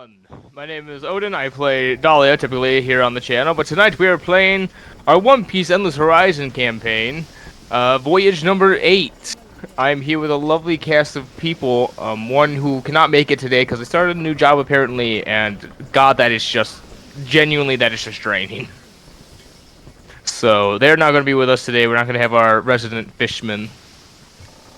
everyone. My name is Odin. I play Dahlia typically here on the channel, but tonight we are playing our One Piece Endless Horizon campaign, voyage number 8. I'm here with a lovely cast of people, one who cannot make it today because they started a new job apparently, and God, that is just, genuinely, that is just draining. So, they're not going to be with us today. We're not going to have our resident fishman.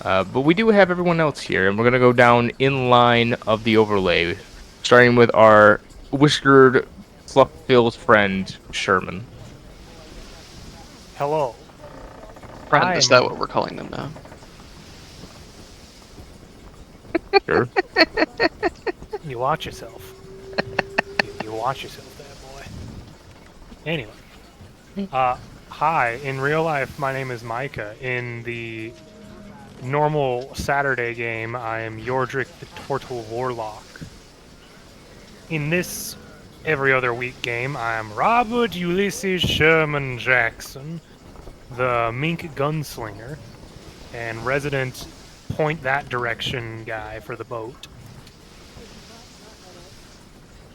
But we do have everyone else here, and we're going to go down in line of the overlay, starting with our whiskered, fluff-filled friend, Sherman. Hello. Friend, is that what we're calling them now? Sure. You watch yourself. You watch yourself there, boy. Anyway. Hi. In real life, my name is Micah. In the normal Saturday game, I am Yordrick the Turtle Warlock. In this every other week game, I am Robert Ulysses Sherman Jackson, the Mink Gunslinger, and resident point that direction guy for the boat.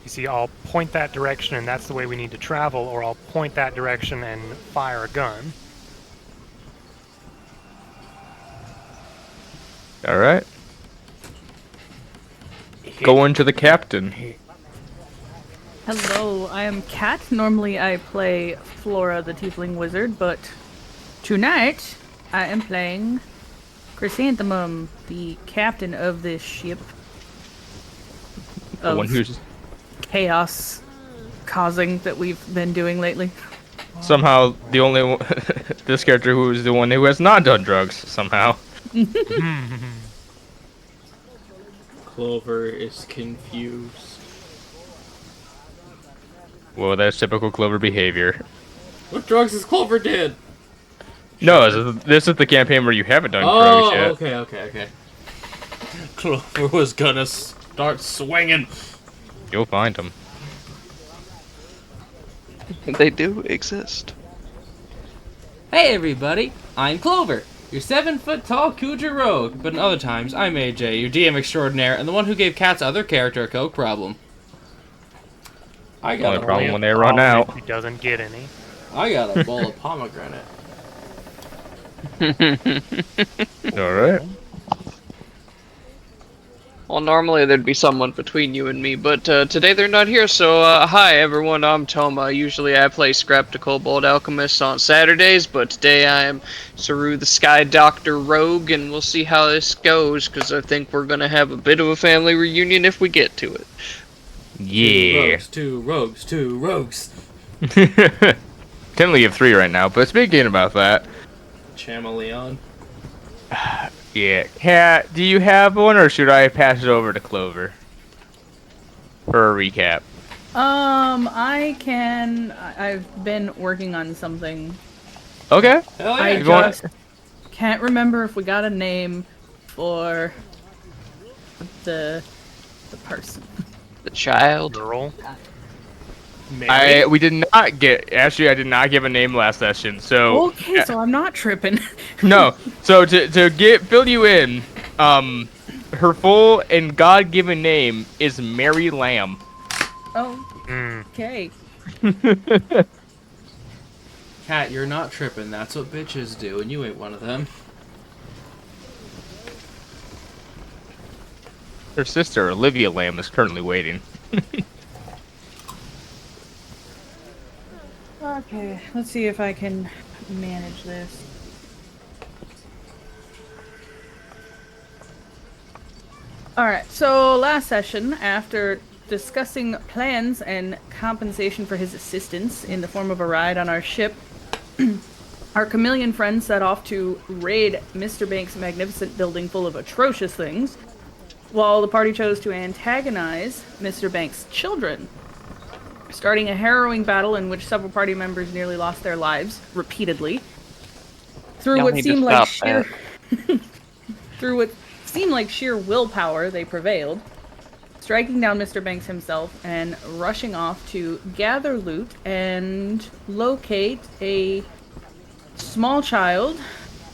You see, I'll point that direction and that's the way we need to travel, or I'll point that direction and fire a gun. Alright. Going to the captain. Hello, I am Kat. Normally I play Flora the Tiefling Wizard, but tonight I am playing Chrysanthemum, the captain of this ship. The one who's chaos causing that we've been doing lately. somehow the only one, this character who is the one who has not done drugs, somehow. Clover is confused. Well, that's typical Clover behavior. What drugs has Clover did? No, this is the campaign where you haven't done drugs yet. Okay. Clover was gonna start swinging. You'll find them. They do exist. Hey everybody, I'm Clover, your 7-foot-tall Cougar rogue, but in other times, I'm AJ, your DM extraordinaire, and the one who gave Kat's other character a coke problem. I got Only problem when they run out. He doesn't get any. a bowl of pomegranate. Alright. Well, normally there'd be someone between you and me, but today they're not here, so hi everyone, I'm Toma. Usually I play Scrap the Kobold Alchemist on Saturdays, but today I am Saru the Sky Doctor Rogue, and we'll see how this goes, because I think we're gonna have a bit of a family reunion if we get to it. Yeah. Two rogues. Technically you have 3 right now, but speaking about that. Chameleon. Yeah. Kat, do you have one, or should I pass it over to Clover? For a recap. I can. I've been working on something. Okay. Hell yeah. I just can't remember if we got a name for the person. The child. Girl. Mary. We did not get. Actually, I did not give a name last session. So. Okay, so I'm not tripping. No. So to fill you in, her full and God-given name is Mary Lamb. Oh. Okay. Kat, you're not tripping. That's what bitches do, and you ain't one of them. Her sister Olivia Lamb is currently waiting. Okay, let's see if I can manage this. Alright, so last session, after discussing plans and compensation for his assistance in the form of a ride on our ship, our chameleon friend set off to raid Mr. Banks' magnificent building full of atrocious things, while the party chose to antagonize Mr. Banks' children, starting a harrowing battle in which several party members nearly lost their lives repeatedly. Through Y'all what need to seemed like stop through what seemed like sheer willpower, they prevailed, striking down Mr. Banks himself and rushing off to gather loot and locate a small child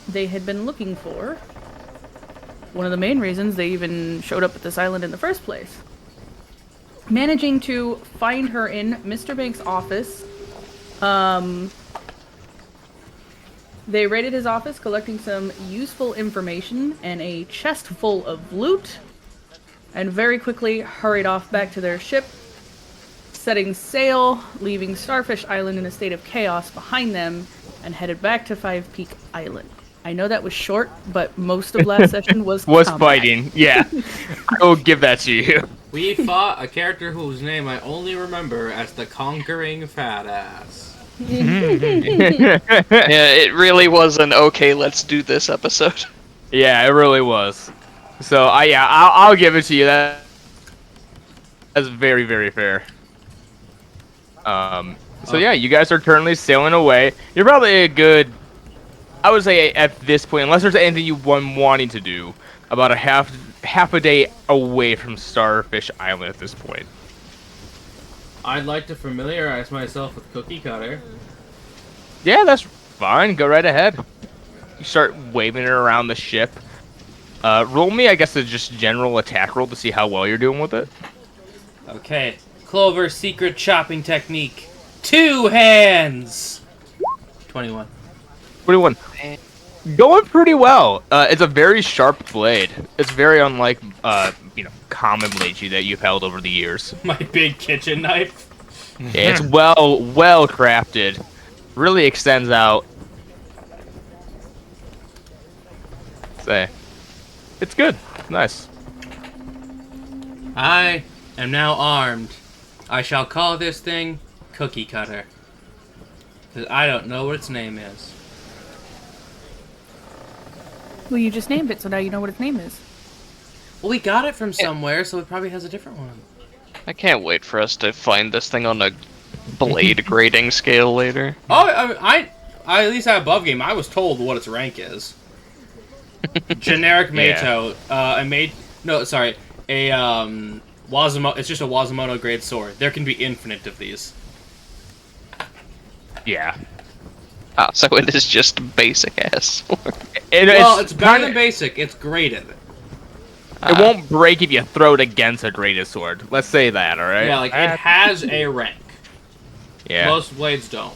they had been looking for. One of the main reasons they even showed up at this island in the first place. managing to find her in Mr. Banks' office. They raided his office, collecting some useful information and a chest full of loot, and very quickly hurried off back to their ship, setting sail, leaving Starfish Island in a state of chaos behind them, and headed back to Five Peak Island. I know that was short, but most of last session was combat. fighting. Yeah, I will give that to you. We fought a character whose name I only remember as the Conquering Fat Ass. Yeah, it really was an okay, let's do this episode. Yeah, it really was. So I'll give it to you. That's very, very fair. So yeah, you guys are currently sailing away. You're probably a good, I would say at this point, unless there's anything you wanting to do, about a half a day away from Starfish Island at this point. I'd like to familiarize myself with Cookie Cutter. Yeah, that's fine. Go right ahead. You start waving it around the ship. Roll me, I guess, a just general attack roll to see how well you're doing with it. Okay. Clover's secret chopping technique. 2 hands! 21. 21. Going pretty well. It's a very sharp blade. It's very unlike, common blades that you've held over the years. My big kitchen knife. Yeah, it's well crafted. Really extends out. Say, it's good. Nice. I am now armed. I shall call this thing Cookie Cutter. Because I don't know what its name is. Well, you just named it, so now you know what its name is. Well, we got it from somewhere, so it probably has a different one. I can't wait for us to find this thing on a blade grading scale later. Oh, I at least at above game, I was told what its rank is. Generic Mato, it's just a Wazumono grade sword. There can be infinite of these. Yeah. Ah, so it is just basic ass sword. It's better than basic. It's graded. It won't break if you throw it against a graded sword. Let's say that, alright? Yeah, like, it has a rank. Yeah. Most blades don't.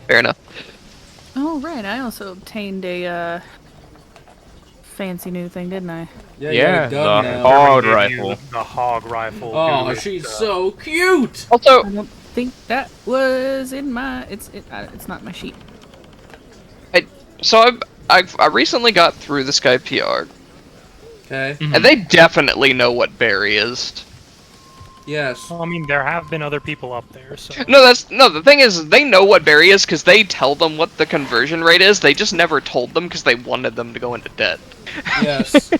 Fair enough. Oh, right. I also obtained a fancy new thing, didn't I? Yeah, you got a gun the now. hog Gave you rifle. The hog rifle. Oh, with, she's so cute! Also, I don't think that was in my. It's not my sheet. I recently got through the Sky PR, Okay. and they definitely know what Barry is. Yes. Well, I mean, there have been other people up there, so. No, the thing is, they know what Barry is because they tell them what the conversion rate is. They just never told them because they wanted them to go into debt. Yes.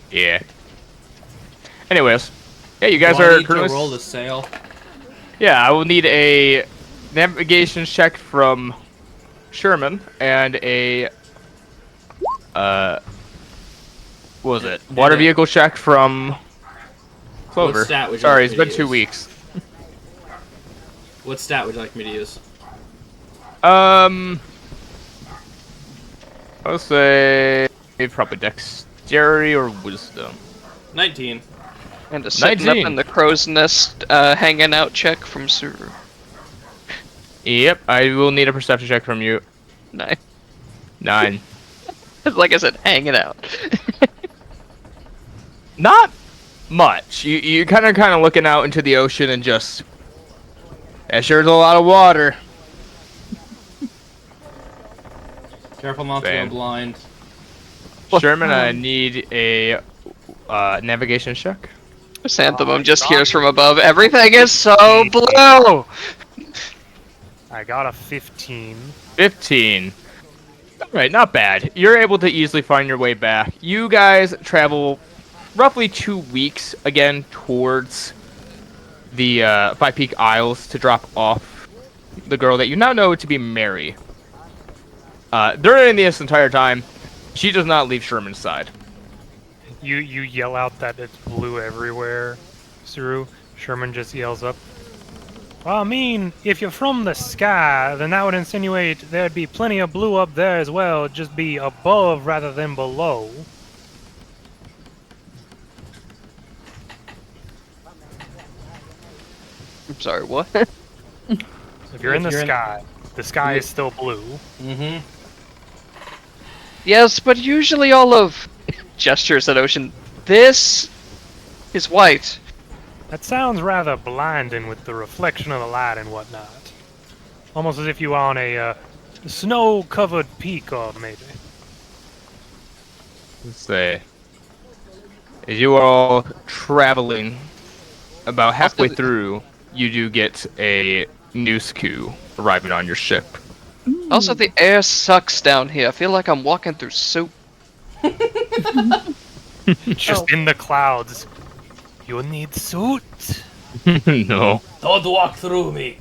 Yeah. Anyways. Yeah, you guys Do I are need to currently... roll the sail. Yeah, I will need a navigation check from Sherman and a what was it? Water vehicle check from Clover. What stat would you Sorry, like it's me been to 2 use? weeks. What stat would you like me to use? I'll say probably dexterity or wisdom. 19. And a sitting 19. up in the crow's nest, hanging out check from Suru. Yep, I will need a perception check from you. 9. 9. Like I said, hanging out. Not much. You kind of looking out into the ocean and just. That sure is a lot of water. Careful not to Same. go blind. Sherman, I need a navigation check. Chrysanthemum just hears from above, everything is so blue! I got a 15. 15. Alright, not bad. You're able to easily find your way back. You guys travel roughly 2 weeks again towards the Five Peak Isles to drop off the girl that you now know to be Mary. During this entire time, she does not leave Sherman's side. You yell out that it's blue everywhere, Suru. Sherman just yells up, Well, I mean, if you're from the sky, then that would insinuate there'd be plenty of blue up there as well, it'd just be above rather than below. I'm sorry, what? If you're in the sky is still blue. Mm-hmm. Yes, but usually all of gestures at ocean. This is white. That sounds rather blinding with the reflection of the light and whatnot. Almost as if you were on a snow-covered peak, or maybe. Let's say, as you are all traveling, about halfway through, you do get a news queue arriving on your ship. Also, the air sucks down here. I feel like I'm walking through soup. Just in the clouds. You need suit. No. Don't walk through me.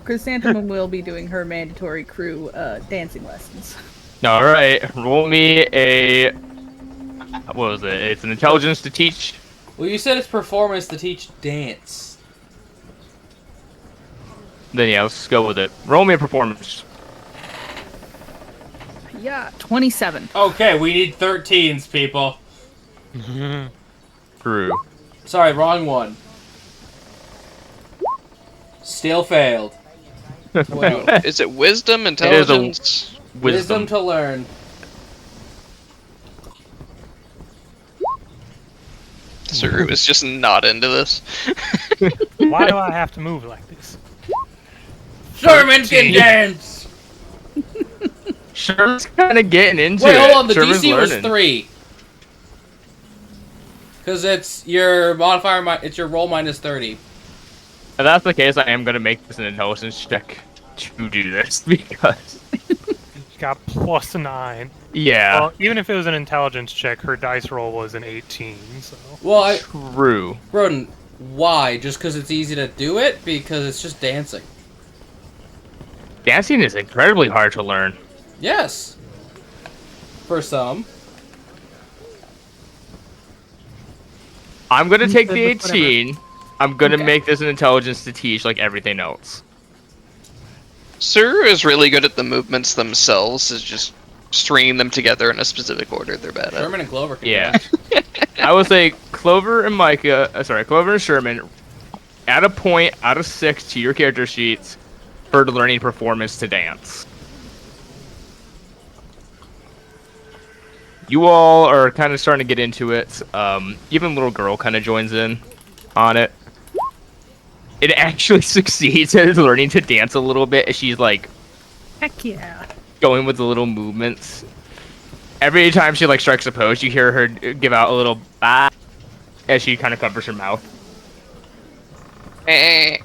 Chrysanthemum will be doing her mandatory crew dancing lessons. Alright, roll me a... What was it? It's an intelligence to teach. Well, you said it's performance to teach dance. Then yeah, let's go with it. Roll me a performance. Yeah, 27. Okay, we need 13s, people. True. Sorry, wrong one. Still failed. Wait. Is it wisdom, It is a intelligence? wisdom. To learn. Saru is just not into this. Why do I have to move like this? Sherman can dance! Sherman's kind of getting into Wait, it. hold on, the Sherman's DC was learning. 3. Because it's your modifier, it's your roll minus 30. If that's the case, I am going to make this an intelligence check to do this, because... She got plus 9. Yeah, Well, even if it was an intelligence check, her dice roll was an 18, so... Well, true. Broden, why? Just because it's easy to do it? Because it's just dancing. Dancing is incredibly hard to learn. Yes. For some. I'm going to take the Whatever. 18. I'm going to Okay. make this an intelligence to teach like everything else. Saru is really good at the movements themselves, is just stringing them together in a specific order they're bad at. Sherman and Clover can Yeah. dance. I would say Clover and Clover and Sherman, add a point out of 6 to your character sheets for learning performance to dance. You all are kind of starting to get into it. Even little girl kind of joins in on it. It actually succeeds at learning to dance a little bit as she's like Heck yeah. going with the little movements. Every time she like strikes a pose, you hear her give out a little bah as she kind of covers her mouth. Eh.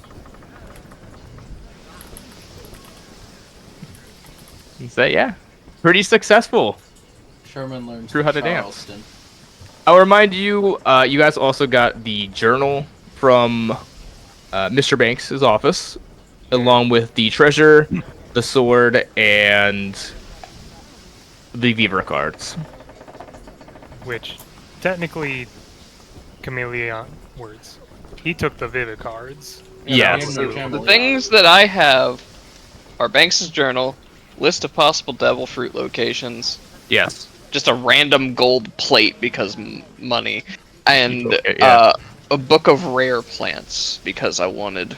So yeah, pretty successful. Sherman learns Through how to dance. Charleston. I'll remind you, you guys also got the journal from Mr. Banks' office, along with the treasure, the sword, and the Viva cards. Which, technically, chameleon words. He took the Vivid cards. Yes. The things that I have are Banks' journal, list of possible devil fruit locations, Yes. just a random gold plate because money, and Okay, yeah. a book of rare plants because I wanted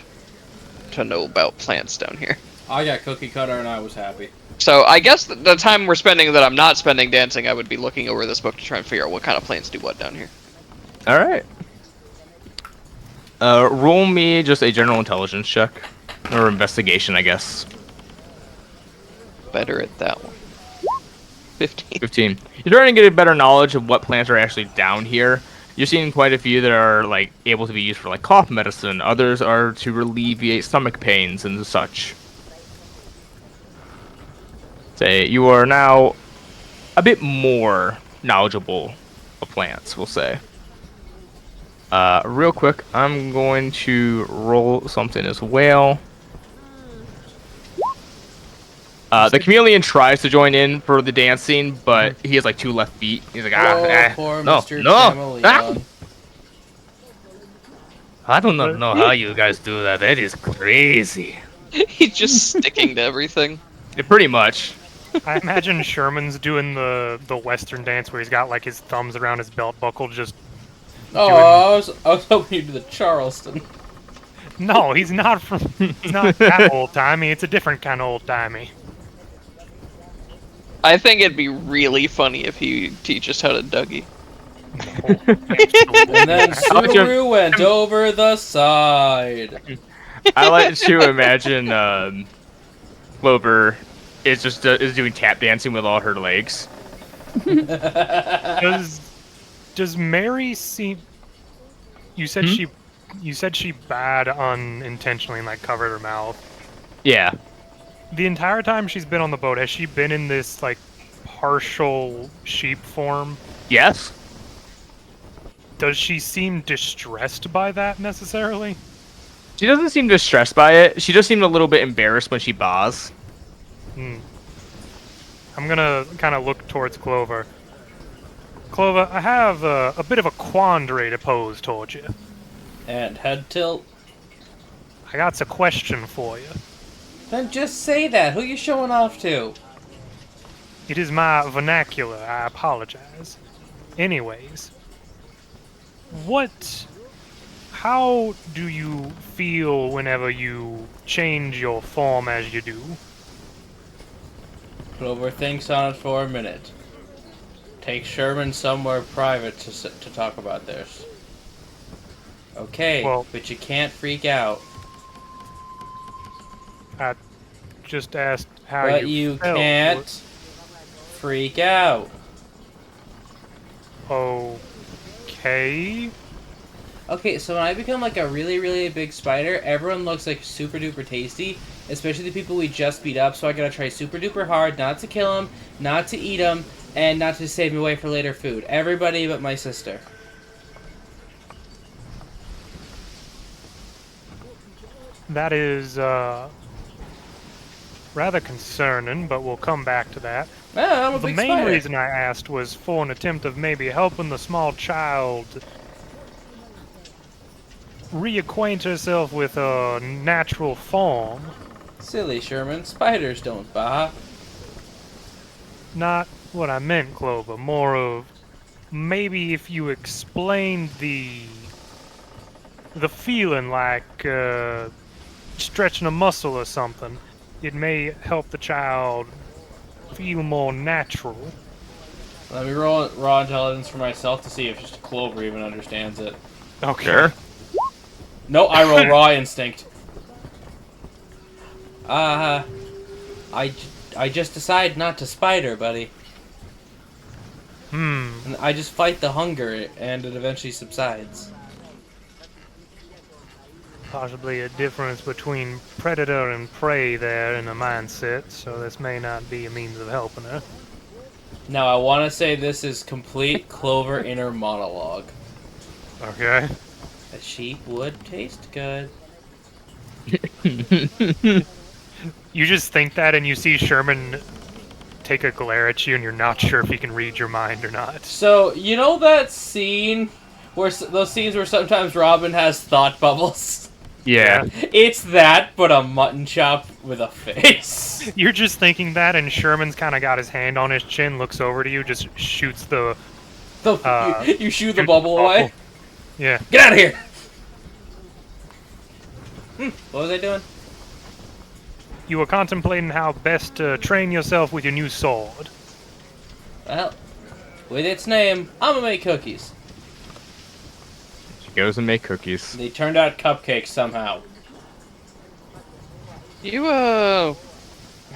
to know about plants down here. I got cookie cutter and I was happy. So I guess the time we're spending that I'm not spending dancing, I would be looking over this book to try and figure out what kind of plants do what down here. All right. Roll me just a general intelligence check, or investigation, I guess. Better at that one. 15. 15. You're starting to get a better knowledge of what plants are actually down here. You're seeing quite a few that are like able to be used for like cough medicine. Others are to alleviate stomach pains and such. Say you are now a bit more knowledgeable of plants, we'll say. Real quick, I'm going to roll something as well. The chameleon tries to join in for the dancing, but he has like 2 left feet. He's like, Poor no, Mr. no, Chameleon. I don't know how you guys do that. That is crazy. He's just sticking to everything. Yeah, pretty much. I imagine Sherman's doing the Western dance where he's got like his thumbs around his belt buckle, just. Oh, I was hoping you'd do the Charleston. No, he's not from. He's not that old timey. It's a different kind of old timey. I think it'd be really funny if he teaches how to Dougie. And then Suru went over the side. I like to imagine Clover is just is doing tap dancing with all her legs. Does Mary seem? You said she bad unintentionally and like covered her mouth. Yeah. The entire time she's been on the boat, has she been in this like partial sheep form? Yes. Does she seem distressed by that necessarily? She doesn't seem distressed by it. She just seemed a little bit embarrassed when she bows. I'm gonna kind of look towards Clover. Clover, I have a bit of a quandary to pose towards you. And head tilt. I got a question for you. Then just say that. Who you showing off to? It is my vernacular. I apologize. Anyways, how do you feel whenever you change your form as you do? Clover thinks on it for a minute. Take Sherman somewhere private to talk about this. Okay, Well- but you can't freak out. I just asked how But you you felt. can't freak out. Okay. Okay, so when I become like a really, really big spider, everyone looks like super duper tasty, especially the people we just beat up, so I gotta try super duper hard not to kill them, not to eat them, and not to save me away for later food. Everybody but my sister. That is rather concerning, but we'll come back to that. Ah, I'm a The big main spider. reason I asked was for an attempt of maybe helping the small child reacquaint herself with a natural form. Silly Sherman, spiders don't bah. Not what I meant, Clover. More of maybe if you explained the feeling like stretching a muscle or something, it may help the child feel more natural. Let me roll raw intelligence for myself to see if just Clover even understands it. Okay. Sure. No, I roll raw instinct. I just decide not to spider, buddy. And I just fight the hunger, and it eventually subsides. Possibly a difference between predator and prey there in the mindset, so this may not be a means of helping her. Now, I want to say this is complete Clover inner monologue. Okay. A sheep would taste good. You just think that and you see Sherman take a glare at you and you're not sure if he can read your mind or not. So, you know that scene where those scenes where sometimes Robin has thought bubbles? Yeah. It's that, but a mutton chop with a face. You're just thinking that and Sherman's kind of got his hand on his chin, looks over to you, just shoots the... You shoo the bubble away? Yeah. Get out of here! What was I doing? You were contemplating how best to train yourself with your new sword. Well, with its name, I'm gonna make cookies. She goes and make cookies. They turned out cupcakes somehow. You,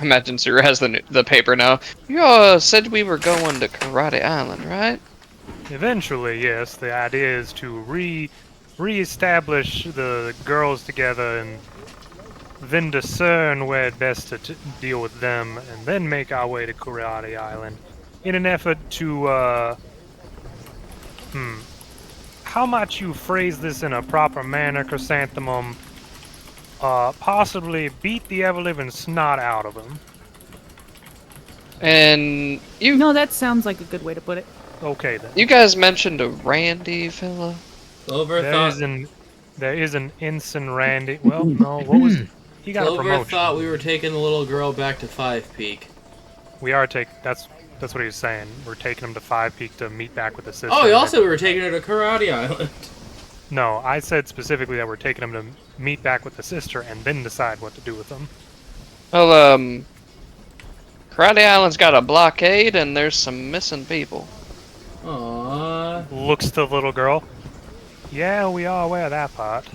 imagine Sir has the paper now. You, said we were going to Karate Island, right? Eventually, yes, the idea is to re-establish the girls together and then discern where it's best to deal with them, and then make our way to Karate Island in an effort to, how might you phrase this in a proper manner, Chrysanthemum? Possibly beat the ever-living snot out of them. And you No, that sounds like a good way to put it. Okay, then. you guys mentioned a Randy fella. Clover There thought... is an There is an Ensign Randy. Well, no, what was... He got a Clover promotion. thought we were taking the little girl back to Five Peak. We are taking... That's what he was saying. We're taking him to Five Peak to meet back with the sister. Oh, also we were taking her to Karate Island. No, I said specifically that we're taking him to meet back with the sister and then decide what to do with them. Well, Karate Island's got a blockade and there's some missing people. Aww. Looks to the little girl. Yeah, we are aware of that part.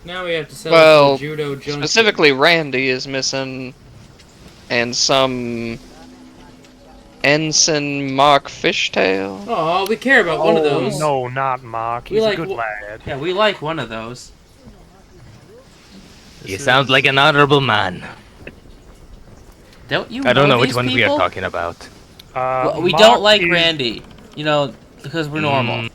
Now we have to sell Well, it to Judo Junction. specifically Randy is missing, and some Ensign Mark Fishtail. Oh, we care about one of those. No, not Mark. We He's like a good w- lad. Yeah, we like one of those. You sound like an honorable man. Don't you? I don't know which these one we people? are talking about. Mark We don't like is- Randy. You know, because we're normal.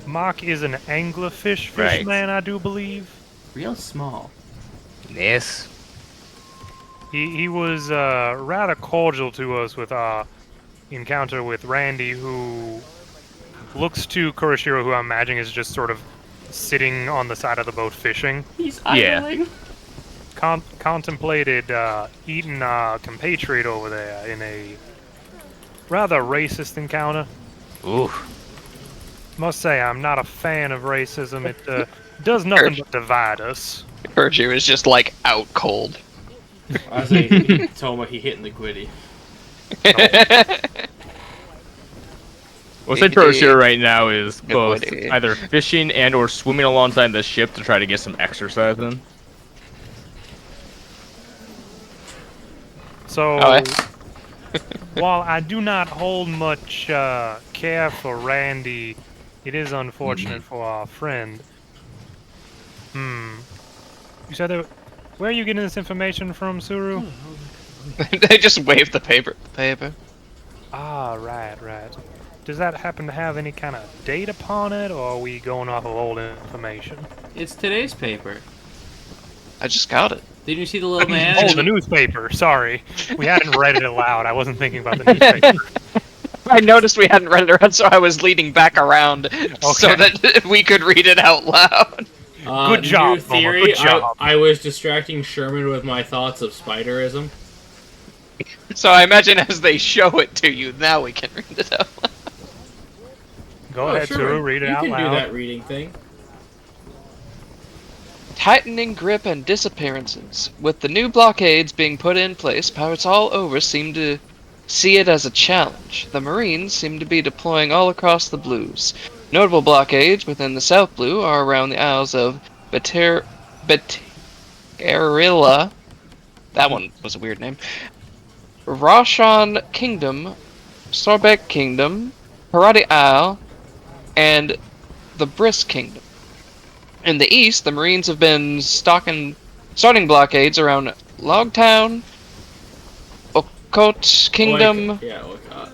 Mark is an anglerfish Right. fishman, I do believe. Real small. Yes. He was rather cordial to us with our encounter with Randy, who looks to Kurashiro, who I'm imagining is just sort of sitting on the side of the boat fishing. He's Yeah. idling. Contemplated eating our compatriot over there in a rather racist encounter. Ooh. Must say, I'm not a fan of racism. It does nothing but divide us. Virtue is just like out cold. I say he told me he hitting the quiddy. What's Toshiro right now is both Good. either fishing and or swimming alongside the ship to try to get some exercise in. So, Oh, while I do not hold much care for Randy, it is unfortunate for our friend. You said that. Where are you getting this information from, Suru? They just waved the paper. Ah, right. Does that happen to have any kind of date upon it, or are we going off of old information? It's today's paper. I just got it. Didn't you see the little man? Oh, the newspaper. Sorry. We hadn't read it aloud. I wasn't thinking about the newspaper. I noticed we hadn't read it around, so I was leading back around so Okay. that we could read it out loud. Good job, New Homer, theory. good job. I was distracting Sherman with my thoughts of spiderism. So I imagine as they show it to you, now we can read it out loud. Go ahead, Suru. Read it you out can loud. do that reading thing. Tightening grip and disappearances. With the new blockades being put in place, pirates all over seem to see it as a challenge. The Marines seem to be deploying all across the Blues. Notable blockades within the South Blue are around the Isles of Baterilla. That one was a weird name. Roshan Kingdom, Sorbeck Kingdom, Karate Isle, and the Brisk Kingdom. In the east, the Marines have been starting blockades around Logtown, Okot Kingdom, Yeah, Oikot.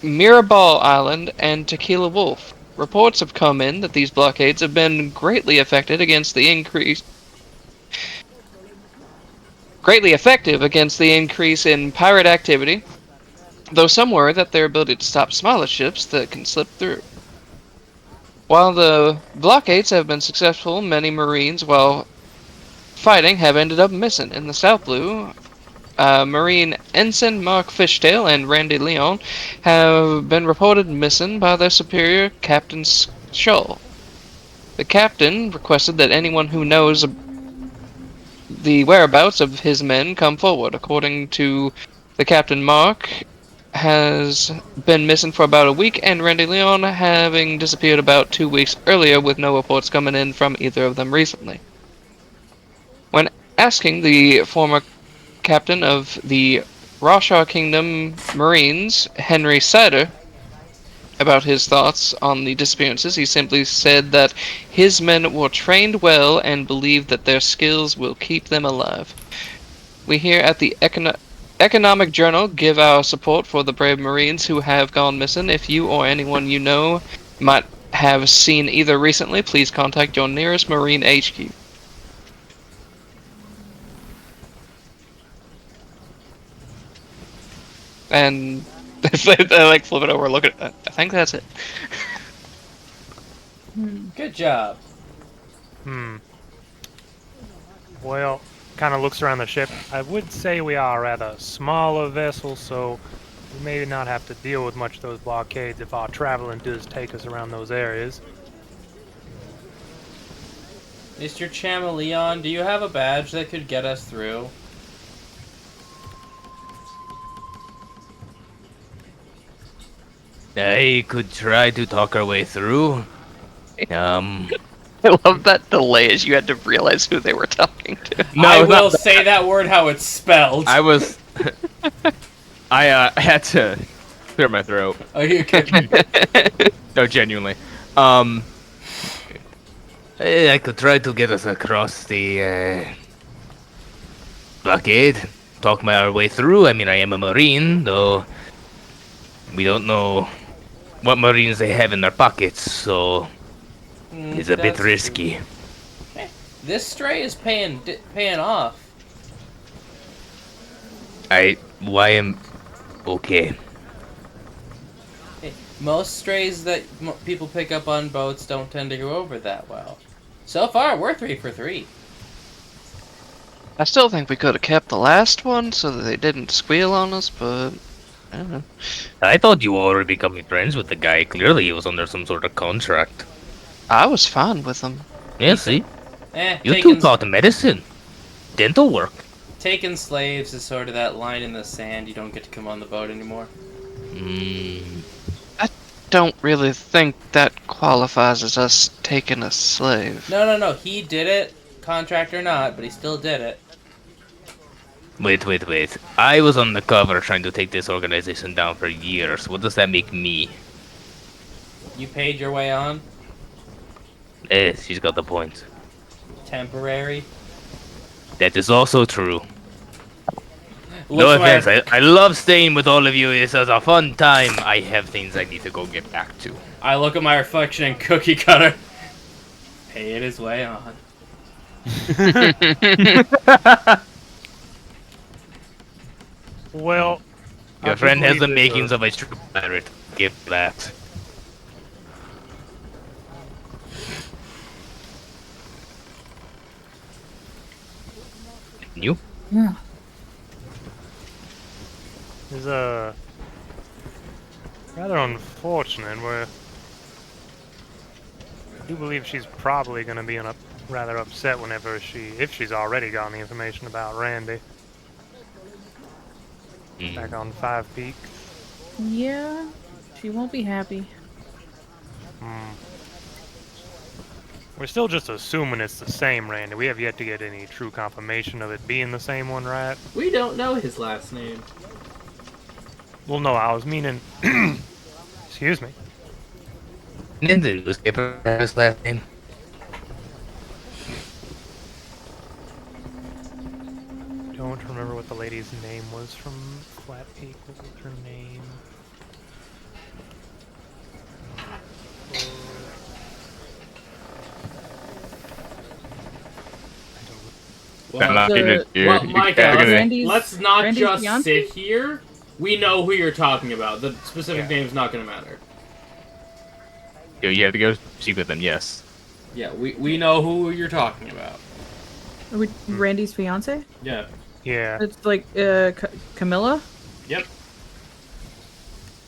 Mirabal Island, and Tequila Wolf. Reports have come in that these blockades have been greatly effective against the increase in pirate activity, though some worry that their ability to stop smaller ships that can slip through. While the blockades have been successful, many Marines, while fighting, have ended up missing. In the South Blue, Marine Ensign Mark Fishtail and Randy Leon have been reported missing by their superior, Captain Shull. The captain requested that anyone who knows the whereabouts of his men come forward. According to the Captain, Mark has been missing for about a week, and Randy Leon having disappeared about 2 weeks earlier, with no reports coming in from either of them recently. When asking the former captain of the Roshaw Kingdom Marines, Henry Sider, about his thoughts on the disappearances, he simply said that his men were trained well and believed that their skills will keep them alive. We here at the Economic Journal give our support for the brave Marines who have gone missing. If you or anyone you know might have seen either recently, please contact your nearest Marine HQ. And I like flip it over and look at it. I think that's it. Good job. Well, kind of looks around the ship. I would say we are a rather smaller vessel, so we may not have to deal with much of those blockades if our traveling does take us around those areas. Mr. Chameleon, do you have a badge that could get us through? I could try to talk our way through. I love that delay as you had to realize who they were talking to. No, I it's not will say that word how it's spelled. I was. I had to clear my throat. Are you kidding? No, genuinely. I could try to get us across the blockade. Talk our way through. I mean, I am a Marine, though. We don't know what Marines they have in their pockets, so it's a bit That's risky. true. This stray is paying off. Why am okay? Hey, most strays that people pick up on boats don't tend to go over that well. So far, we're 3 for 3. I still think we could have kept the last one so that they didn't squeal on us, but I don't know. I thought you were already becoming friends with the guy. Clearly, he was under some sort of contract. I was fine with them. Yeah, see? You two Taking, taught medicine. Dental work. taking slaves is sort of that line in the sand. You don't get to come on the boat anymore. Don't really think that qualifies as us taking a slave. No. He did it, contract or not, but he still did it. Wait. I was on the cover trying to take this organization down for years. What does that make me? You paid your way on. She's got the point. Temporary. That is also true. Looks No like- offense, I love staying with all of you. This is a fun time. I have things I need to go get back to. I look at my reflection in Cookie Cutter. Paid his way on. Well, I Your do friend has believe the there's makings of a true pirate. Give that. You? Yeah. Is rather unfortunate. I do believe she's probably going to be rather upset whenever if she's already gotten the information about Randy back on Five Peak. Yeah, she won't be happy. We're still just assuming it's the same Randy. We have yet to get any true confirmation of it being the same one, right? We don't know his last name. Well, no, I was meaning. Excuse me. In the newspaper, his last name. Don't remember what the lady's name was from Flat Peak. What was her name? Well, Micah, Randy's- let's not Randy's just fiancé? sit here. We know who you're talking about. The specific name's not going to matter. You have to go speak with them, yes. Yeah, we know who you're talking about. Randy's fiance? Yeah. Yeah. It's like Camilla. Yep.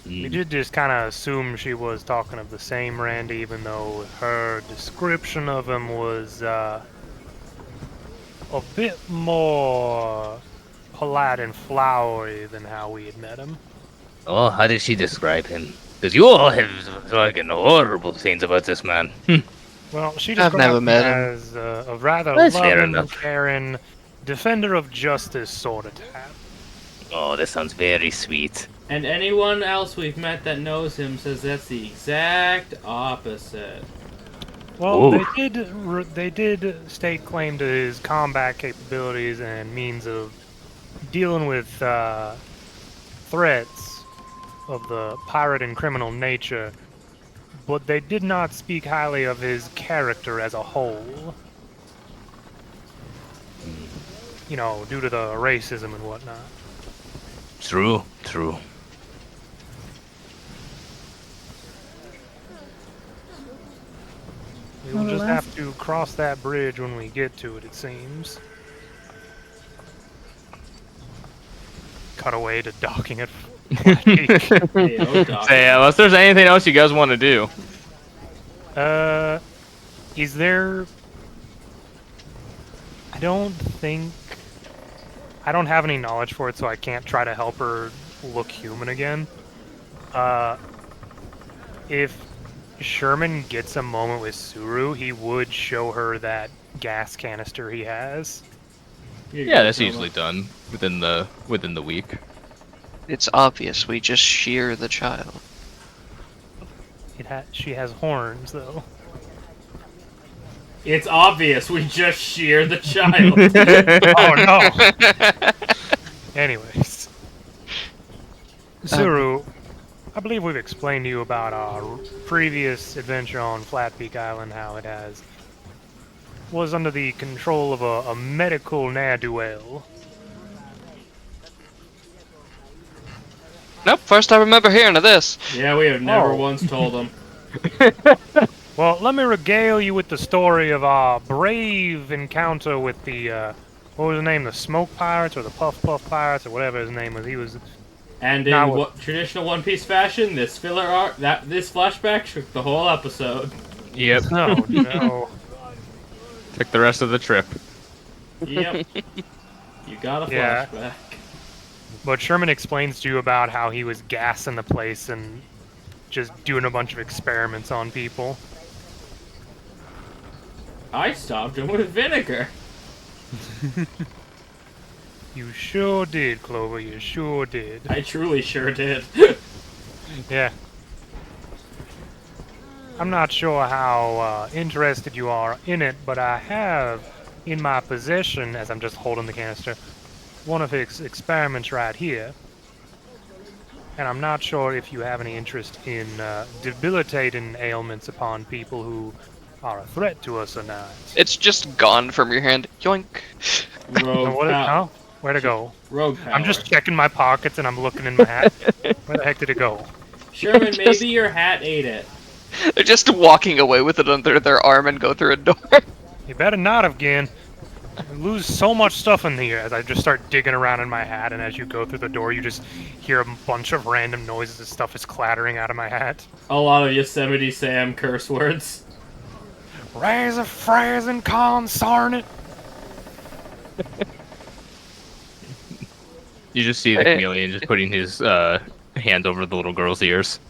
We did just kind of assume she was talking of the same Randy, even though her description of him was a bit more polite and flowery than how we had met him. Oh, how did she describe him? Because you all have fucking horrible things about this man. Well, she I've described never him met him. as a rather That's fair loving, enough. caring, defender of justice sort of type. Oh, that sounds very sweet. And anyone else we've met that knows him says that's the exact opposite. Well, Ooh. they did stake claim to his combat capabilities and means of dealing with threats of the pirate and criminal nature, but they did not speak highly of his character as a whole. You know, due to the racism and whatnot. True. We'll just have to cross that bridge when we get to it, it seems. Cut away to docking at Flat Peak. Hey, oh, Doc. So yeah, unless there's anything else you guys want to do. Is there... I don't think... I don't have any knowledge for it, so I can't try to help her look human again. If Sherman gets a moment with Suru, he would show her that gas canister he has. Yeah, that's easily done within the week. It's obvious we just shear the child. She has horns, though. It's obvious we just shear the child. Oh no! Anyways. Suru, I believe we've explained to you about our previous adventure on Flat Peak Island, how it was under the control of a medical ne'er-do-well. Nope, first I remember hearing of this. Yeah, we have never Oh. once told him. Well, let me regale you with the story of our brave encounter with the, what was his name, the Smoke Pirates, or the Puff Pirates, or whatever his name was. He was... And in Now what- traditional One Piece fashion, this filler arc, this flashback took the whole episode. Yep. Oh, no. Took the rest of the trip. Yep. You got a Yeah. flashback. But Sherman explains to you about how he was gassing the place and just doing a bunch of experiments on people. I stopped him with vinegar. You sure did, Clover, you sure did. I truly sure did. Yeah. I'm not sure how interested you are in it, but I have in my possession, as I'm just holding the canister, one of his experiments right here. And I'm not sure if you have any interest in debilitating ailments upon people who are a threat to us or not. It's just gone from your hand. Yoink. Rogue Huh? Where'd it go? Rogue power. I'm just checking my pockets and I'm looking in my hat. Where the heck did it go? Sherman, maybe your hat ate it. They're just walking away with it under their arm and go through a door. You better not have, Gin. I lose so much stuff in here as I just start digging around in my hat, and as you go through the door, you just hear a bunch of random noises as stuff is clattering out of my hat. A lot of Yosemite Sam curse words. Razor frazzing consarn it! You just see the chameleon just putting his hand over the little girl's ears.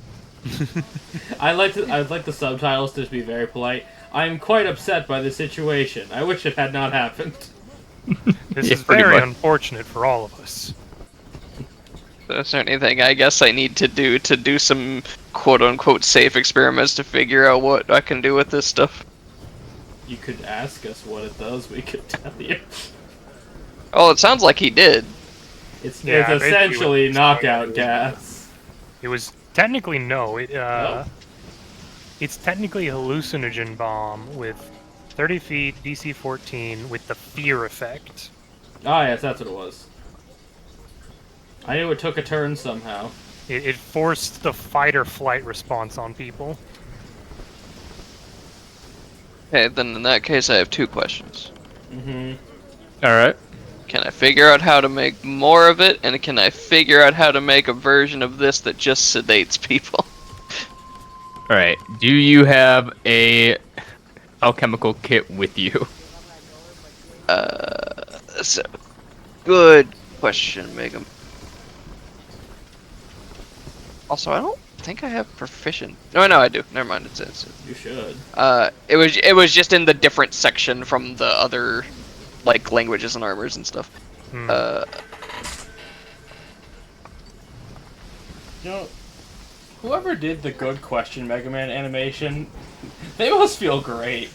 I'd like the subtitles to just be very polite. I'm quite upset by the situation. I wish it had not happened. This Yeah, is pretty very much. unfortunate for all of us. Is there anything I guess I need to do some quote-unquote safe experiments to figure out what I can do with this stuff? You could ask us what it does. We could tell you. Oh, it sounds like he did. It's Yeah, it's basically essentially what- knockout gas. It was technically no. No? It's technically a hallucinogen bomb with 30 feet, DC 14, with the fear effect. Ah, yes, that's what it was. I knew it took a turn somehow. It forced the fight or flight response on people. Okay, then in that case I have two questions. Mm-hmm. All right. Can I figure out how to make more of it, and can I figure out how to make a version of this that just sedates people? All right. Do you have a alchemical kit with you? So, good question, Megan. Also, I don't think I have proficient. No, I do. Never mind. It's You should. it was just in the different section from the other, like, languages and armors and stuff. Hmm. You know, whoever did the good question Mega Man animation, they must feel great.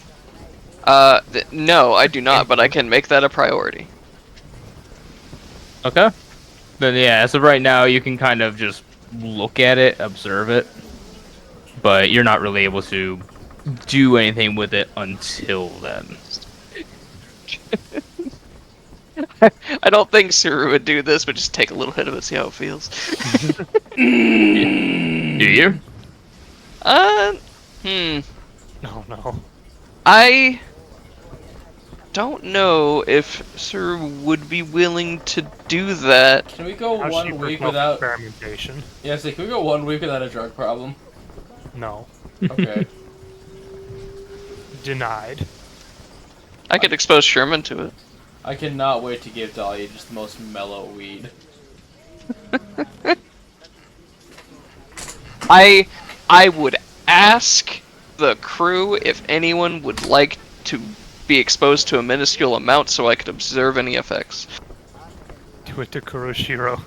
No, I do not, but I can make that a priority. Okay. Then yeah, as of right now, you can kind of just look at it, observe it, but you're not really able to do anything with it until then. I don't think Suru would do this, but just take a little hit of it, see how it feels. Do you? Oh no. I don't know if Sir would be willing to do that. Can we go How's she 1 week for without? experimentation? Yeah, see, can we go 1 week without a drug problem? No. Okay. Denied. I could expose Sherman to it. I cannot wait to give Dahlia just the most mellow weed. I would ask the crew if anyone would like to be exposed to a minuscule amount so I could observe any effects. Do it to Kuroshiro.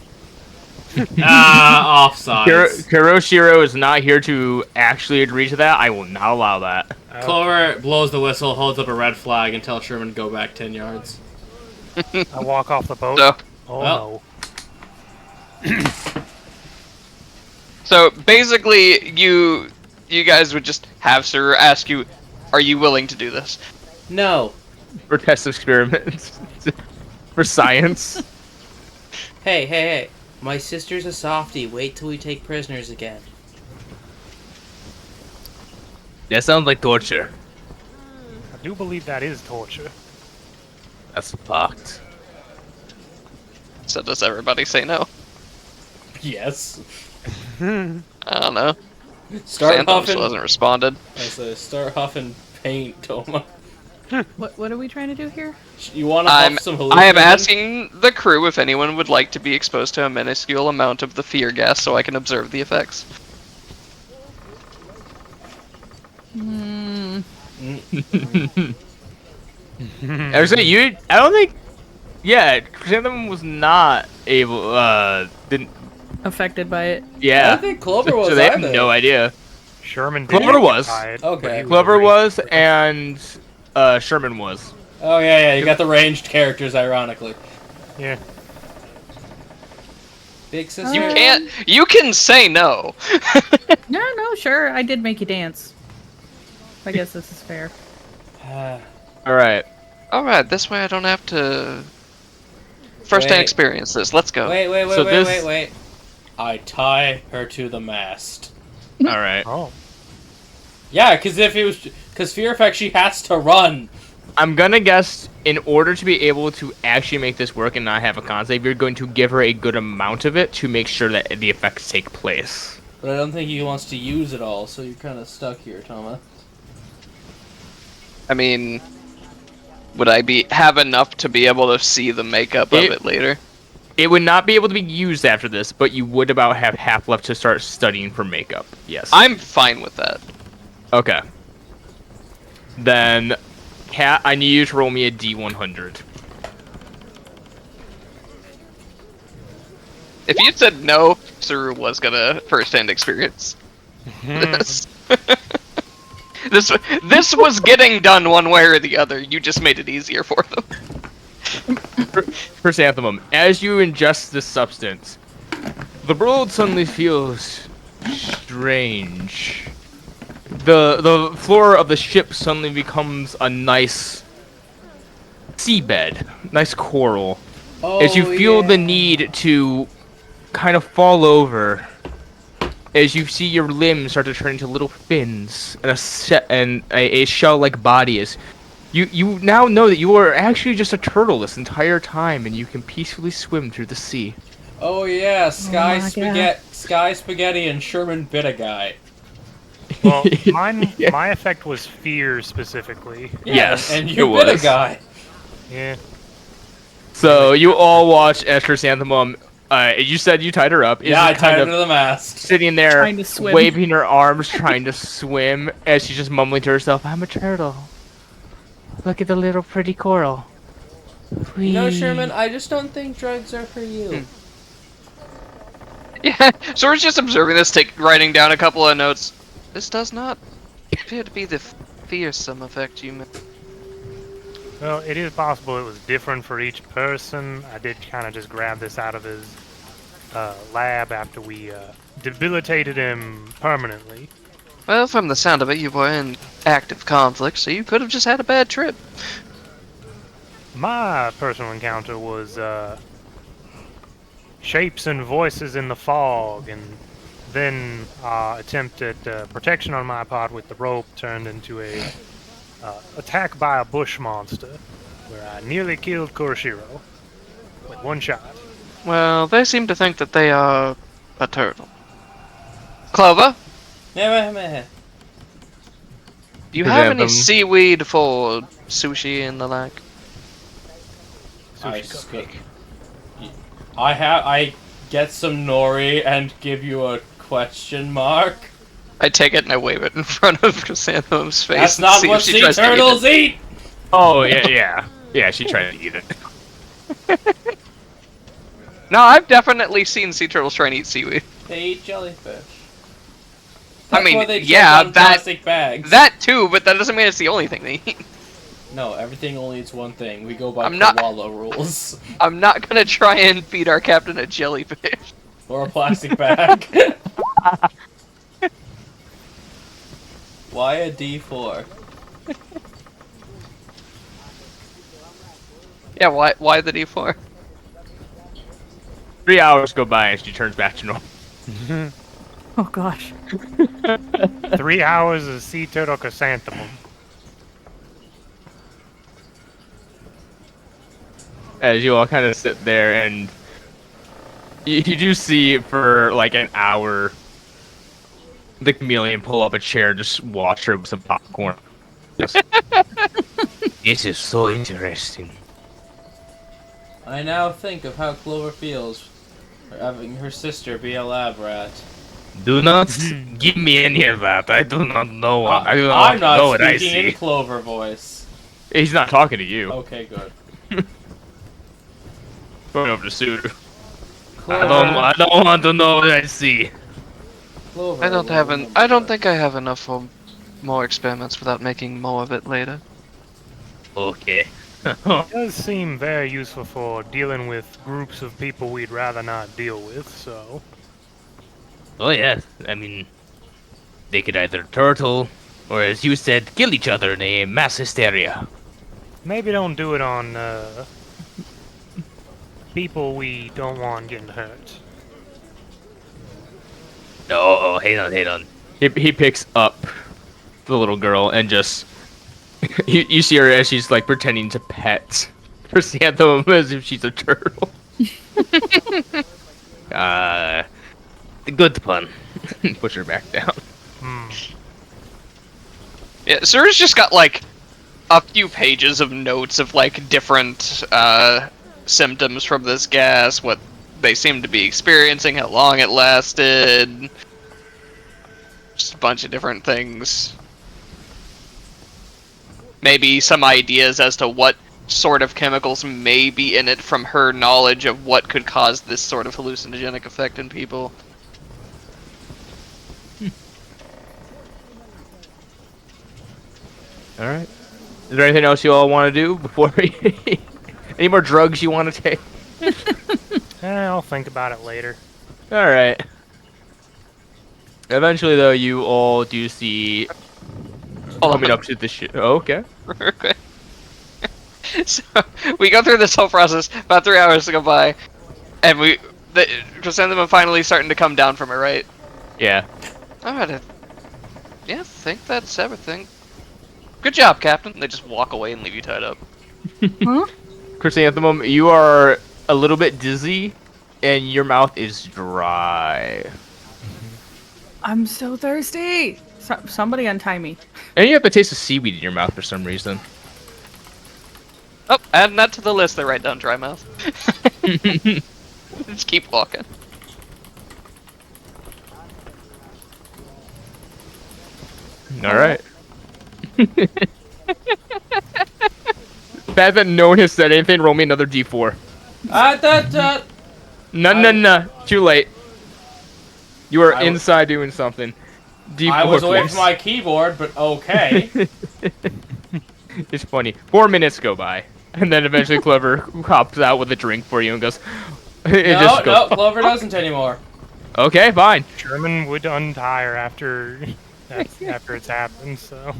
Offsides. Kuroshiro is not here to actually agree to that. I will not allow that. Clover blows the whistle, holds up a red flag, and tells Sherman to go back 10 yards. I walk off the boat. So, Oh Well. no. so basically, you guys would just have Sir ask you, "Are you willing to do this?" No. For test experiments. For science. Hey. My sister's a softie. Wait till we take prisoners again. That sounds like torture. I do believe that is torture. That's fucked. So does everybody say no? Yes. I don't know. Start Santos huffing. hasn't responded. I said, start huffing paint, Toma. What are we trying to do here? You want to huff some hallucinogen? I am asking the crew if anyone would like to be exposed to a minuscule amount of the fear gas so I can observe the effects. I was saying I don't think. Yeah, Chrysanthemum was not able. Didn't. Affected by it? I Yeah. don't think Clover was So they have either. no idea. Sherman did Clover get was. tied, Okay. but he Clover a was, ranger. and Sherman was. Oh, yeah, you got the ranged characters, ironically. Yeah. Big sister. You can say no. No, sure. I did make you dance. I guess this is fair. All right. Alright, this way I don't have to first-hand Wait. experience this. Let's go. Wait. I tie her to the mast. All right. Oh. Yeah, because fear effect, she has to run. I'm gonna guess in order to be able to actually make this work and not have a con save, you're going to give her a good amount of it to make sure that the effects take place. But I don't think he wants to use it all, so you're kind of stuck here, Toma. I mean, would I have enough to be able to see the makeup of it later? It would not be able to be used after this, but you would about have half left to start studying for makeup. Yes. I'm fine with that. Okay. Then, Cat, I need you to roll me a D100. If you said no, Sir was gonna first-hand experience this. This was getting done one way or the other. You just made it easier for them. Chrysanthemum, as you ingest this substance, the world suddenly feels strange. The floor of the ship suddenly becomes a nice seabed, nice coral. As you feel the need to kind of fall over, as you see your limbs start to turn into little fins and a shell-like body, as you now know that you are actually just a turtle this entire time, and you can peacefully swim through the sea. Oh yeah, my God. Sky Spaghetti and Sherman bit a guy. Well, my effect was fear specifically. Yeah, Yes, and you it bit was. a guy. Yeah. So you all watch as Chrysanthemum. You said you tied her up. Yeah, I is tied kind her of to the mast. sitting there, Trying to swim. waving her arms, trying to swim, as she's just mumbling to herself, "I'm a turtle. Look at the little pretty coral." No, Sherman, I just don't think drugs are for you. Yeah, so we're just observing this, writing down a couple of notes. This does not appear to be the fearsome effect you meant. Well, it is possible it was different for each person. I did kind of just grab this out of his lab after we debilitated him permanently. Well, from the sound of it, you were in active conflict, so you could have just had a bad trip. My personal encounter was shapes and voices in the fog, and then attempt at protection on my part with the rope turned into a attacked by a bush monster, where I nearly killed Korshiro with one shot. Well, they seem to think that they are a turtle. Clover, Meh. do you have any Chrysanthemum. seaweed for sushi and the like? I Sushi sc- cupcake. I get some nori and give you a question mark. I take it and I wave it in front of Chrysanthemum's face. That's and not see what if she sea tries to eat turtles it. eat! Oh yeah. She tried to eat it. No, I've definitely seen sea turtles try and eat seaweed. They eat jellyfish. I That's mean, why they choke yeah, on plastic bags. That too, but that doesn't mean it's the only thing they eat. No, everything only eats one thing. We go by I'm not- koala rules. I'm not gonna try and feed our captain a jellyfish. Or a plastic bag. Why a D4? Yeah, why the D4? 3 hours go by and she turns back to normal. Oh gosh. 3 hours of sea turtle chrysanthemum. As you all kind of sit there and you do see for like an hour the chameleon pull up a chair and just watch her with some popcorn. Just, this is so interesting. I now think of how Clover feels for having her sister be a lab rat. Do not give me any of that. I do not know. I do not I'm not know what I speaking in see. Clover voice. He's not talking to you. Okay, good. Going over to Suter. Clover, I don't want to know what I see. Clover I don't will have remember. I don't think I have enough for more experiments without making more of it later. Okay. It does seem very useful for dealing with groups of people we'd rather not deal with, so... Oh yes, I mean, they could either turtle, or as you said, kill each other in a mass hysteria. Maybe don't do it on, people we don't want getting hurt. No, hang on. He picks up the little girl and just you see her as she's like pretending to pet Chrysanthemum as if she's a turtle. Good pun. Push her back down. Yeah, Sir's just got like a few pages of notes of like different symptoms from this gas, what they seem to be experiencing, how long it lasted, just a bunch of different things. Maybe some ideas as to what sort of chemicals may be in it from her knowledge of what could cause this sort of hallucinogenic effect in people. All right. Is there anything else you all want to do before we? Any more drugs you want to take? I'll think about it later. All right. Eventually, though, you all do see coming up to the ship. Oh, okay. Okay. So we go through this whole process. About 3 hours go by, and the chrysanthemum finally starting to come down from it, right? Yeah. Alright. Yeah, I think that's everything. Good job, Captain. They just walk away and leave you tied up. Chrysanthemum, you are a little bit dizzy, and your mouth is dry. I'm so thirsty. Somebody untie me. And you have the taste of seaweed in your mouth for some reason. Oh, adding that to the list. They write down dry mouth. Just keep walking. All right. Bad that no one has said anything. Roll me another D4. No. Too late. You are inside doing something. D4, I was away please. from my keyboard, but okay. It's funny. 4 minutes go by, and then eventually Clover hops out with a drink for you and goes. No, Clover doesn't anymore. Okay, fine. Sherman would untie her after it's happened, so...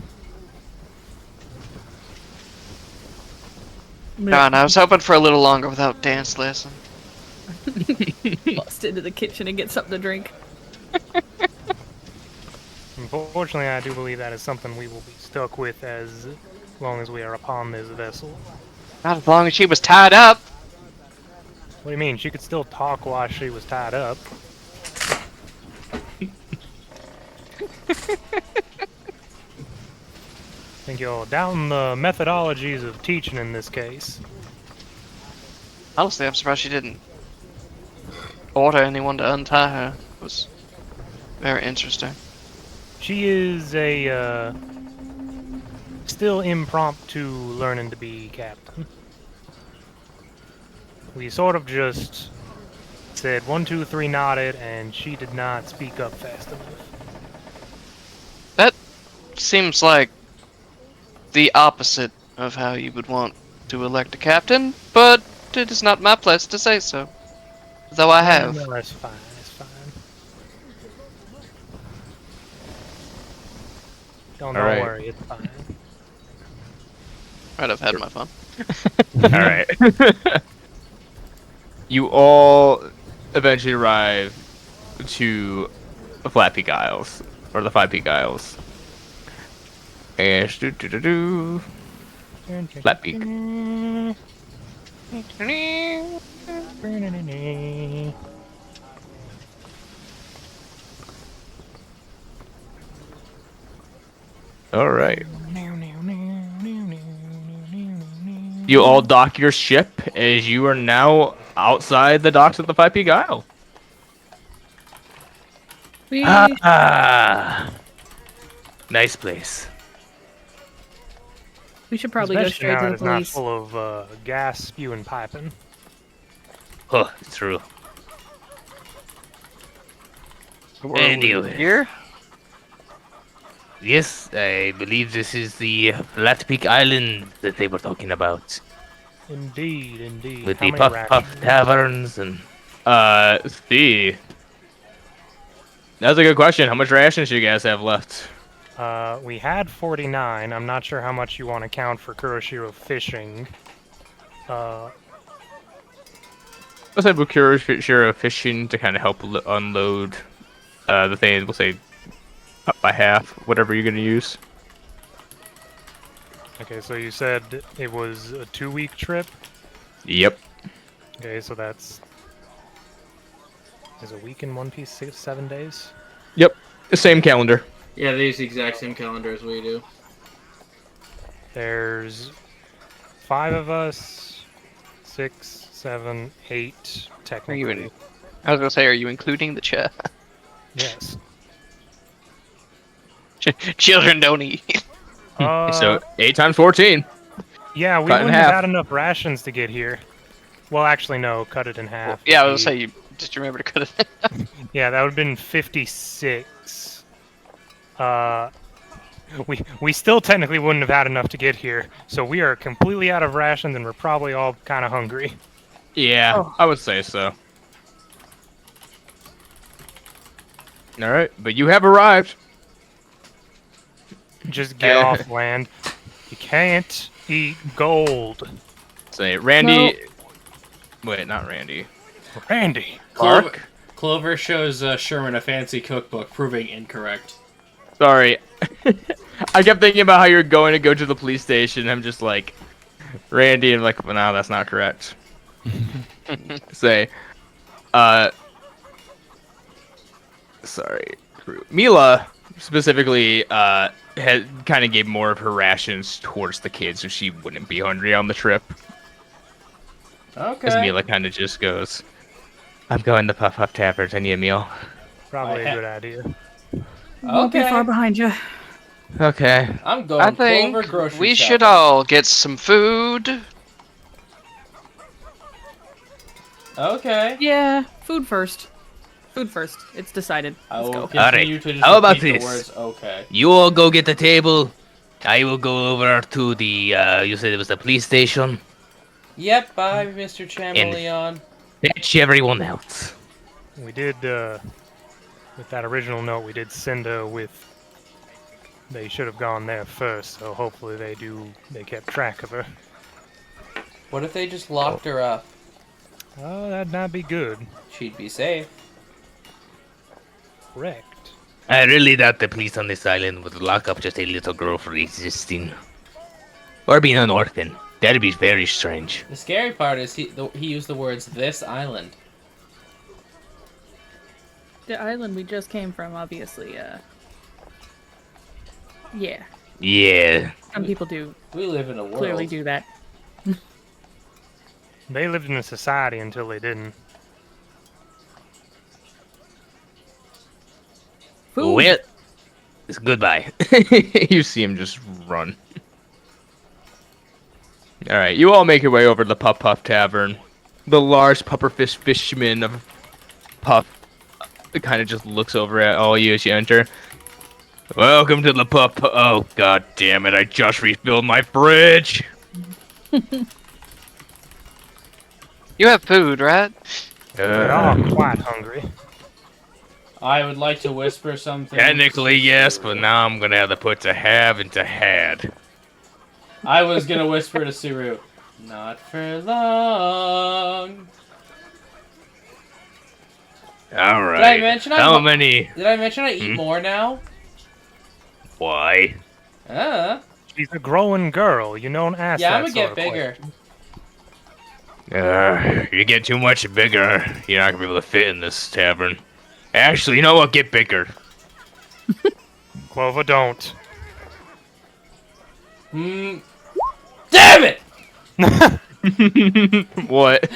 God, I was hoping for a little longer without dance lesson. Bust into the kitchen and get something to drink. Unfortunately, I do believe that is something we will be stuck with as long as we are upon this vessel. Not as long as she was tied up. What do you mean? She could still talk while she was tied up. Think you're down the methodologies of teaching in this case. Honestly, I'm surprised she didn't order anyone to untie her. It was very interesting. She is a still impromptu learning to be captain. We sort of just said 1, 2, 3, nodded, and she did not speak up fast enough. That seems like the opposite of how you would want to elect a captain, but it is not my place to say so. Though I have. No, that's fine. That's fine. Don't Alright. worry, it's fine. Right, I've had my fun. All right. You all eventually arrive to the Flat Peak Isles, or the Five Peak Isles. And Flat Peak. All right. You all dock your ship as you are now outside the docks of the Five Peak Isle. We Nice place. we should probably go Especially straight now to it the is not police. full of gas spewing piping. Huh, true. Anyway. Here? Yes, I believe this is the Flat Peak Island that they were talking about. Indeed, indeed. With How the many Puff rations? Puff Taverns and... see. That's a good question. How much rations do you guys have left? We had 49. I'm not sure how much you want to count for Kuroshiro fishing. Let's say Bukuro fishing to kind of help unload the things. We'll say up by half, whatever you're going to use. Okay, so you said it was a 2-week trip? Yep. Okay, so that's... Is a week in One Piece 7 days? Yep. The same calendar. Yeah, they use the exact same calendar as we do. There's 5 of us, 6, 7, 8 technically. Are you in? I was gonna say, are you including the chat? Yes. Children don't eat. So 8 times 14. Yeah, we cut in wouldn't have half. had enough rations to get here. Well, actually, no, cut it in half. Yeah, I would was be- gonna say, just remember to cut it. Yeah, that would have been 56. We still technically wouldn't have had enough to get here, so we are completely out of rations and we're probably all kind of hungry. Yeah, Oh. I would say so. All right, but you have arrived. Just get off land. You can't eat gold. Say, Randy. Wait, not Randy. Randy. Clark. Clover shows Sherman a fancy cookbook, proving incorrect. Sorry. I kept thinking about how you're going to go to the police station. I'm just like, Randy, and like, well, no, that's not correct. Say, sorry. Mila specifically had kind of gave more of her rations towards the kids so she wouldn't be hungry on the trip. As Okay. Mila kind of just goes, I'm going to Puff Puff Tappers. I need a meal. Probably a good idea. Won't be Okay. far behind you. Okay. I'm going I think Clover grocery we shopping. should all get some food. Okay. Yeah, food first. Food first. It's decided. I Let's will go. continue to just How about repeat the this? words okay. You all go get the table. I will go over to the, you said it was the police station. Yep, bye, Mr. Chameleon. Fetch everyone else. We did, with that original note, we did send her with... They should have gone there first, so hopefully they kept track of her. What if they just locked her up? Oh, that'd not be good. She'd be safe. Correct. I really doubt the police on this island would lock up just a little girl for existing. Or being an orphan. That'd be very strange. The scary part is he used the words "this island." The island we just came from, obviously, yeah. Yeah. Some people do We live in a world. clearly do that. They lived in a society until they didn't. Food. Well, it's goodbye. You see him just run. Alright, you all make your way over to the Puff Puff Tavern. The large pufferfish fisherman of Puff kind of just looks over at all you as you enter. Welcome to the Puff Puff. Oh, god damn it, I just refilled my fridge. You have food, right? They are quite hungry. I would like to whisper something. Technically, yes, but now I'm gonna have to put to have into had. I was gonna whisper to Suru. Not for long. Alright. Did I mention How many? Did I mention I eat more now? Why? She's a growing girl. You don't ask Yeah, that I'm gonna get sort of bigger. question. You get too much bigger, you're not gonna be able to fit in this tavern. Actually, you know what? Get bigger. Clover, don't. Damn it! What?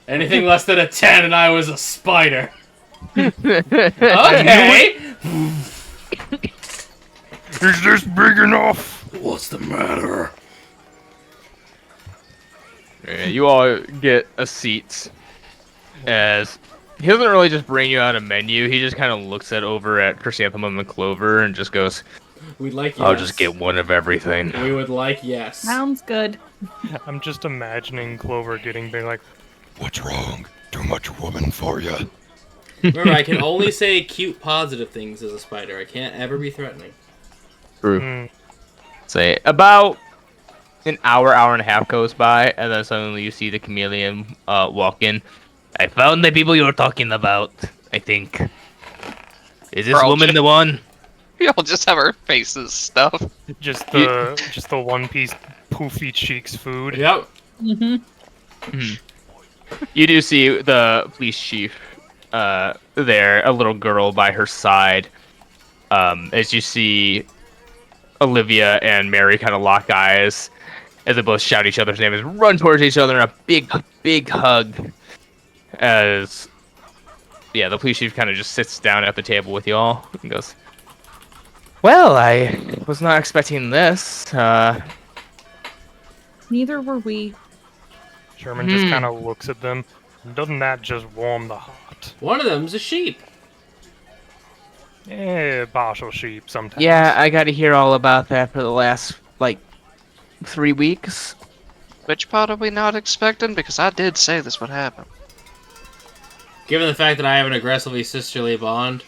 Anything less than a 10 and I was a spider. Okay. Is this big enough? What's the matter? Yeah, you all get a seat. As he doesn't really just bring you out a menu, he just kind of looks over at Chrysanthemum and Clover and just goes, We'd like yes. I'll just get one of everything. We would like yes. Sounds good. I'm just imagining Clover getting big, like, What's wrong? Too much woman for you? Remember, I can only say cute, positive things as a spider. I can't ever be threatening. True. Say about an hour and a half goes by, and then suddenly you see the chameleon walk in. I found the people you were talking about, I think. Is this Girl, woman the one? We all just have our faces stuffed. just the One Piece poofy cheeks food. Yep. You do see the police chief there, a little girl by her side. As you see Olivia and Mary kind of lock eyes as they both shout each other's names, run towards each other in a big hug. As the police chief kind of just sits down at the table with you all and goes, well, I was not expecting this. Neither were we. Sherman just kind of looks at them. Doesn't that just warm the heart? One of them's a sheep. Partial sheep sometimes. Yeah, I got to hear all about that for the last, 3 weeks. Which part are we not expecting? Because I did say this would happen. Given the fact that I have an aggressively sisterly bond,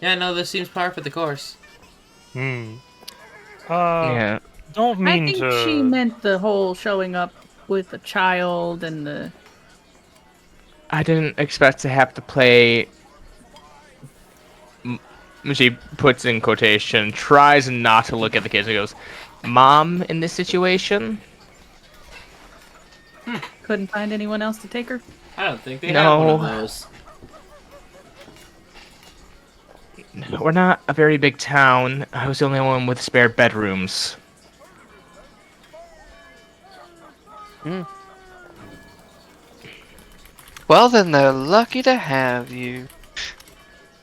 yeah, no, this seems par for the course. Yeah. Don't mean I think to... she meant the whole showing up with the child and the... I didn't expect to have to play... She puts in quotation, tries not to look at the kids and goes, Mom in this situation? Couldn't find anyone else to take her? I don't think they have one of No. those. We're not a very big town. I was the only one with spare bedrooms. Well, then they're lucky to have you.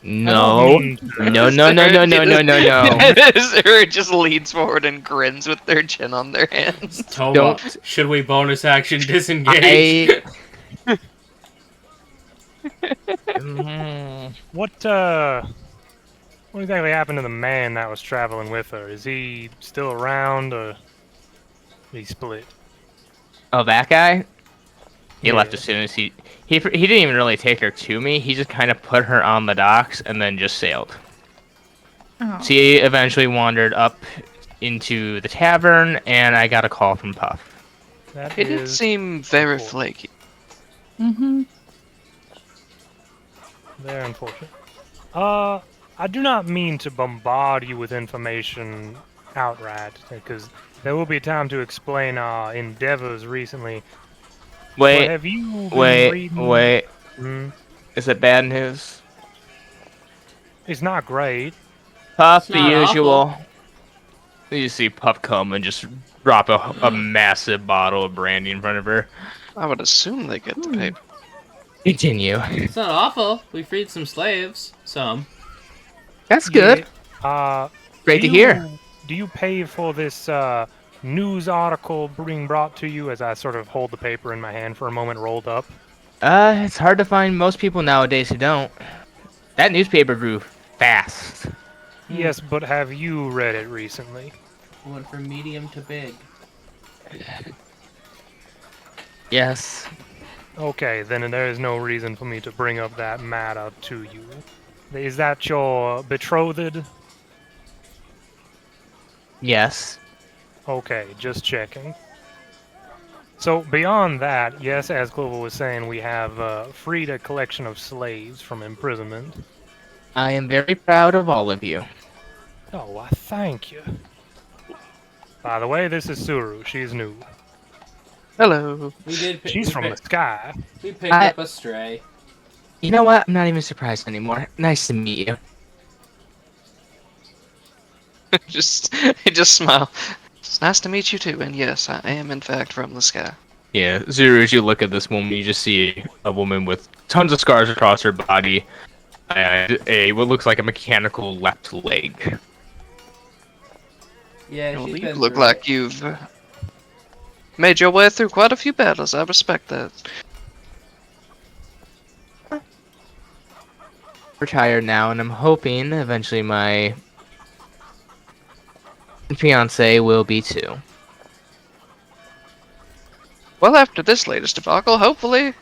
No. No. Sarah just leans forward and grins with their chin on their hands. Toma, Don't- should we bonus action disengage? What exactly happened to the man that was traveling with her? Is he still around, or he split? Oh, that guy? He Yeah. left as soon as he didn't even really take her to me. He just kind of put her on the docks and then just sailed. Oh. So he eventually wandered up into the tavern, and I got a call from Puff. That It did is seem very cool. flaky. Mm-hmm. Very unfortunate. I do not mean to bombard you with information outright, because there will be time to explain our endeavors recently. But Wait, have you been wait, reading? wait. Hmm? Is it bad news? It's not great. Puff, It's the not usual. awful. You see Puff come and just drop a massive bottle of brandy in front of her. I would assume they get the paper. Continue. It's not awful. We freed some slaves. Some. That's good. Yeah. Great to hear. Do you pay for this news article being brought to you as I sort of hold the paper in my hand for a moment rolled up? It's hard to find most people nowadays who don't. That newspaper grew fast. Yes, but have you read it recently? Went from medium to big. Yes. Okay, then there is no reason for me to bring up that matter to you. Is that your betrothed? Yes. Okay, just checking. So beyond that, yes, as Clover was saying, we have freed a collection of slaves from imprisonment. I am very proud of all of you. Oh, I thank you. By the way, this is Suru. She's new. Hello. We did. She's from the sky. We picked I- up a stray. You know what? I'm not even surprised anymore. Nice to meet you. just smile. It's nice to meet you too, and yes, I am in fact from the sky. Yeah, Zuru, as you look at this woman, you just see a woman with tons of scars across her body and what looks like a mechanical left leg. Yeah, Well, she's you been look through like it. you've made your way through quite a few battles. I respect that. Retired now, and I'm hoping eventually my fiance will be too. Well, after this latest debacle, hopefully.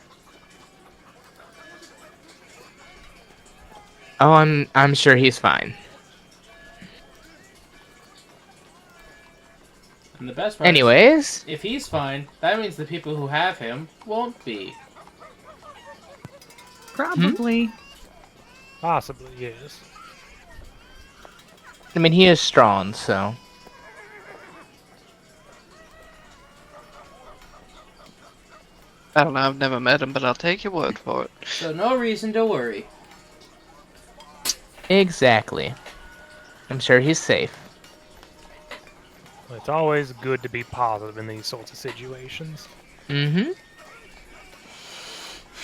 Oh, I'm sure he's fine. And the best part Anyways, is, if he's fine, that means the people who have him won't be. Probably. Possibly, yes. I mean he is strong, so I don't know, I've never met him, but I'll take your word for it. So no reason to worry. exactly. I'm sure he's safe. It's always good to be positive in these sorts of situations. Mm-hmm.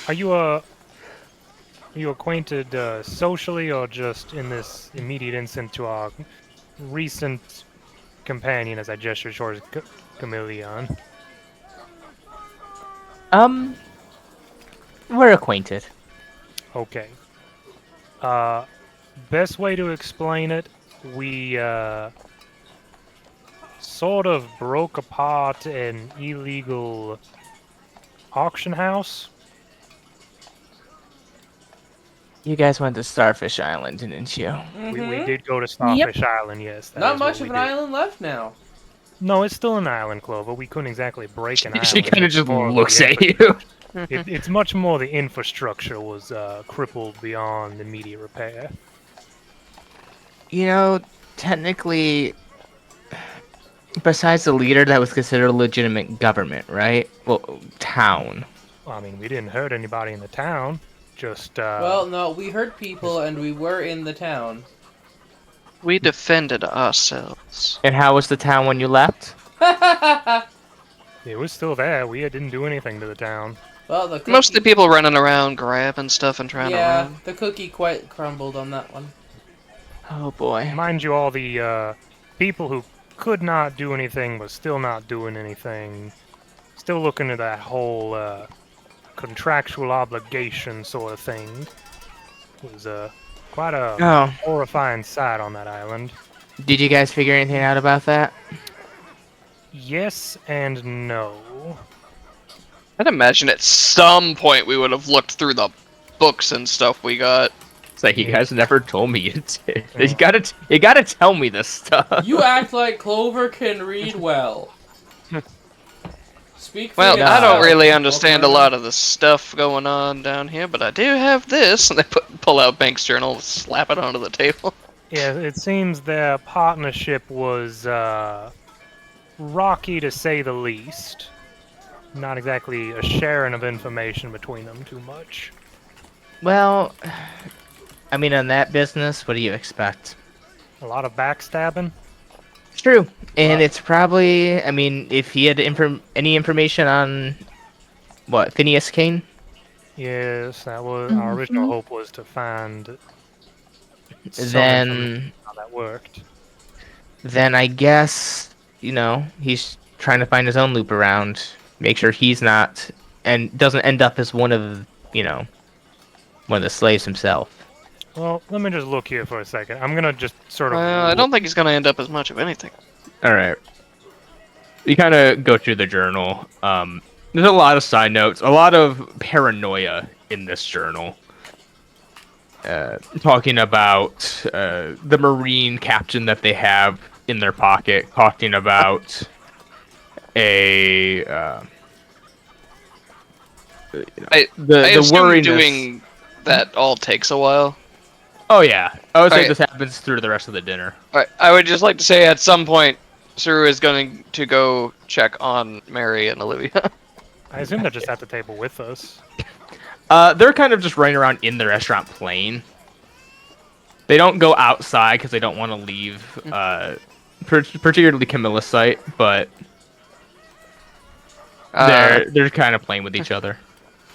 Are you acquainted socially or just in this immediate instant to our recent companion, as I gesture towards Chameleon? We're acquainted. Okay. Best way to explain it, we sort of broke apart an illegal auction house. You guys went to Starfish Island, didn't you? We did go to Starfish Island, yes. that Not is what much we of an did. island left now. No, it's still an island, Clover. We couldn't exactly break an island. She kind of It's just more of looks the at you. It's much more the infrastructure was crippled beyond immediate repair. You know, technically, besides the leader, that was considered a legitimate government, right? Well, town. I mean, we didn't hurt anybody in the town. Just Well, no, we hurt people and we were in the town. We defended ourselves. And how was the town when you left? it was still there. We didn't do anything to the town. Well, the cookie, Most of the people running around grabbing stuff and trying to yeah, run. the cookie quite crumbled on that one. Oh boy. Mind you, all the people who could not do anything but still not doing anything, still looking at that whole contractual obligation sort of thing. It was quite a Oh, horrifying sight on that island. did you guys figure anything out about that? Yes and no. I'd imagine at some point we would have looked through the books and stuff we got. It's like you guys never told me you did. You gotta tell me this stuff. You act like Clover can read well. Speak for Well, I yourself. don't really understand a Okay. lot of the stuff going on down here, but I do have this. And they pull out Bank's journal, slap it onto the table. Yeah, it seems their partnership was rocky to say the least. Not exactly a sharing of information between them too much. Well, I mean, in that business, what do you expect? A lot of backstabbing. It's true, and Wow. it's probably. I mean, if he had any information on what Phineas Kane, Yes, that was our original Mhm. hope was to find some information then on how that worked. I guess he's trying to find his own loop around, make sure he's not and doesn't end up as one of the slaves himself. Well, let me just look here for a second. I'm gonna just sort of Well, I look. don't think he's gonna end up as much of anything. All right. You kind of go through the journal. There's a lot of side notes, a lot of paranoia in this journal. Talking about the Marine captain that they have in their pocket, talking about a I the assume worriness. doing that all takes a while. Oh yeah, I would say Alright. this happens through the rest of the dinner. Alright, I would just like to say at some point, Saru is going to go check on Mary and Olivia. I assume they're just at the table with us. They're kind of just running around in the restaurant playing. They don't go outside because they don't want to leave, particularly Camilla's site, but they're kind of playing with each other.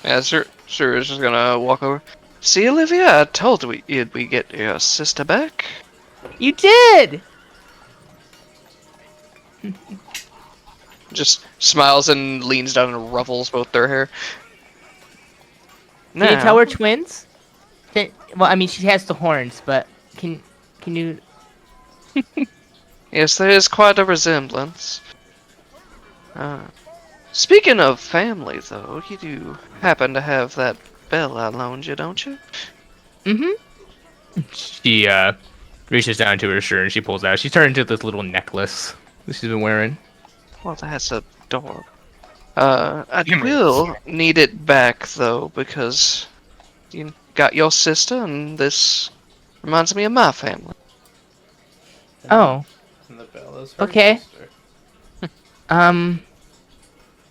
Yeah, Saru is just gonna walk over. See, Olivia, I told we get your sister back. You did. Just smiles and leans down and ruffles both their hair. Can you tell we're twins? Well, I mean, she has the horns, but can you? Yes, there is quite a resemblance. Speaking of family, though, you do happen to have that bell I loaned you, don't you? Mm-hmm. She reaches down to her shirt and she pulls out. She's turned into this little necklace that she's been wearing. Well, that's adorable. I will need it back, though, because you got your sister, and this reminds me of my family. Oh, And the bell is her Okay. sister. I mean,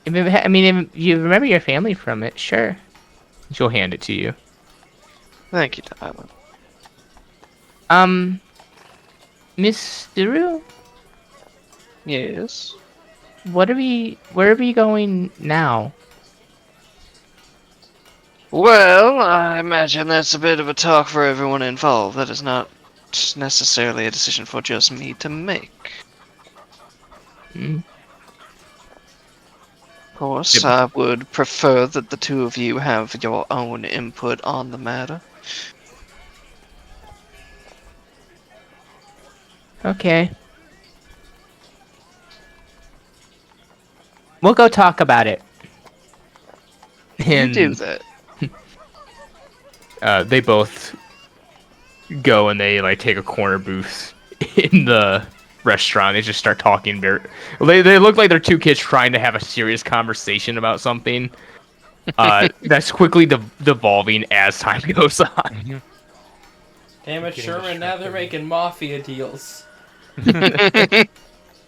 if you remember your family from it, sure. She'll hand it to you. Thank you, Tyler. Miss Duru, Yes. where are we going now? Well, I imagine that's a bit of a talk for everyone involved. That is not necessarily a decision for just me to make. Hmm. Of course, Yep. I would prefer that the two of you have your own input on the matter. Okay. We'll go talk about it. You And do that. they both go and they like take a corner booth in the restaurant. They just start talking they look like they're two kids trying to have a serious conversation about something. That's quickly devolving as time goes on. Damn it, Getting Sherman, now they're distracted. making mafia deals.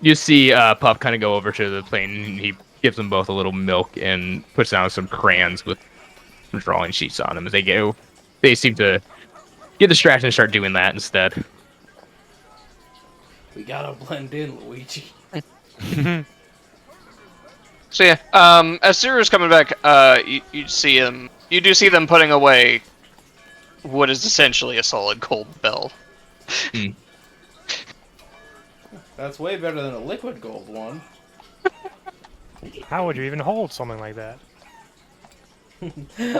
You see Puff kind of go over to the plane and he gives them both a little milk and puts down some crayons with some drawing sheets on them as they go. They seem to get distracted and start doing that instead. We gotta blend in, Luigi. So yeah, as Zero's coming back, you see him. You do see them putting away what is essentially a solid gold bell. That's way better than a liquid gold one. How would you even hold something like that?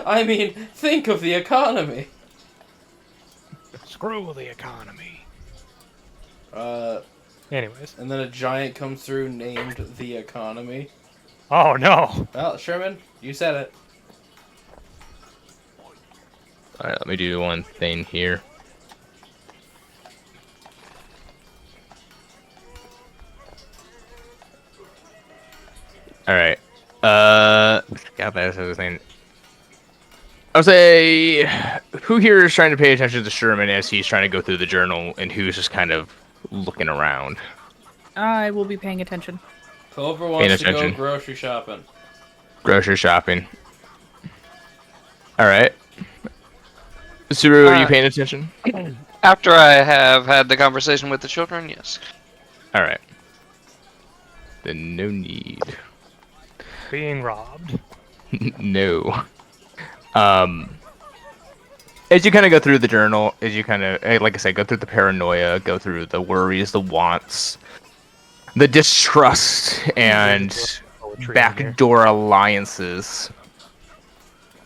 I mean, think of the economy. Screw the economy. Uh, Anyways. and then a giant comes through named the economy. Oh no! Well, Sherman, you said it. Alright, let me do one thing here. Alright. God, that's what I was saying. I would say, who here is trying to pay attention to Sherman as he's trying to go through the journal, and who's just kind of looking around? I will be paying attention. Clover Paying wants to go attention. grocery shopping. Grocery shopping. All right. Suru, are you paying attention? After I have had the conversation with the children, yes. All right. Then no need. Being robbed. No. As you kind of go through the journal, as you kind of, like I said, go through the paranoia, go through the worries, the wants, the distrust, and backdoor alliances.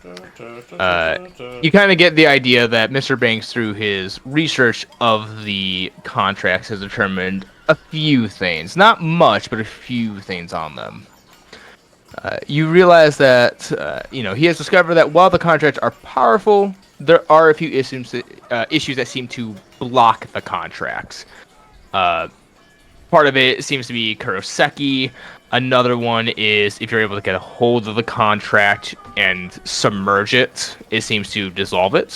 You kind of get the idea that Mr. Banks, through his research of the contracts, has determined a few things. Not much, but a few things on them. You realize that, he has discovered that while the contracts are powerful, there are a few issues that seem to block the contracts. Part of it seems to be Kuroseki. Another one is if you're able to get a hold of the contract and submerge it, it seems to dissolve it.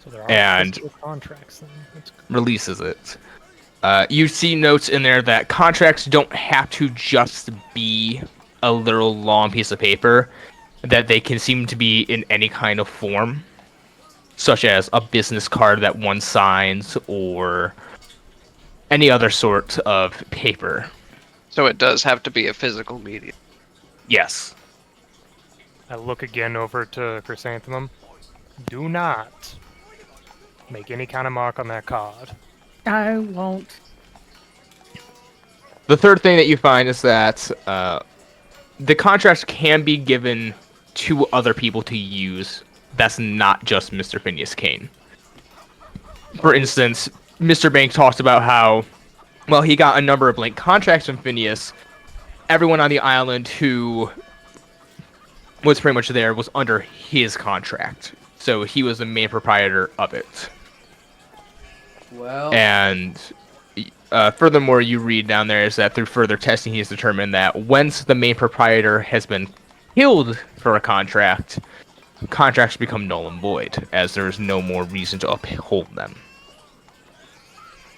So there are And physical contracts then. That's good. releases it. You see notes in there that contracts don't have to just be a literal long piece of paper, that they can seem to be in any kind of form, such as a business card that one signs or any other sort of paper. So it does have to be a physical medium. Yes. I look again over to Chrysanthemum. Do not make any kind of mark on that card. I won't. The third thing that you find is that the contracts can be given to other people to use. That's not just Mr. Phineas Kane. For instance, Mr. Bank talks about how, well, he got a number of blank contracts from Phineas. Everyone on the island who was pretty much there was under his contract. So he was the main proprietor of it. Well, And furthermore, you read down there is that through further testing, he has determined that once the main proprietor has been killed for a contract, contracts become null and void, as there is no more reason to uphold them.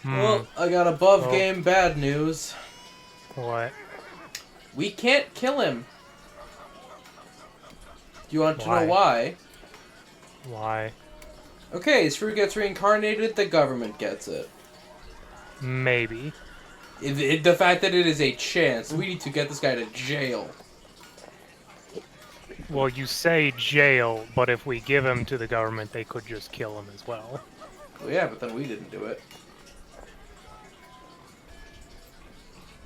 well, I got above game bad news. What? We can't kill him. Do you want to Why? know why? Why? Okay, Screw gets reincarnated, the government gets it. Maybe. The fact that it is a chance, we need to get this guy to jail. Well, you say jail, but if we give him to the government, they could just kill him as well. Well, yeah, but then we didn't do it.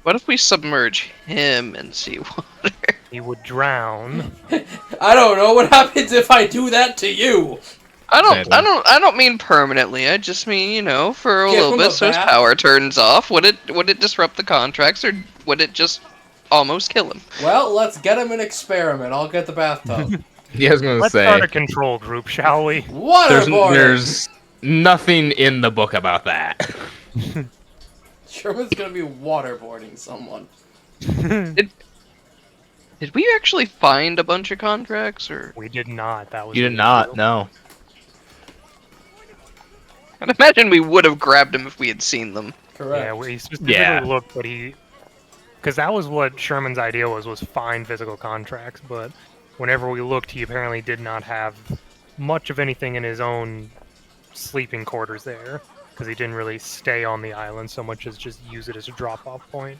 What if we submerge him in seawater? He would drown. I don't know what happens if I do that to you. I don't mean permanently. I just mean, for a Give little him bit, a so his bath. power turns off. Would it disrupt the contracts, or would it just almost kill him? Well, let's get him an experiment. I'll get the bathtub. Yeah, I was going to Let's say, start a control group, shall we? Waterboarding. there's nothing in the book about that. Sherman's gonna be waterboarding someone. Did we actually find a bunch of contracts, or? We did not. That was You the did not, issue. no. I'd imagine we would have grabbed them if we had seen them. Correct. Yeah, we specifically Yeah. looked, but because that was what Sherman's idea was find physical contracts, but whenever we looked, he apparently did not have much of anything in his own sleeping quarters there, because he didn't really stay on the island so much as just use it as a drop-off point.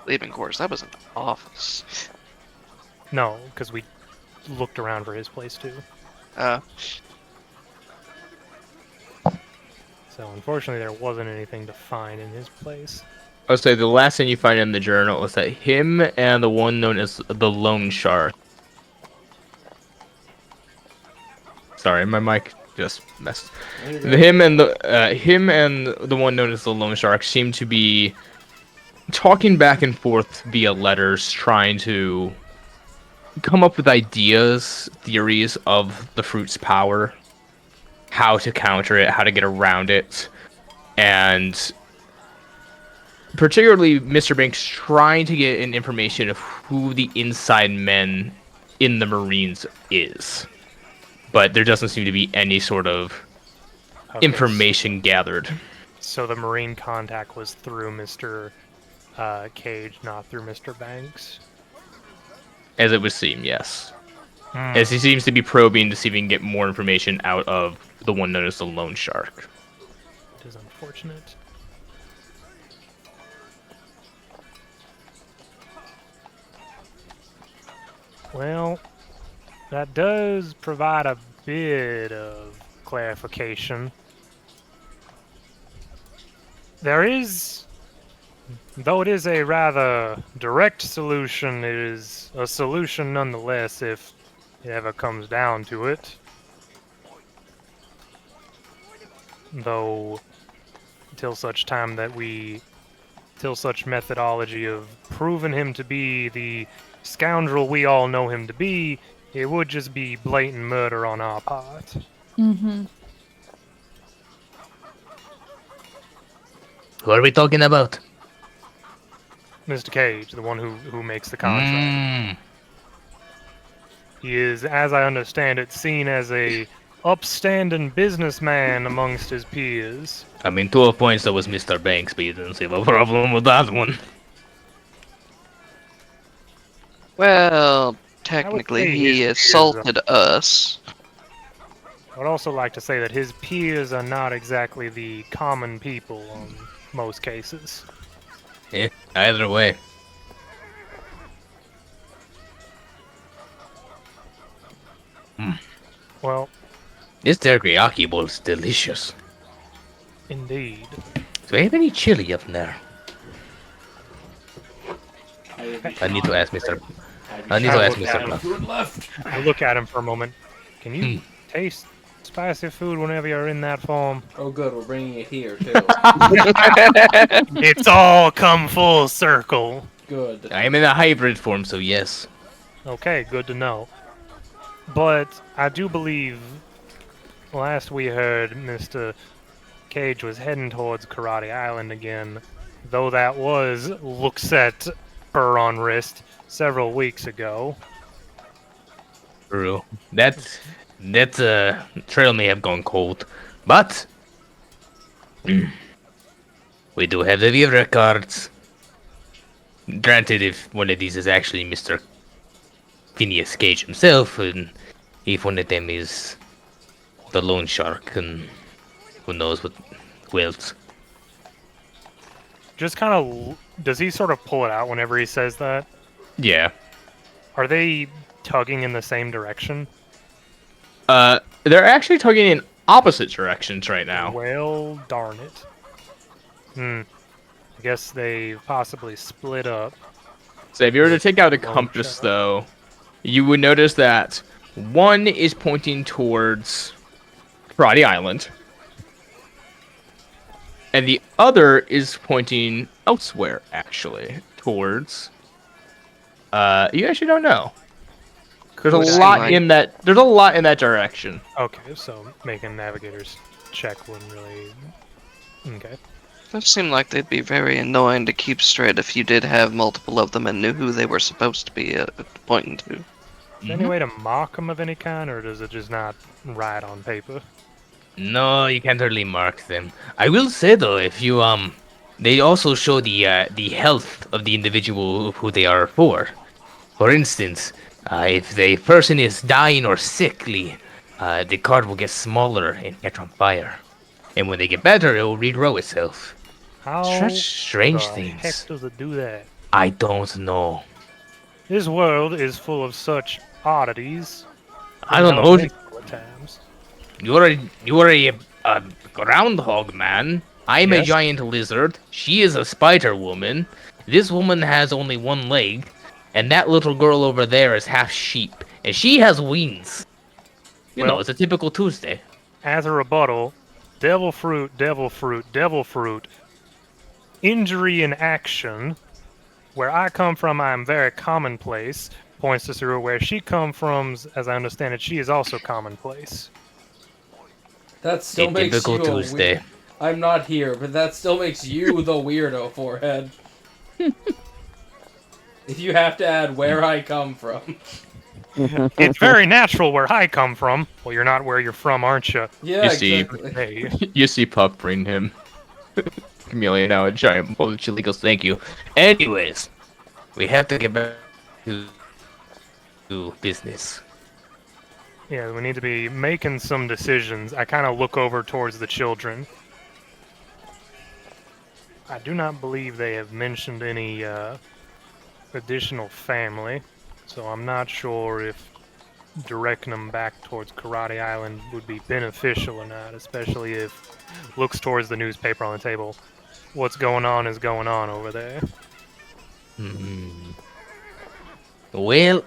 Living quarters. That was an office. No, because we looked around for his place too. So unfortunately, there wasn't anything to find in his place. I would say the last thing you find in the journal is that him and the one known as the Lone Shark. Sorry, my mic just messed. Him and the one known as the Lone Shark seem to be talking back and forth via letters, trying to come up with ideas, theories of the fruit's power, how to counter it, how to get around it, and particularly Mr. Banks trying to get an information of who the inside men in the Marines is. But there doesn't seem to be any sort of Okay, information gathered. So the Marine contact was through Mr. Cage, not through Mr. Banks. As it would seem, yes. Hmm. As he seems to be probing to see if he can get more information out of the one known as the Loan Shark. It is unfortunate. Well, that does provide a bit of clarification. There is, though it is a rather direct solution, it is a solution nonetheless if it ever comes down to it. Though, till such time that till such methodology of proving him to be the scoundrel we all know him to be, it would just be blatant murder on our part. Mm-hmm. Who are we talking about? Mr. Cage, the one who makes the contract. He is, as I understand it, seen as a upstanding businessman amongst his peers. I mean, 12 points that was Mr. Banks, but you didn't see a problem with that one. Well, technically say he his peers assaulted us. I would also like to say that his peers are not exactly the common people in most cases. Yeah, either way. Well, This teriyaki bowl is delicious. indeed. Do I have any chili up there? I need to ask Mr. Bluff. Food left. I look at him for a moment. Can you taste spicy food whenever you're in that form? Oh, good. We're bringing it here too. It's all come full circle. Good. I am in a hybrid form, so yes. Okay, good to know. But I do believe last we heard Mr. Cage was heading towards Karate Island again, though that was looks at spur on wrist several weeks ago. True. That trail may have gone cold, but we do have the view records. Granted, if one of these is actually Mr. Phineas Cage himself, and if one of them is the Loan Shark, and who knows what else. Just kind of, does he sort of pull it out whenever he says that? Yeah. Are they tugging in the same direction? They're actually tugging in opposite directions right now. Well, darn it. I guess they possibly split up. So if you were to take out a compass, though, you would notice that one is pointing towards Karate Island, and the other is pointing elsewhere, actually, towards... you actually don't know. There's a lot in that. There's a lot in that direction. Okay, so making navigators check wouldn't really... Okay. That seemed like they'd be very annoying to keep straight if you did have multiple of them and knew who they were supposed to be pointing to. Is there any way to mock them of any kind, or does it just not write on paper? No, you can't really mark them. I will say though, if you they also show the health of the individual who they are for. For instance, if the person is dying or sickly, the card will get smaller and catch on fire. And when they get better, it will regrow itself. How Such strange the things. heck does it do that? I don't know. This world is full of such oddities. I don't know. At times. You're a groundhog man. I'm a giant lizard. She is a spider woman. This woman has only one leg. And that little girl over there is half sheep. And she has wings. You know, it's a typical Tuesday. As a rebuttal, devil fruit, devil fruit, devil fruit. Injury in action. Where I come from, I am very commonplace. Points to Saru. Where she comes from, as I understand it, she is also commonplace. That still A makes typical you Tuesday. I'm not here, but that still makes you the weirdo, Forehead. If you have to add where I come from. It's very natural where I come from. Well, you're not where you're from, aren't you? Yeah, You see. exactly. Hey. You see Puck bring him Chameleon now a giant bowl of chili goes, thank you. Anyways, we have to get back to business. Yeah, we need to be making some decisions. I kind of look over towards the children. I do not believe they have mentioned any additional family, so I'm not sure if directing them back towards Karate Island would be beneficial or not, especially if looks towards the newspaper on the table. What's going on is going on over there. Hmm. Well,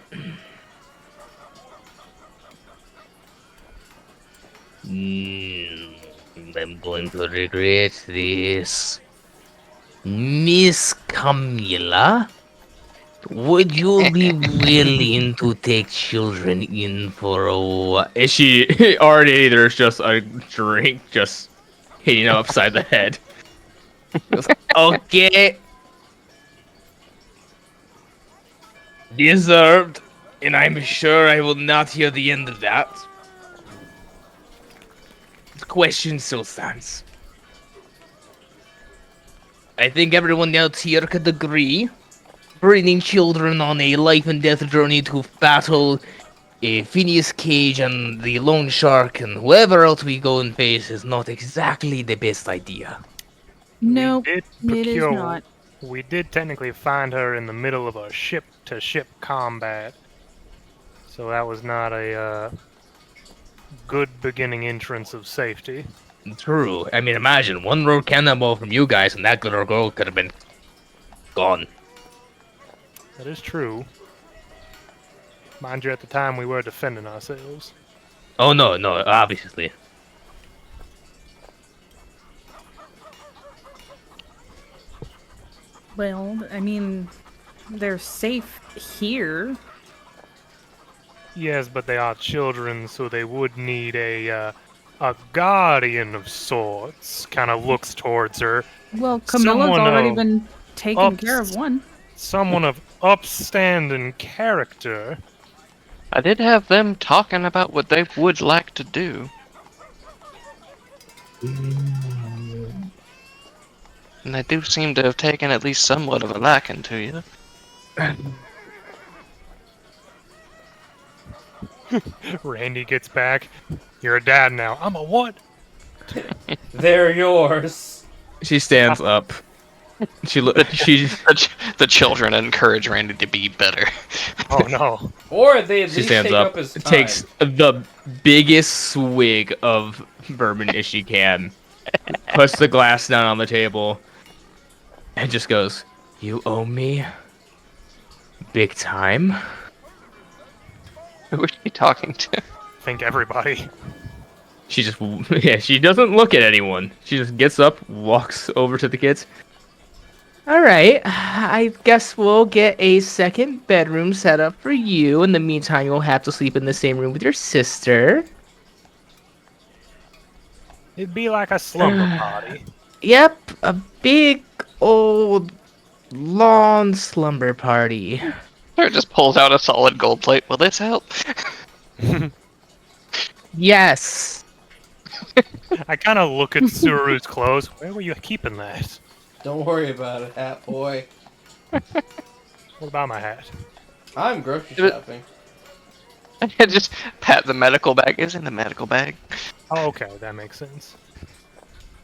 I'm going to regret this. Miss Camilla, would you be willing to take children in for a while? Is she already? There's just a drink just hitting her upside the head. Goes, okay. Deserved, and I'm sure I will not hear the end of that. The question still stands. I think everyone else here could agree. Bringing children on a life and death journey to battle Phineas Cage and the Lone Shark and whoever else we go and face is not exactly the best idea. No, We it did is procure- not. We did technically find her in the middle of a ship-to-ship combat, so that was not a good beginning entrance of safety. True. I mean, imagine one road cannonball from you guys and that little girl could have been gone. That is true. Mind you, at the time we were defending ourselves. Oh, no, obviously. Well, I mean, they're safe here. Yes, but they are children, so they would need a guardian of sorts. Kind of looks towards her. Well, Camilla's Someone already of been taking care of one. Someone of upstanding character. I did have them talking about what they would like to do. And they do seem to have taken at least somewhat of a liking to you. Randy gets back. You're a dad now. I'm a what? They're yours. She stands up. She The children encourage Randy to be better. Oh no. Or they at She least stands take up, up his time. takes the biggest swig of bourbon as she can, puts the glass down on the table, and just goes, "You owe me big time." Who is she talking to? I think everybody. She just, yeah, she doesn't look at anyone. She just gets up, walks over to the kids. All right, I guess we'll get a second bedroom set up for you. In the meantime, you'll have to sleep in the same room with your sister. It'd be like a slumber party. Yep, a big old lawn slumber party. Or just pulls out a solid gold plate. Will this help? Yes. I kind of look at Suru's clothes. Where were you keeping that? Don't worry about it, hat boy. What about my hat? I'm grocery But- shopping. I just pat the medical bag. It's in the medical bag. Oh, okay, that makes sense.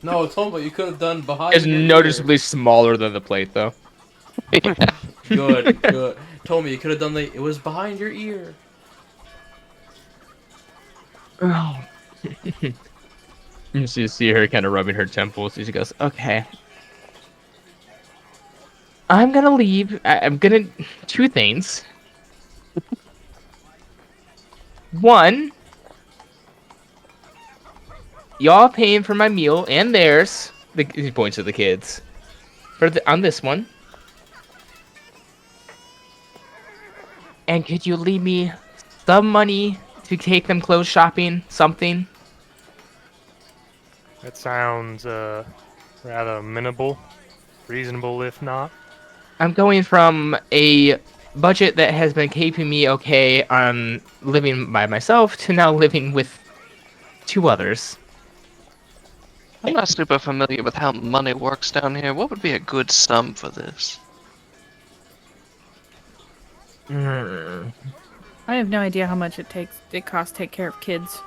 No, Tomba, you could have done behind It's your noticeably smaller than the plate, though. ear. Good, good. Tomba, you could have done it was behind your ear. Oh. You see her kind of rubbing her temples. She goes, "Okay, I'm gonna leave. I'm gonna two things. One, y'all paying for my meal and theirs." He points to the kids. On this one. And could you leave me some money to take them clothes shopping? Something. That sounds rather amenable, reasonable if not. I'm going from a budget that has been keeping me okay on living by myself to now living with two others. I'm not super familiar with how money works down here. What would be a good sum for this? Hmm. I have no idea how much it costs to take care of kids.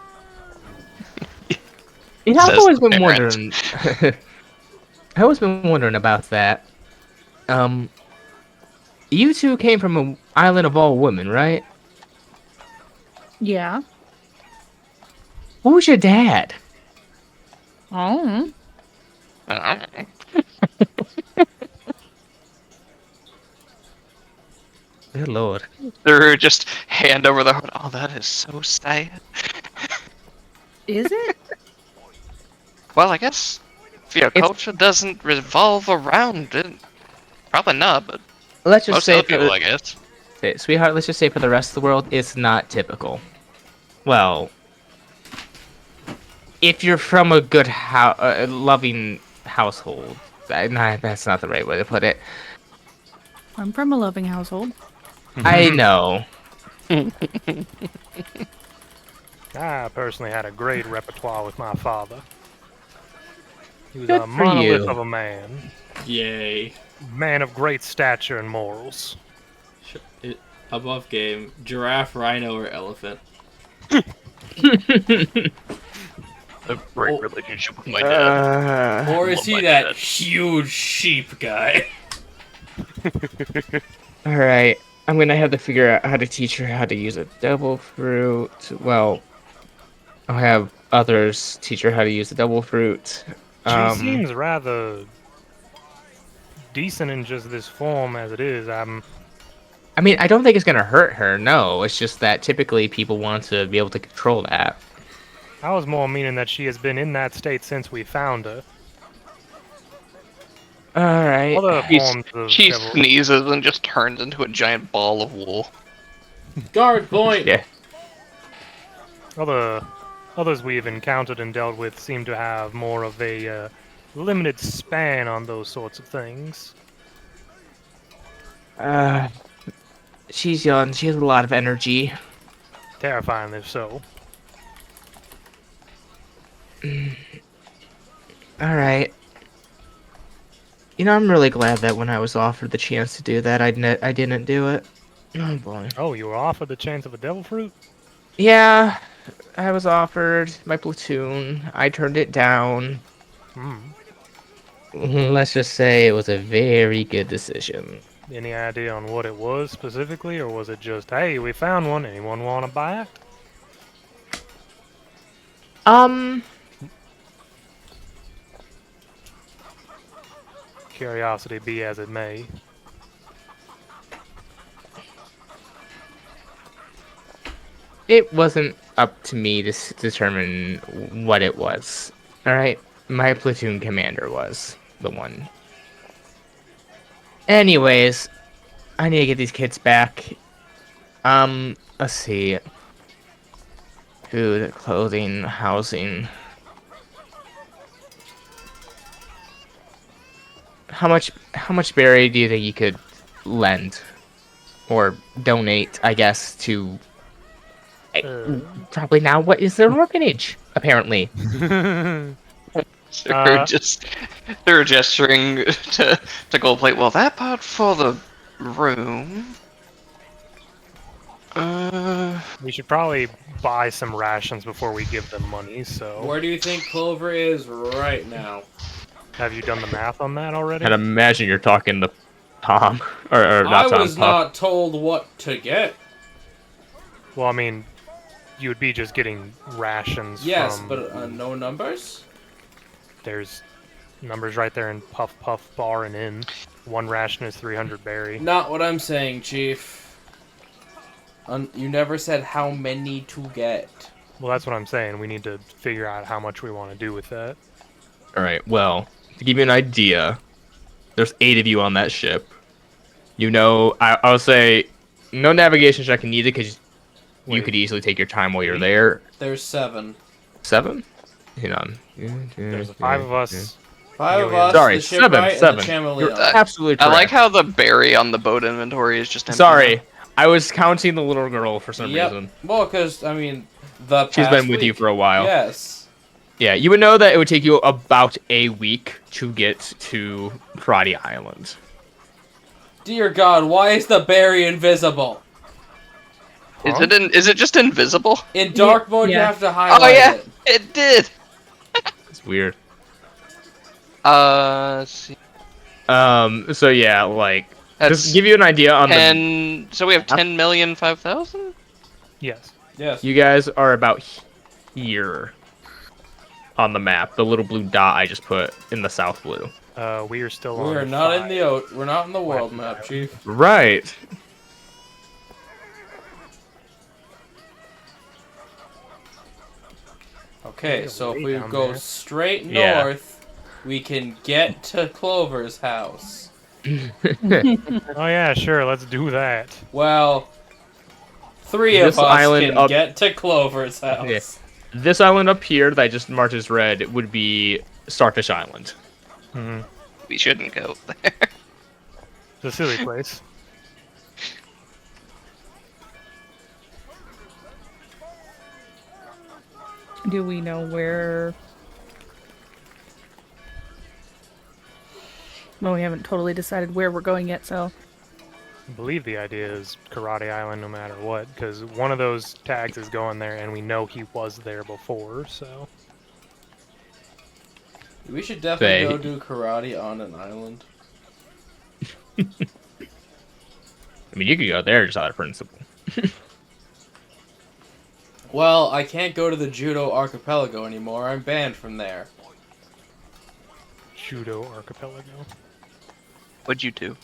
You know, I've Says always the been parent. wondering. I've always been wondering about that. You two came from an island of all women, right? Yeah. Who's your dad? Oh. Good lord. They're just hand over the heart. Oh, that is so sad. Is it? Well, I guess if your It's- culture doesn't revolve around it, probably not, but Let's just most say, other people, I guess. sweetheart. Let's just say for the rest of the world, it's not typical. Well, if you're from a good loving household, that's not the right way to put it. I'm from a loving household. I know. I personally had a great repertoire with my father. He was Good a for monolith you. of a man. Yay. Man of great stature and morals. Above game, giraffe, rhino, or elephant? A great relationship with my dad. Or is love he my that dad. huge sheep guy? All right. I'm gonna have to figure out how to teach her how to use a devil fruit. Well, I'll have others teach her how to use the devil fruit. She seems rather decent in just this form as it is. I mean, I don't think it's gonna hurt her. No, it's just that typically people want to be able to control that. I was more meaning that she has been in that state since we found her. All right. Other forms of She devil. sneezes and just turns into a giant ball of wool. Guard point! Yeah. Others we've encountered and dealt with seem to have more of a limited span on those sorts of things. She's young. She has a lot of energy. Terrifying, if so. All right. You know, I'm really glad that when I was offered the chance to do that, I didn't do it. Oh boy. Oh, you were offered the chance of a devil fruit? Yeah, I was offered my platoon. I turned it down. Hmm. Let's just say it was a very good decision. Any idea on what it was specifically, or was it just, hey, we found one, anyone want to buy it? Curiosity be as it may. It wasn't up to me to determine what it was. All right, my platoon commander was the one. Anyways, I need to get these kids back. Let's see. Food, clothing, housing. How much berry do you think you could lend or donate, I guess, to probably now what is an orphanage, apparently. They're gesturing to gold plate. Well, that part for the room. We should probably buy some rations before we give them money, so... Where do you think Clover is right now? Have you done the math on that already? I'd imagine you're talking to Tom, or not Tom. I was not told what to get. Well, I mean, you would be just getting rations Yes, from... but no numbers? There's numbers right there in Puff Puff Bar and Inn. One ration is 300 berry. Not what I'm saying, Chief. You never said how many to get. Well, that's what I'm saying. We need to figure out how much we want to do with that. All right. Well, to give you an idea, there's 8 of you on that ship. You know, I'll say no navigation check needed because you Wait. could easily take your time while you're there. There's 7. 7? Hang on. There's the 5 of us. 5 of Yeah, us, Sorry, the shipwright, and seven. the You're Chameleon. absolutely I correct. like how the berry on the boat inventory is just empty. Sorry, I was counting the little girl for some Yep. reason. Well, because, I mean, the She's past been with you week. for a while. Yes. Yeah, you would know that it would take you about a week to get to Karate Island. Dear God, why is the berry invisible? Is it just invisible? In dark mode, you yeah. have to highlight Oh yeah, it. it did. It's weird. Let's see. So yeah, like, That's just give you an idea on 10. So we have 10,005,000. Yes. Yes. you guys are about here on the map. The little blue dot I just put in the south blue. We are still We on. are not in 5. the we're not in the world map, Chief. Right. Okay, so if way we down go there. straight Yeah. north, we can get to Clover's house. Oh yeah, sure. Let's do that. Well, 3 This of us island can up- get to Clover's house. Yeah. This island up here that I just marked as red would be Starfish Island. Hmm. We shouldn't go there. It's a silly place. Do we know where? Well, we haven't totally decided where we're going yet, so. I believe the idea is Karate Island no matter what, because one of those tags is going there, and we know he was there before, so. We should definitely They- go do karate on an island. I mean, you could go there just out of principle. Well, I can't go to the Judo Archipelago anymore. I'm banned from there. Judo Archipelago. What'd you do?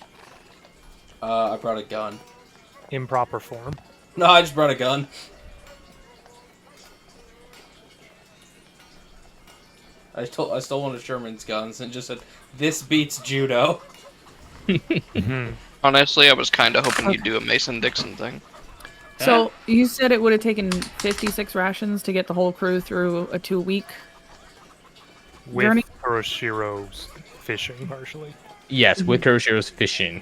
I brought a gun. Improper form. No, I just brought a gun. I stole one of Sherman's guns and just said, "This beats judo." Honestly, I was kind of hoping you'd do a Mason Dixon thing. So you said it would have taken 56 rations to get the whole crew through a 2-week. With Journey? Kuroshiro's fishing, partially. Yes, with Kuroshiro's fishing.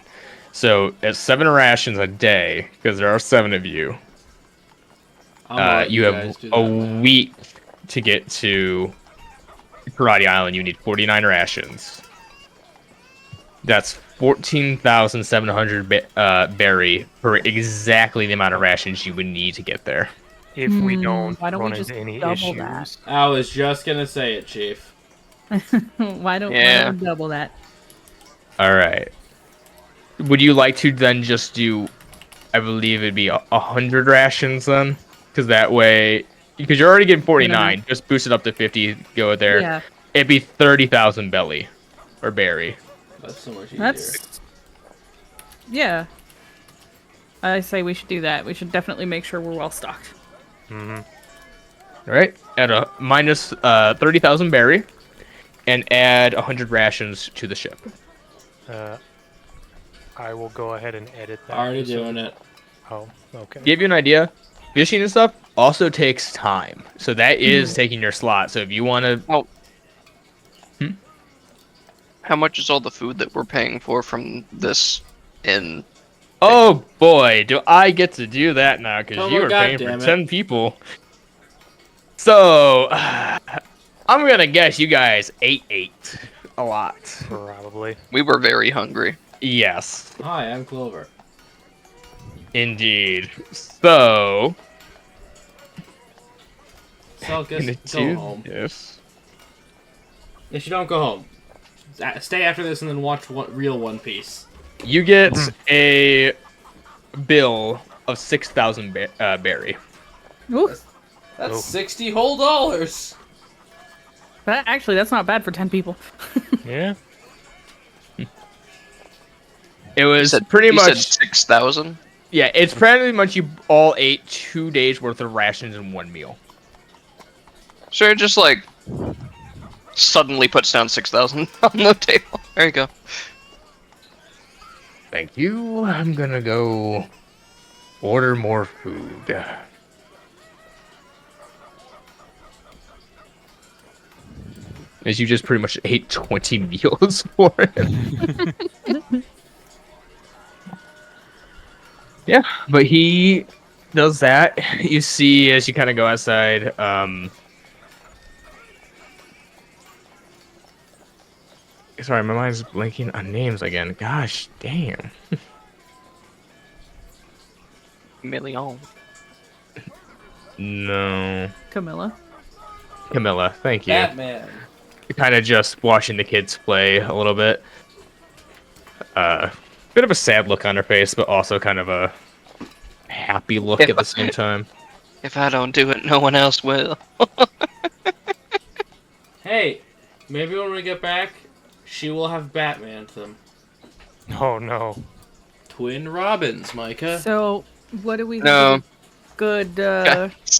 So it's 7 rations a day because there are 7 of you. I'm gonna let You guys have do a that now. week to get to Karate Island. You need 49 rations. That's 14,700 berry for exactly the amount of rations you would need to get there. If we don't why don't we run just into any double issues. that? I was just gonna say it, Chief. why don't Yeah. we double that? All right. Would you like to then just do, I believe it'd be 100 rations then? Because that way, because you're already getting 49, just boost it up to 50, go there. Yeah, It'd be 30,000 belly, or berry. That's so much easier. that's. Yeah. I say we should do that. We should definitely make sure we're well stocked. Mm-hmm. All right, at a minus 30,000 berry, and add 100 rations to the ship. I will go ahead and edit that. Already so- doing it. Oh, okay. To give you an idea, fishing and stuff also takes time, so that is taking your slot. So if you want to, How much is all the food that we're paying for from this inn? oh boy, do I get to do that now because Oh you my are God paying for damn it. 10 people. So I'm gonna guess you guys ate a lot. Probably. We were very hungry. Yes, Hi, I'm Clover. indeed. So So guess gonna go do home. this. If you don't go home, stay after this and then watch real One Piece. You get a bill of 6,000 berry. Ooh, That's Oh. 60 whole dollars. actually, that's not bad for 10 people. Yeah. It was You said pretty said much 6,000. yeah. It's pretty much you all ate 2 days worth of rations in one meal. Sure, just like suddenly puts down 6,000 on the table. There you go. Thank you. I'm gonna go order more food. As you just pretty much ate 20 meals for him. Yeah, but he does that. You see as you kind of go outside, sorry, my mind's blanking on names again. Gosh, damn. Million. No. Camilla. Camilla, thank you. Batman. Kind of just watching the kids play a little bit. Bit of a sad look on her face, but also kind of a happy look at the same time. If I don't do it, no one else will. Hey, maybe when we get back, she will have Batman to them. Oh no. Twin Robins, Micah. So, what do we think No. is a good Guys,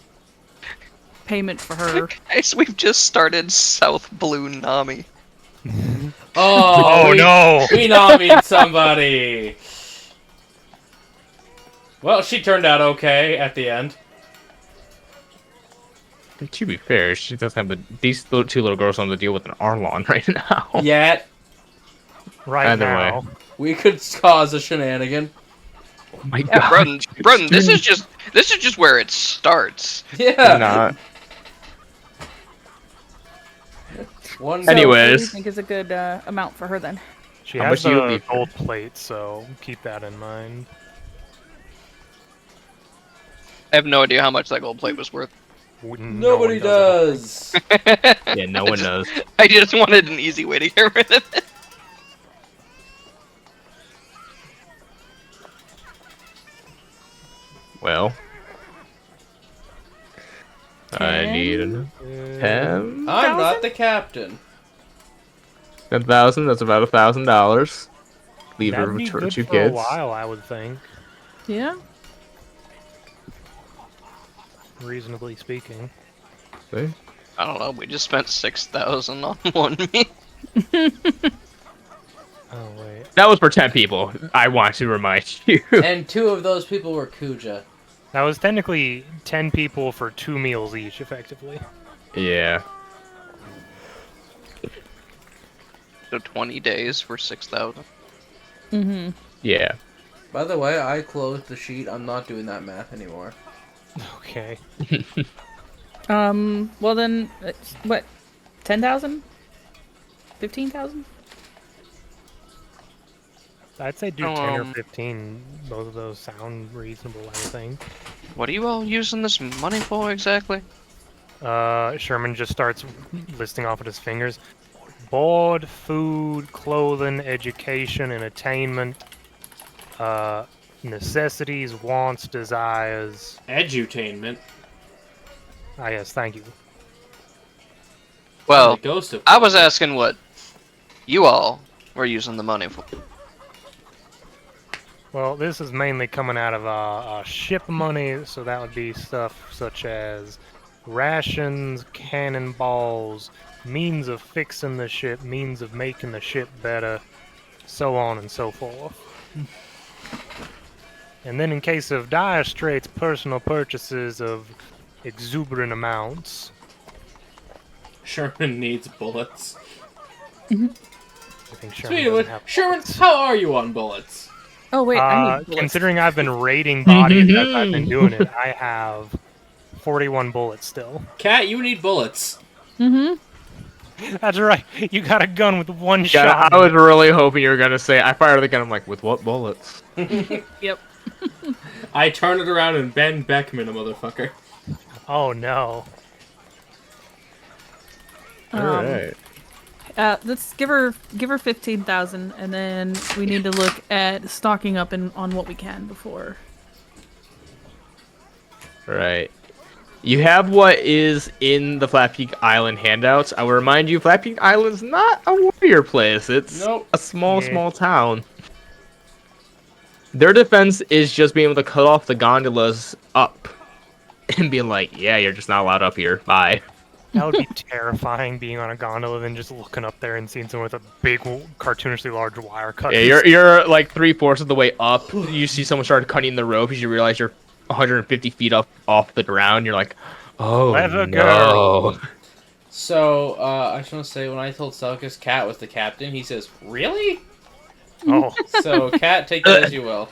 payment for her? guys, we've just started South Blue Nami. Oh, no! We nominated somebody. Well, she turned out okay at the end. To be fair, she does have these two little girls on the deal with an Arlon right now. Yet, Right Either now. way. we could cause a shenanigan. Oh my god. Brun, this is just where it starts. Yeah. Not. One. So, what do you Anyways. think is a good amount for her then? She How has much you the leave her? gold plate, so keep that in mind. I have no idea how much that gold plate was worth. Nobody does. Yeah, no one knows. I just wanted an easy way to get rid of it. Well. I need a 10. I'm not the captain. 10,000. That's about $1,000. Leave her That'd be with good two for kids. a while, I would think. Yeah. Reasonably speaking. See? I don't know. We just spent 6,000 on one meal. Oh wait. That was for 10 people. I want to remind you. And 2 of those people were Kuja. That was technically 10 people for 2 meals each, effectively. Yeah. So 20 days for 6,000. Mm-hmm. Yeah. By the way, I closed the sheet. I'm not doing that math anymore. Okay. Well then, what? 10,000? 15,000? I'd say do 10 or Um, 15. Both of those sound reasonable, I think. What are you all using this money for exactly? Sherman just starts listing off with his fingers. Board, food, clothing, education, entertainment, necessities, wants, desires. Edutainment. Ah, yes, thank you. Well, The ghost of I was asking what you all were using the money for. Well, this is mainly coming out of ship money, so that would be stuff such as rations, cannonballs, means of fixing the ship, means of making the ship better, so on and so forth. And then in case of dire straits, personal purchases of exuberant amounts. Sherman needs bullets. I think Sherman Speaking of which, doesn't have Sherman, bullets. how are you on bullets? Oh wait, I need bullets. Considering I've been raiding bodies as I've been doing it, I have 41 bullets still. Cat, you need bullets. Mm-hmm. That's right. You got a gun with one Yeah, shot. I was really hoping you were gonna say. I fired the gun. I'm like, with what bullets? Yep. I turn it around and Ben Beckman a motherfucker. Oh no. Alright. Let's give her 15,000, and then we need to look at stocking up on what we can before. Right. You have what is in the Flat Peak Island handouts. I will remind you, Flat Peak Island's not a warrior place. It's Nope. a small Yeah. town. Their defense is just being able to cut off the gondolas up and being like, yeah, you're just not allowed up here. Bye. That would be terrifying, being on a gondola and just looking up there and seeing someone with a big, cartoonishly large wire cut. Yeah, you're like 3/4 of the way up. You see someone start cutting the rope as you realize you're 150 feet up off the ground. You're like, oh Let her no. So, I just want to say, when I told Selkus Cat was the captain, he says, "Really?" Oh, So, Cat, take that as you will.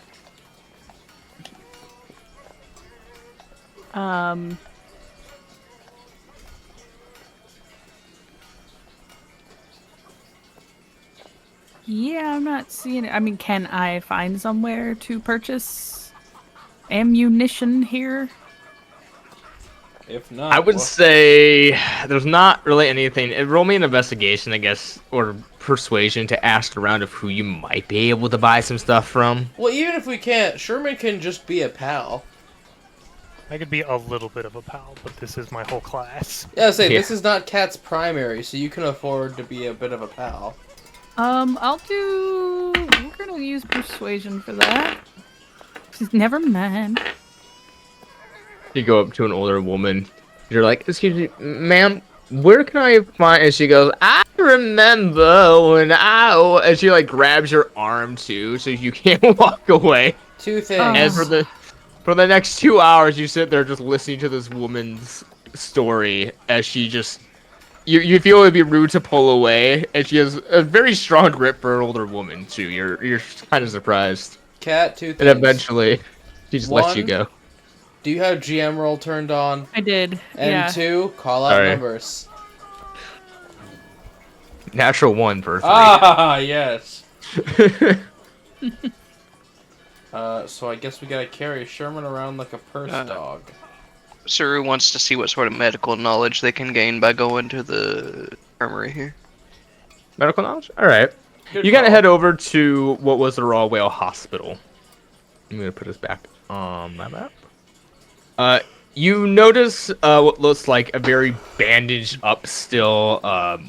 Yeah, I'm not seeing it. I mean, can I find somewhere to purchase ammunition here? If not, I would well- say there's not really anything. Roll me an investigation, I guess, or persuasion to ask around of who you might be able to buy some stuff from. Well, even if we can't, Sherman can just be a pal. I could be a little bit of a pal, but this is my whole class. Yeah, I say, Yeah. this is not Cat's primary, so you can afford to be a bit of a pal. I'll do. We're gonna use persuasion for that. Never mind. You go up to an older woman. You're like, "Excuse me, ma'am, where can I find?" And she goes, "I remember when I." And she like grabs your arm too, so you can't walk away. Two things. And for the next 2 hours, you sit there just listening to this woman's story as she just. You feel it'd be rude to pull away, and she has a very strong grip for an older woman too. You're kind of surprised, Cat, two and things. eventually, she just lets you One, go. Do you have GM roll turned on? I did. And yeah. two, call out Sorry. numbers. Natural 1 for 3. Ah, yes. So I guess we gotta carry Sherman around like a purse dog. Saru wants to see what sort of medical knowledge they can gain by going to the armory here. Medical knowledge? Alright. Good You gotta call. head over to what was the Raw Whale Hospital. I'm gonna put this back on my map. You notice what looks like a very bandaged up still,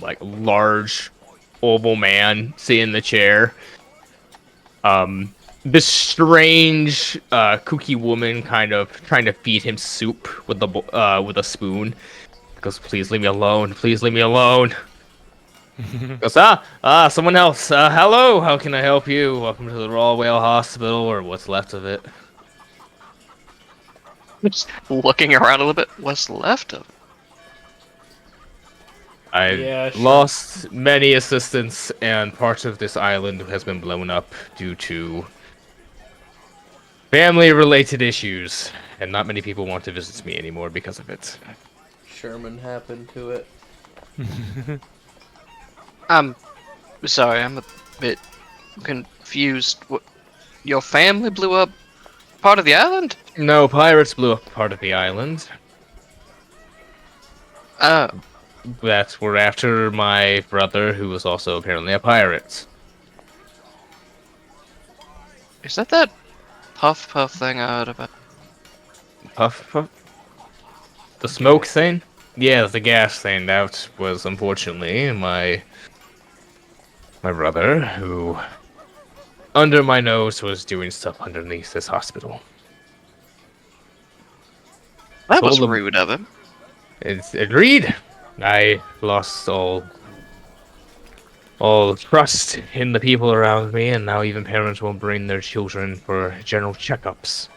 like large oval man sitting in the chair. This strange, kooky woman kind of trying to feed him soup with a spoon. Goes, "Please leave me alone. Please leave me alone." Goes, someone else. Hello, how can I help you? Welcome to the Raw Whale Hospital, or what's left of it. Just looking around a little bit, what's left of it? I've Yeah, sure. lost many assistants, and part of this island has been blown up due to family-related issues, and not many people want to visit me anymore because of it. Sherman happened to it. I'm sorry, I'm a bit confused. What, your family blew up part of the island? No, pirates blew up part of the island. Oh, That were after my brother, who was also apparently a pirate. is that puff thing I heard about? Puff, puff. The smoke thing? Yeah, the gas thing. That was unfortunately my brother, who, under my nose, was doing stuff underneath this hospital. That was Told them- rude of him. It's agreed. I lost all trust in the people around me, and now even parents won't bring their children for general checkups.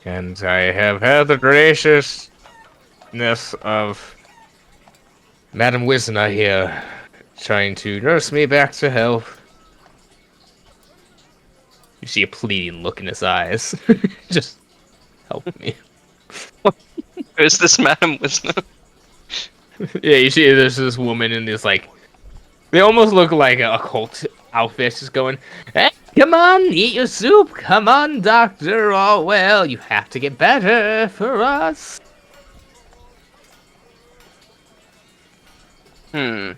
And I have had the graciousness of Madam Wisna here, trying to nurse me back to health. You see a pleading look in his eyes. Just help me. Who's this Madam Wisdom? Yeah, you see there's this woman in this, like, they almost look like a cult outfit, just going, "Hey, come on, eat your soup. Come on, Doctor. Oh, well, you have to get better for us." Hmm.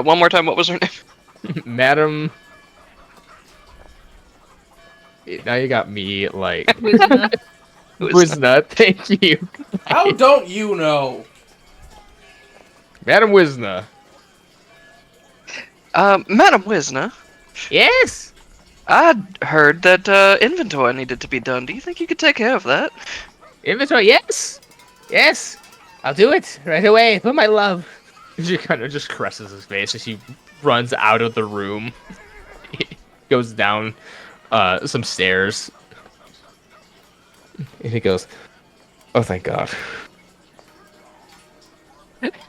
One more time, what was her name? Madam. Now you got me, like, Wisna. Wisna, thank you. How don't you know? Madam Wisna. Madam Wisna, Yes? I'd heard that inventory needed to be done. Do you think you could take care of that? Inventory, yes? Yes. I'll do it right away, for my love. She kind of just caresses his face as she runs out of the room. Goes down some stairs. And he goes, "Oh, thank God."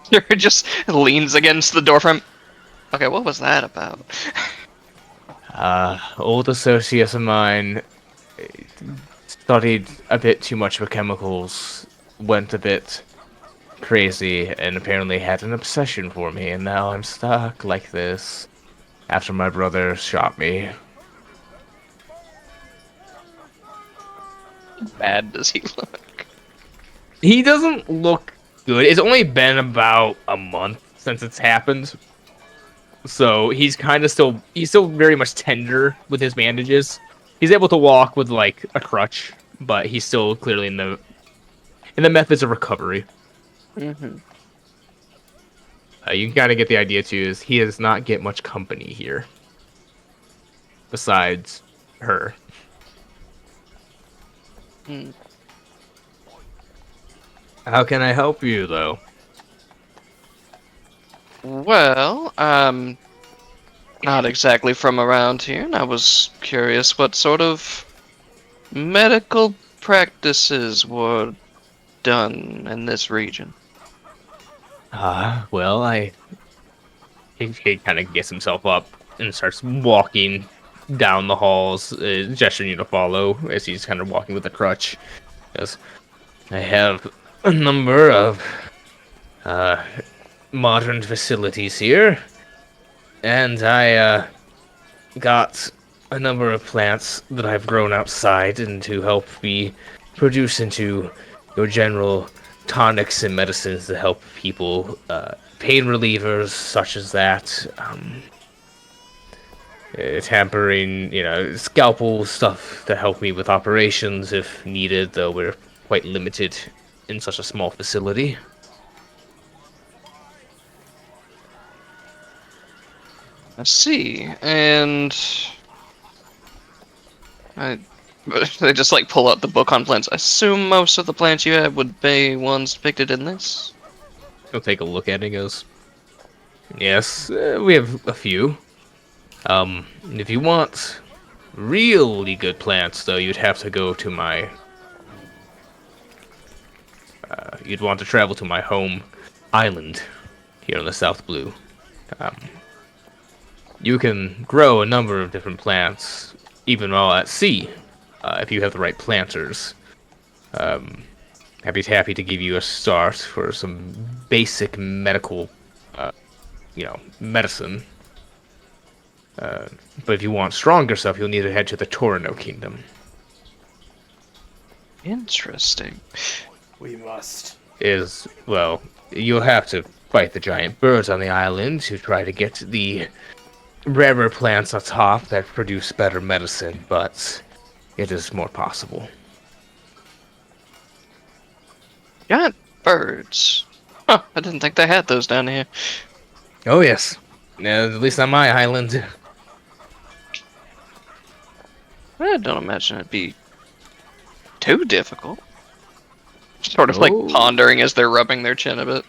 Jared just leans against the doorframe. Okay, what was that about? Old associates of mine studied a bit too much with chemicals, went a bit crazy, and apparently had an obsession for me, and now I'm stuck like this after my brother shot me. Bad does he look? He doesn't look good. It's only been about a month since it's happened. So he's still very much tender with his bandages. He's able to walk with like a crutch, but he's still clearly in the methods of recovery. Mm-hmm. You can kind of get the idea too. Is he does not get much company here, besides her. Hmm. How can I help you, though? Well, not exactly from around here, and I was curious what sort of medical practices were done in this region. Well, he kind of gets himself up and starts walking down the halls, gesturing you to follow as he's kind of walking with a crutch. Yes, I have a number of modern facilities here, and I got a number of plants that I've grown outside and to help me produce into your general tonics and medicines to help people, pain relievers such as that, tampering, scalpel stuff to help me with operations if needed, though we're quite limited in such a small facility. I see, and they just like pull out the book on plants. I assume most of the plants you have would be ones depicted in this. He'll take a look at it and goes, "Yes, we have a few. If you want really good plants, though, you'd have to go to my... you'd want to travel to my home island here in the South Blue. You can grow a number of different plants, even while at sea, if you have the right planters. Happy to give you a start for some basic medical, medicine. But if you want stronger stuff, you'll need to head to the Torino Kingdom. Interesting. We must. Well, you'll have to fight the giant birds on the island to try to get the rarer plants atop that produce better medicine, but it is more possible. Giant birds. Huh, I didn't think they had those down here. Oh, yes. At least on my island. I don't imagine it'd be too difficult. Sort of like Oh. pondering as they're rubbing their chin a bit.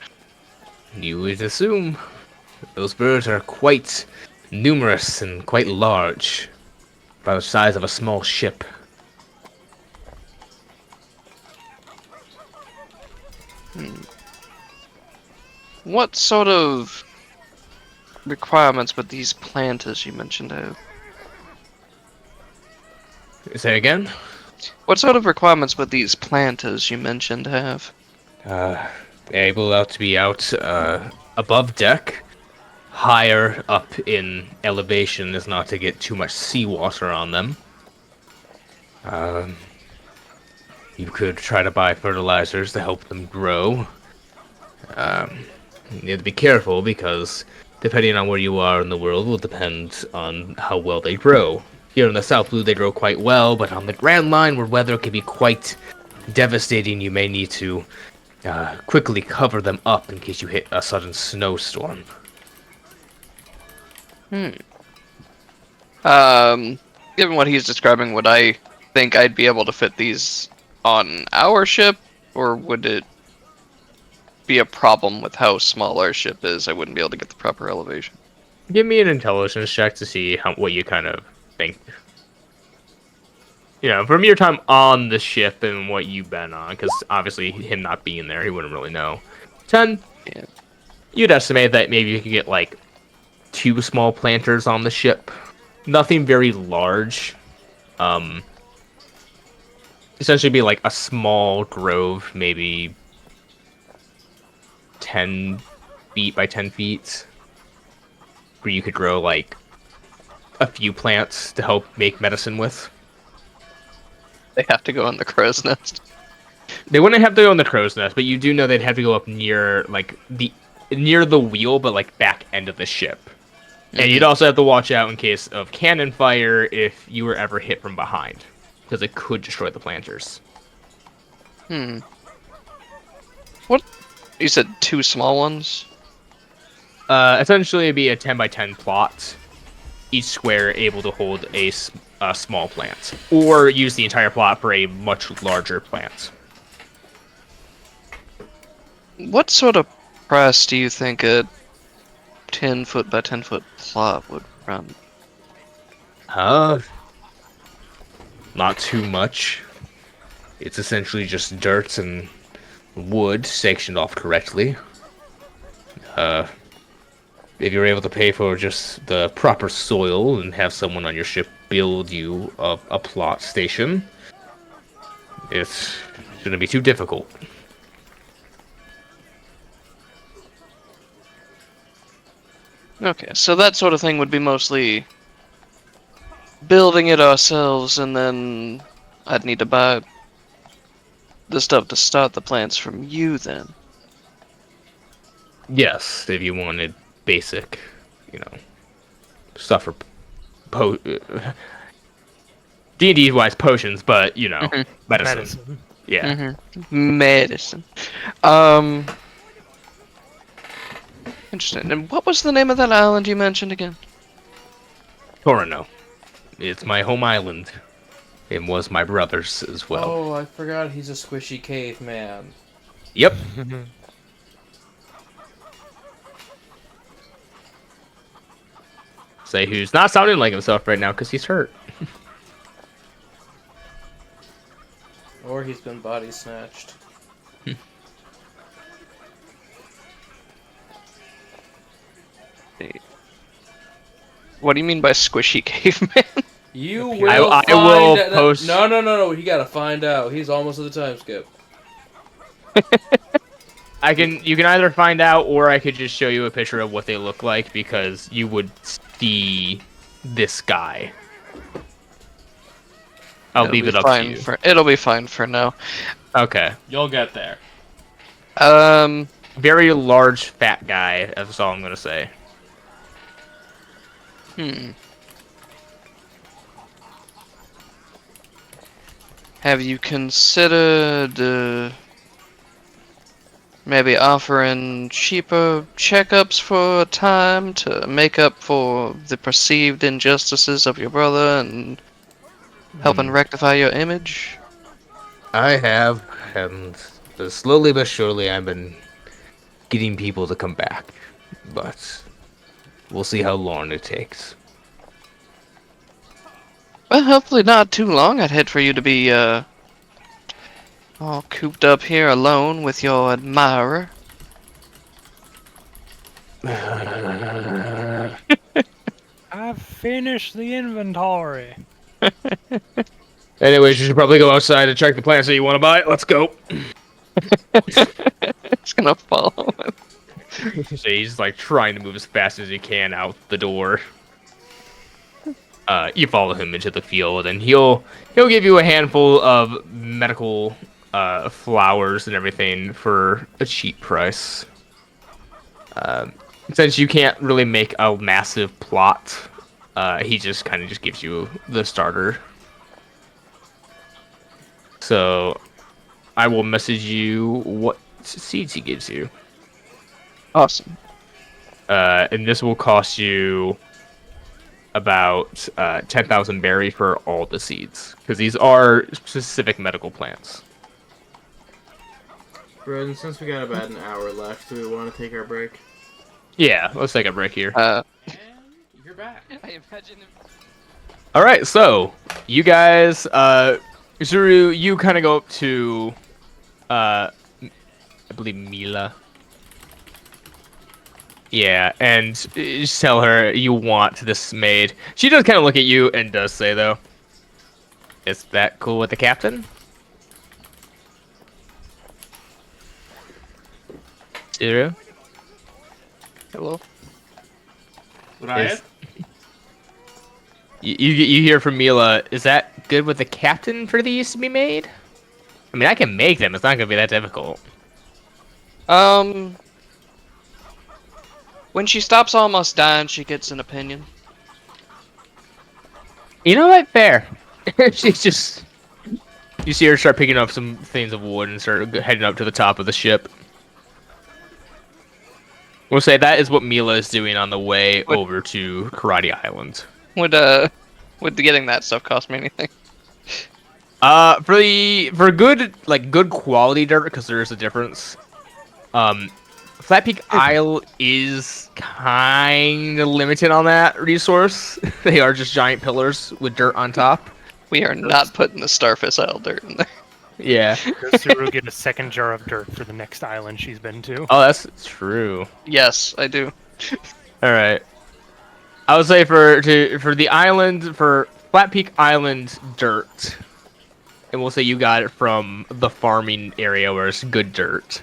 You would assume. Those birds are quite numerous and quite large, about the size of a small ship. What sort of requirements would these planters you mentioned have? Say again? What sort of requirements would these planters you mentioned have? Able to be out above deck, higher up in elevation is not to get too much seawater on them. You could try to buy fertilizers to help them grow. You have to be careful because depending on where you are in the world will depend on how well they grow. Here in the South Blue they grow quite well, but on the Grand Line where weather can be quite devastating, you may need to quickly cover them up in case you hit a sudden snowstorm. Given what he's describing, would I think I'd be able to fit these on our ship, or would it be a problem with how small our ship is? I wouldn't be able to get the proper elevation. Give me an intelligence check to see what you kind of think. you know, from your time on the ship and what you've been on, because obviously him not being there, he wouldn't really know. 10, Yeah. you'd estimate that maybe you could get like 2 small planters on the ship. Nothing very large. Essentially be like a small grove, maybe 10 feet by 10 feet, where you could grow like a few plants to help make medicine with. They have to go in the crow's nest. They wouldn't have to go in the crow's nest, but you do know they'd have to go up near like near the wheel, but like back end of the ship. And you'd also have to watch out in case of cannon fire if you were ever hit from behind, because it could destroy the planters. What? You said 2 small ones? Essentially, it'd be a 10 by 10 plot. Each square able to hold a small plant, or use the entire plot for a much larger plant. What sort of price do you think a 10-foot by 10-foot plot would run? Not too much. It's essentially just dirt and wood sectioned off correctly. If you're able to pay for just the proper soil and have someone on your ship build you a plot station, it shouldn't be too difficult. Okay, so that sort of thing would be mostly building it ourselves, and then I'd need to buy the stuff to start the plants from you then. Yes, if you wanted basic, you know, stuff for D&D wise potions, but you know, medicine. Medicine. Yeah. Medicine. Interesting. And what was the name of that island you mentioned again? Torino. It's my home island. It was my brother's as well. Oh, I forgot he's a squishy caveman. Yep. Say who's not sounding like himself right now because he's hurt. Or he's been body snatched. What do you mean by squishy caveman? You I will will find out. post- No. You gotta find out. He's almost at the time skip. You can either find out or I could just show you a picture of what they look like because you would see this guy. I'll leave it up to you. It'll be fine for now. Okay. You'll get there. Very large, fat guy. That's all I'm gonna say. Have you considered maybe offering cheaper checkups for a time to make up for the perceived injustices of your brother and helping rectify your image? I have, and slowly but surely I've been getting people to come back. But we'll see how long it takes. Well, hopefully not too long. I'd hate for you to be all cooped up here alone with your admirer. I've finished the inventory. Anyways, you should probably go outside and check the plants that you want to buy. Let's go. It's gonna follow him. So he's like trying to move as fast as he can out the door. You follow him into the field, and he'll give you a handful of medical flowers and everything for a cheap price. Since you can't really make a massive plot, he just kind of just gives you the starter. So I will message you what seeds he gives you. Awesome. And this will cost you about 10,000 berry for all the seeds, because these are specific medical plants. Bro, since we got about an hour left, do we want to take our break? Yeah, let's take a break here. And you're back. I imagine All right, so you guys, Zuru, you kind of go up to, I believe Mila. Yeah, and just tell her you want this maid. She does kind of look at you and does say, though, "Is that cool with the captain?" Zero? Hello. Would I Is- have? You hear from Mila, "Is that good with the captain for these to be made?" I mean, I can make them. It's not going to be that difficult. When she stops almost dying, she gets an opinion. You know what? Fair. She's just... You see her start picking up some things of wood and start heading up to the top of the ship. We'll say that is what Mila is doing on the way What- over to Karate Island. Would getting that stuff cost me anything? For good quality dirt, because there is a difference. Flat Peak Isle is kind of limited on that resource. They are just giant pillars with dirt on top. We are not putting the Starfish Isle dirt in there. Yeah. Does Suru get a second jar of dirt for the next island she's been to? Oh, that's true. Yes, I do. All right. I would say for the island, for Flat Peak Island dirt, and we'll say you got it from the farming area where it's good dirt.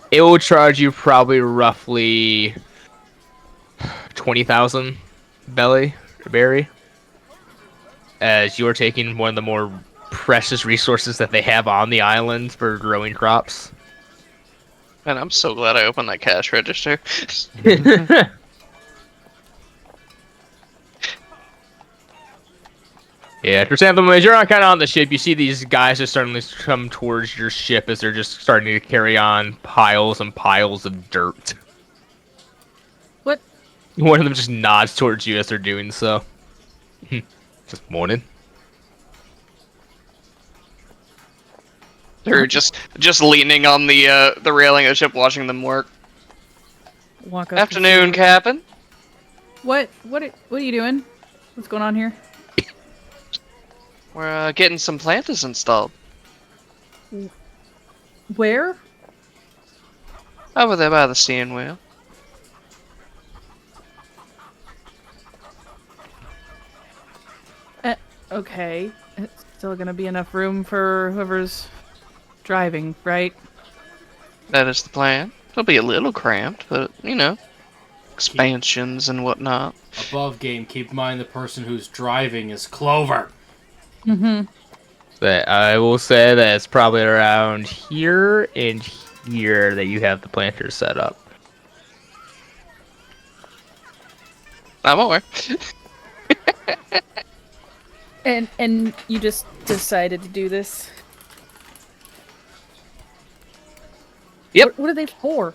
It will charge you probably roughly 20,000 berry, as you're taking one of the more precious resources that they have on the island for growing crops. And I'm so glad I opened that cash register. Yeah, Chrysanthemum, as you're kind of on the ship, you see these guys just starting to come towards your ship as they're just starting to carry on piles and piles of dirt. What? One of them just nods towards you as they're doing so. Just morning. They're just leaning on the railing of the ship, watching them work. Walk up. to Afternoon, Suru. Captain. What are you doing? What's going on here? We're getting some planters installed Where? over there by the steering wheel. Okay. It's still gonna be enough room for whoever's driving, right? That is the plan. It'll be a little cramped, but you know, expansions and whatnot. Above game, keep in mind the person who's driving is Clover. Mm-hmm. That I will say that it's probably around here and here that you have the planters set up. I'm aware. And you just decided to do this? Yep. What are they for?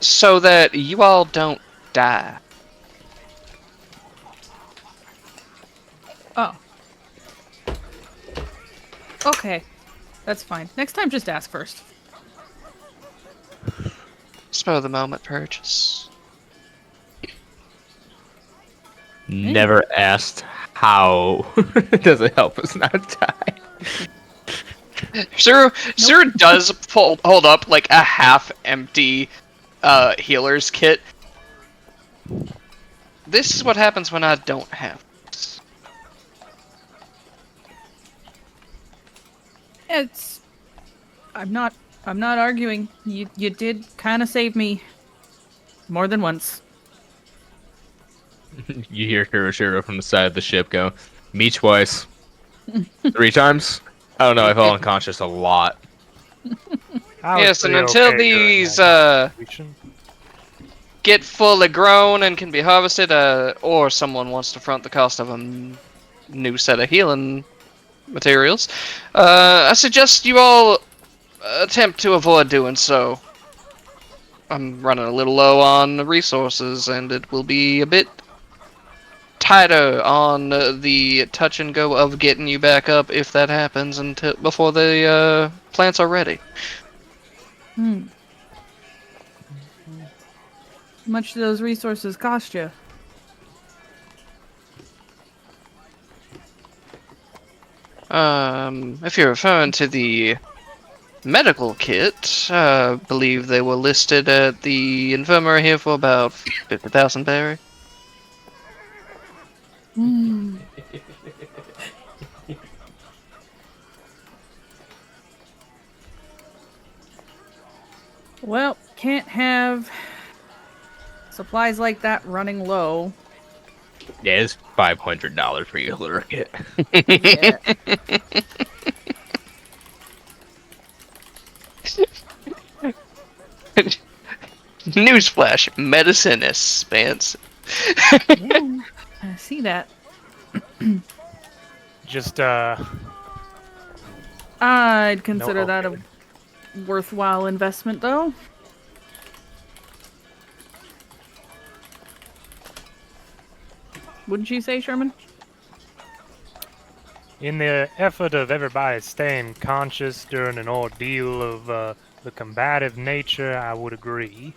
So that you all don't die. Oh. Okay. That's fine. Next time, just ask first. Spur of the moment purchase. Never asked how does it help us not die. Suru does hold up like a half-empty healer's kit. This is what happens when I don't have this. I'm not arguing. You did kind of save me more than once. You hear Kuroshiro from the side of the ship go, "Me twice." 3 times? I don't know, I fell unconscious a lot. I was Yes, and pretty until okay during these that situation. get fully grown and can be harvested, or someone wants to front the cost of a new set of healing materials, I suggest you all attempt to avoid doing so. I'm running a little low on resources, and it will be a bit tighter on the touch and go of getting you back up if that happens before the plants are ready. How much do those resources cost you? If you're referring to the medical kit, I believe they were listed at the infirmary here for about 50,000 berry. Well, can't have supplies like that running low. Yeah, it's $500 for your litter kit. Yeah. Newsflash: medicine is expensive. Yeah, I see that. Just I'd consider No, that okay. a worthwhile investment, though. Wouldn't you say, Sherman? in the effort of everybody staying conscious during an ordeal of the combative nature, I would agree.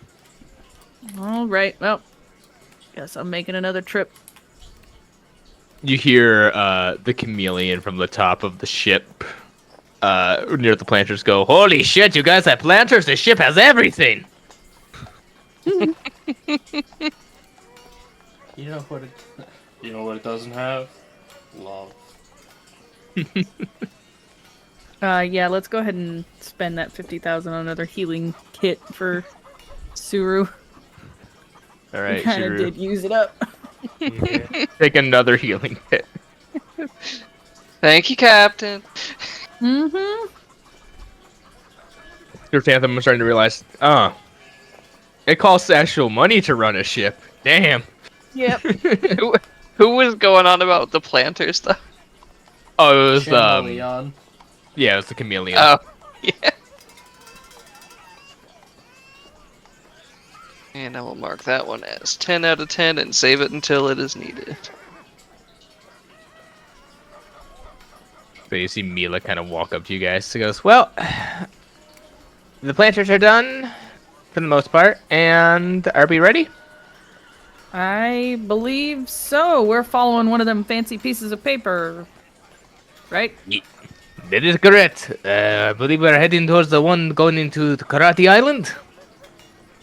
All right. Well, guess I'm making another trip. You hear the chameleon from the top of the ship near the planters go, "Holy shit, you guys have planters? The ship has everything!" You know what it. You know what it doesn't have? Love. Yeah, let's go ahead and spend that 50,000 on another healing kit for Suru. All We right, kind of Shuru, did use it up. Yeah. take another healing kit. Thank you, Captain. Mm-hmm. Your Phantom was starting to realize, it costs actual money to run a ship. Damn. Yep. Who was going on about the planter stuff? Oh, it was Chameleon. yeah, it was the chameleon. Oh, yeah. And I will mark that one as 10 out of 10 and save it until it is needed. So you see Mila kind of walk up to you guys. She goes, "Well, the planters are done for the most part, and are we ready?" I believe so. We're following one of them fancy pieces of paper, right? That is correct. I believe we're heading towards the one going into the Karate Island.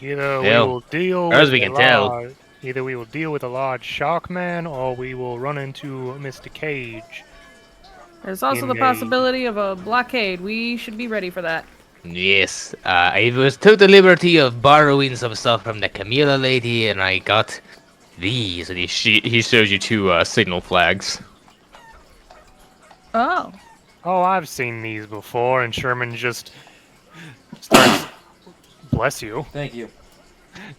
Either we Well, will deal as with we can tell. either we will deal with a large shark man, or we will run into Mr. Cage. There's also In the a- possibility of a blockade. We should be ready for that. Yes, I was took the liberty of borrowing some stuff from the Camila lady, and I got these. And he shows you two signal flags. Oh. Oh, I've seen these before, and Sherman just starts. Bless you. Thank you.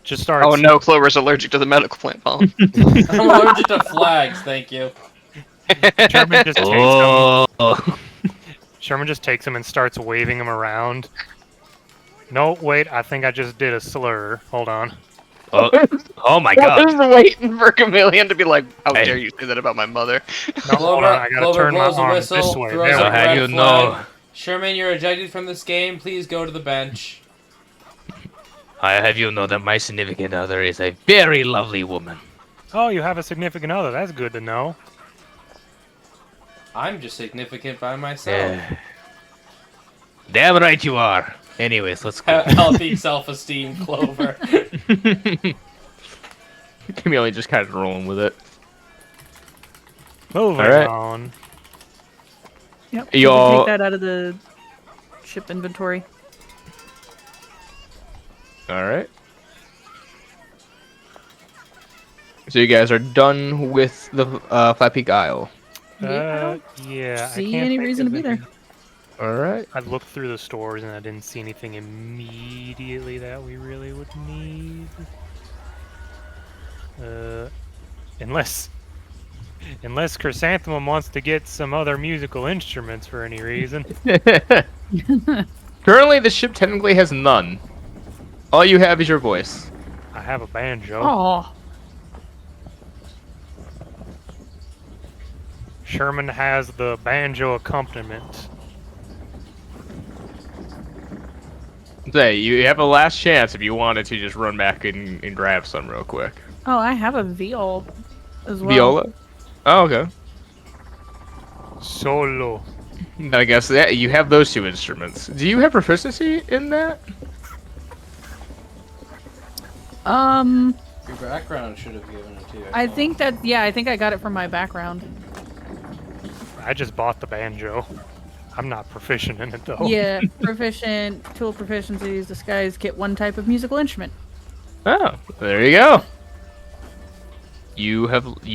Just starts. Oh no, Clover's allergic to the medical plant pollen. I'm allergic to flags, thank you. Sherman just takes them. Oh, Sherman just takes them and starts waving them around. No, wait, I think I just did a slur. Hold on. oh my I God! was waiting for Chameleon to be like, how Hey. dare you say that about my mother? No, hold on, I gotta Clover turn my blows a arm whistle, this way. throws There a we I'll go. have red you flag. know. Sherman, you're ejected from this game. Please go to the bench. I have you know that my significant other is a very lovely woman. Oh, you have a significant other. That's good to know. I'm just significant by myself. Damn right you are. Anyways, let's go. Healthy self-esteem, Clover. Chameleon just kind of rolling with it. Moving All right. on. Yep. You You can all- take that out of the ship inventory. All right. So you guys are done with the Flat Peak Isle. Yeah. I See can't any think reason to of be there. any- All right. I looked through the stores and I didn't see anything immediately that we really would need. Unless Chrysanthemum wants to get some other musical instruments for any reason. Currently, the ship technically has none. All you have is your voice. I have a banjo. Oh. Sherman has the banjo accompaniment. Say, you have a last chance if you wanted to just run back and grab some real quick. Oh, I have a viol as well. Viola? Oh, okay. Solo. I guess that you have those 2 instruments. Do you have proficiency in that? Your background should have given it to you. I think that, yeah, I think I got it from my background. I just bought the banjo. I'm not proficient in it though. Yeah, proficient, tool proficiencies, disguise, kit, 1 type of musical instrument. Oh, there you go. You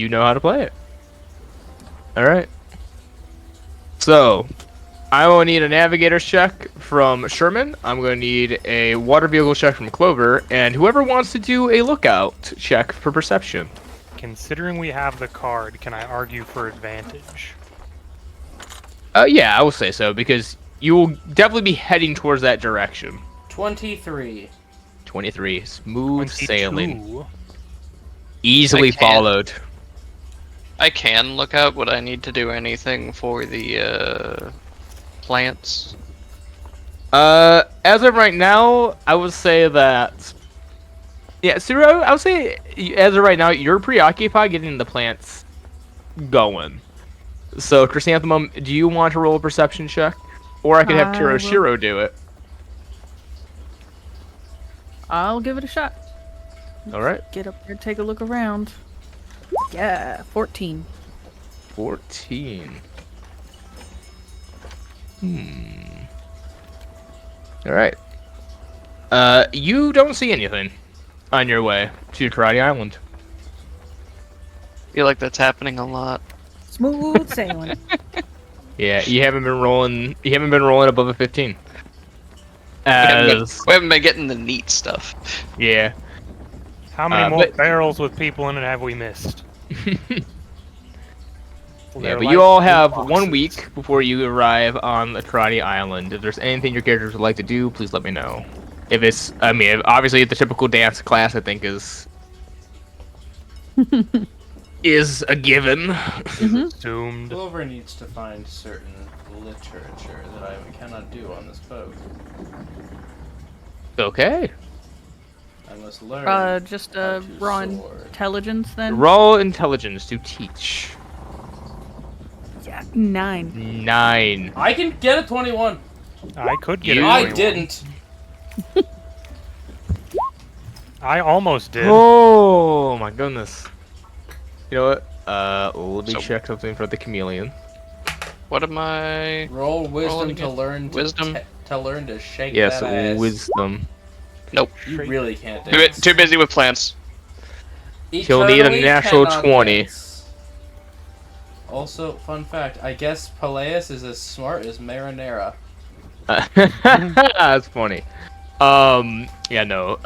know how to play it. All right. So, I will need a navigator's check from Sherman. I'm going to need a water vehicle check from Clover, and whoever wants to do a lookout check for perception. Considering we have the card, can I argue for advantage? Yeah, I will say so, because you will definitely be heading towards that direction. 23. 23. Smooth 22. sailing. Easily I can't. followed. I can look out. Would I need to do anything for the plants? As of right now, I would say that... Yeah, Siro, I would say, as of right now, you're preoccupied getting the plants going. So, Chrysanthemum, do you want to roll a perception check? Or I could have I will. Shiro do it. I'll give it a shot. Alright. Get up there, take a look around. Yeah, 14. 14. Alright. You don't see anything on your way to Karate Island. I feel like that's happening a lot. Smooth sailing. Yeah, you haven't been rolling above a 15. As We haven't been getting the neat stuff. yeah. How many more but- barrels with people in it have we missed? Yeah, They're but like you all blue have boxes. 1 week before you arrive on the Karate Island. If there's anything your characters would like to do, please let me know. If it's, I mean, obviously the typical dance class, I think is a given. Assumed. Clover needs to find certain literature that I cannot do on this boat. Okay. I must learn. Just how to raw soar. intelligence then? Raw intelligence to teach. Yeah, 9. 9. I can get a 21. I could get You- a I 21. didn't. I almost did. Oh my goodness. You know what? Let me So- check something for the chameleon. What am I? Roll wisdom to again. learn to Wisdom. to learn to shake Yes, that ass. wisdom. Nope. You really can't Too, dance. too busy with plants. He'll need a Eternally natural cannot 20. dance. Also, fun fact, I guess Peleus is as smart as Marinara. That's funny. Yeah, no.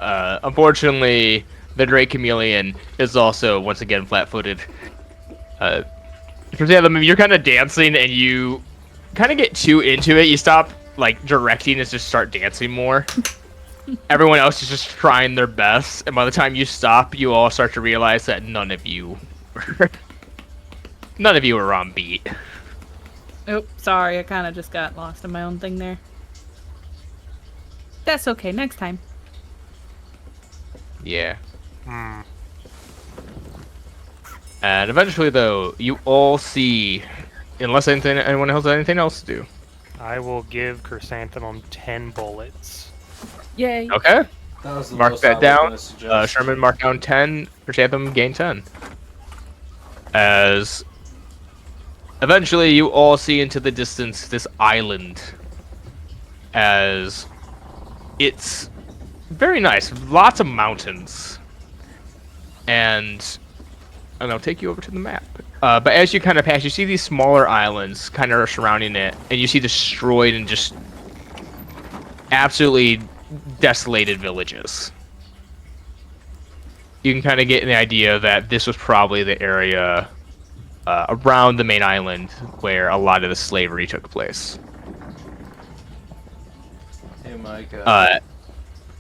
Unfortunately, the Great Chameleon is also once again flat-footed. You're kind of dancing and you kind of get too into it. You stop like directing and just start dancing more. Everyone else is just trying their best, and by the time you stop, you all start to realize that none of you were on beat. Oh, sorry, I kind of just got lost in my own thing there. That's okay, next time. Yeah. Hmm. And eventually, though, you all see, unless anyone else has anything else to do. I will give Chrysanthemum 10 bullets. Yay. Okay. That was the Mark most that I was down. gonna suggest. Sherman, mark down 10. Chrysanthemum, gain 10. As eventually you all see into the distance this island. As it's very nice. Lots of mountains. And I'll take you over to the map. But as you kind of pass, you see these smaller islands kind of surrounding it. And you see destroyed and just absolutely desolated villages. You can kind of get the idea that this was probably the area around the main island where a lot of the slavery took place. Hey, Micah.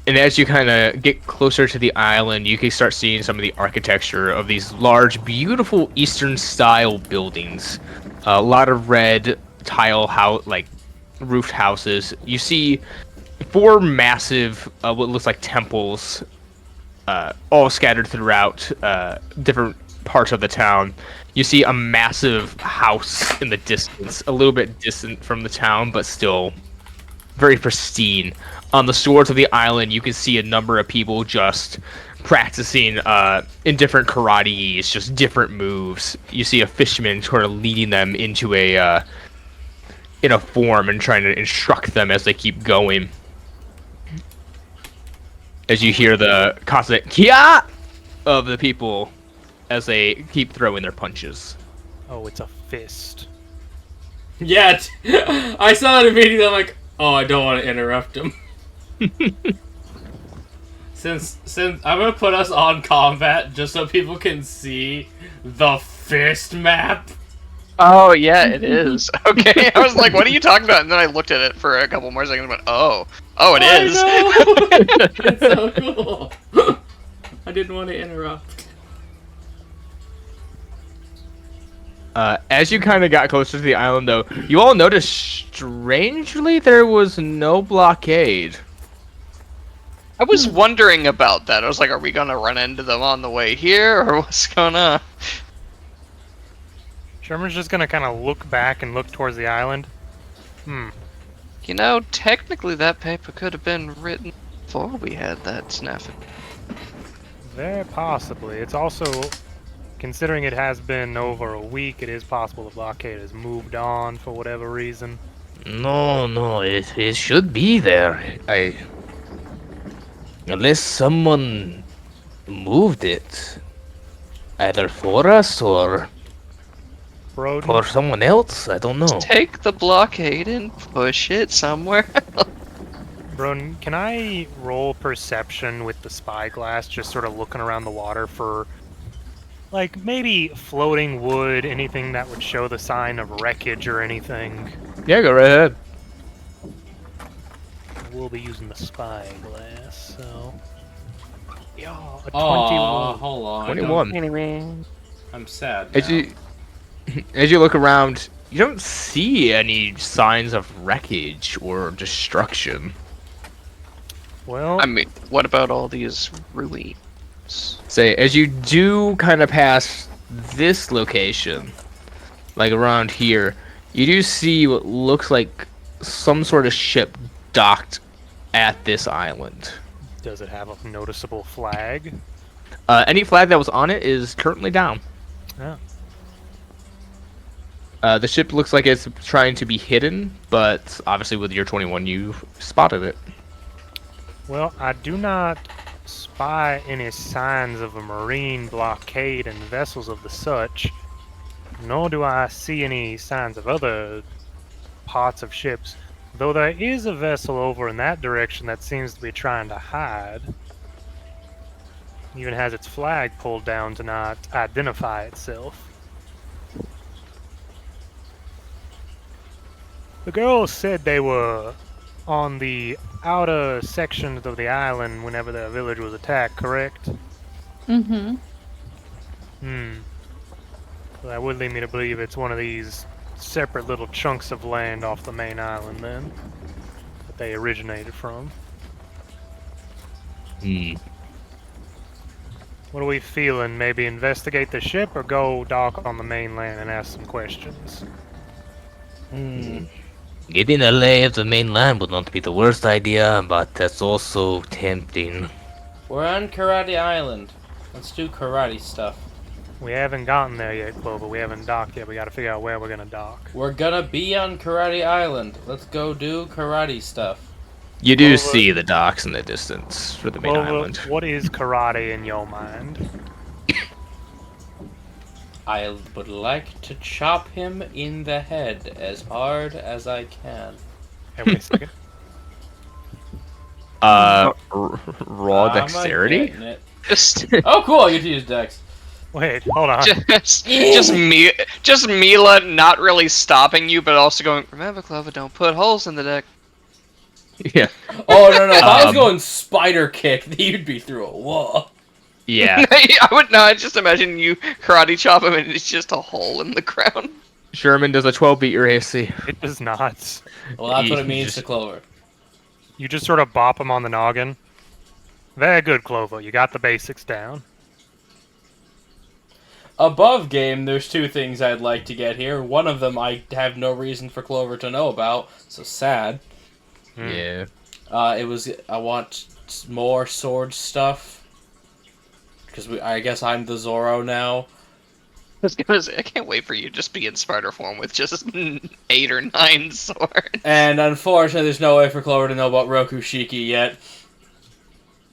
And as you kind of get closer to the island, you can start seeing some of the architecture of these large, beautiful Eastern-style buildings. A lot of red tile roofed houses. You see 4 massive, what looks like temples, all scattered throughout different parts of the town. You see a massive house in the distance, a little bit distant from the town, but still very pristine. On the shores of the island, you can see a number of people just practicing in different karates, just different moves. You see a fisherman sort of leading them into a in a form and trying to instruct them as they keep going. As you hear the constant "kia" of the people as they keep throwing their punches. Oh, it's a fist. Yet, I saw it immediately. I'm like, oh, I don't want to interrupt him. Since I'm gonna put us on combat just so people can see the fist map. Oh, yeah, it is. Okay, I was like, what are you talking about? And then I looked at it for a couple more seconds and went, oh, it is. It's so cool. I didn't want to interrupt. As you kind of got closer to the island, though, you all noticed strangely there was no blockade. I was wondering about that. I was like, are we gonna run into them on the way here, or what's going on? Sherman's just gonna kind of look back and look towards the island. You know, technically that paper could have been written before we had that snafu. Very possibly. It's also, considering it has been over a week, it is possible the blockade has moved on for whatever reason. No, it should be there. Unless someone moved it. Either for us or Broden, for someone else, I don't know. Take the blockade and push it somewhere else. Broden, can I roll perception with the spyglass, just sort of looking around the water for, like, maybe floating wood, anything that would show the sign of wreckage or anything? Yeah, go right ahead. We'll be using the spyglass, so... Yeah, a 21. Oh, hold on. 21. I'm sad now. As you look around, you don't see any signs of wreckage or destruction. Well, I mean, what about all these ruins? Say, as you do kind of pass this location, like around here, you do see what looks like some sort of ship docked at this island. does it have a noticeable flag? Any flag that was on it is currently down. Oh. The ship looks like it's trying to be hidden, but obviously with your 21, you spotted it. Well, I do not spy any signs of a marine blockade and vessels of the such, nor do I see any signs of other parts of ships, though there is a vessel over in that direction that seems to be trying to hide. Even has its flag pulled down to not identify itself. The girls said they were on the outer sections of the island whenever their village was attacked, correct? Mm-hmm. So that would lead me to believe it's one of these separate little chunks of land off the main island then, that they originated from. What are we feeling? Maybe investigate the ship or go dock on the mainland and ask some questions? Getting a lay of the mainland would not be the worst idea, but that's also tempting. We're on Karate Island. Let's do karate stuff. We haven't gotten there yet, Clover. We haven't docked yet. We gotta figure out where we're gonna dock. We're gonna be on Karate Island. Let's go do karate stuff. You do Clover. see the docks in the distance for the main Clover, island. what is karate in your mind? I would like to chop him in the head as hard as I can. Hey, wait a second. Raw Am I dexterity? getting it? Just, Oh, cool! I get to use Dex. Wait, hold on. just Mila not really stopping you, but also going, remember, Clover, don't put holes in the deck. Yeah. Oh no! If I was going spider kick, you'd be through a wall. Yeah. I would not. Just imagine you karate chop him and it's just a hole in the ground. Sherman does a 12 beat your AC. It does not. Well, that's what it You means just- to Clover. You just sort of bop him on the noggin. Very good, Clover. You got the basics down. above game, there's two things I'd like to get here. One of them I have no reason for Clover to know about, so sad. Yeah. I want more sword stuff. Because I guess I'm the Zoro now. I was gonna say, I can't wait for you to just be in spider form with just 8 or 9 swords. And unfortunately, there's no way for Clover to know about Rokushiki yet.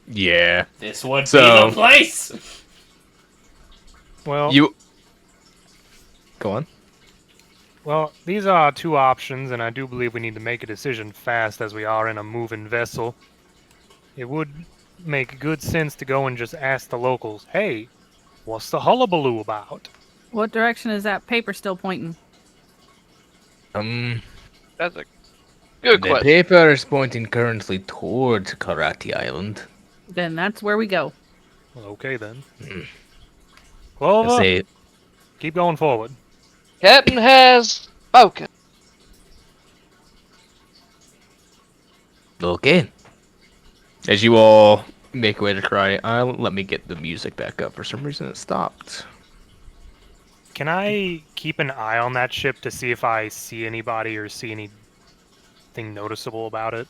Yeah. This would be So- the place! Well, You. Go on. well, these are two options, and I do believe we need to make a decision fast as we are in a moving vessel. It would make good sense to go and just ask the locals, hey, what's the hullabaloo about? What direction is that paper still pointing? That's a good The question. paper is pointing currently towards Karate Island. Then that's where we go. Well, okay then. I Clover, say, keep going forward. Captain has spoken. okay. As you all make way to Karate Island, let me get the music back up. For some reason, it stopped. Can I keep an eye on that ship to see if I see anybody or see anything noticeable about it?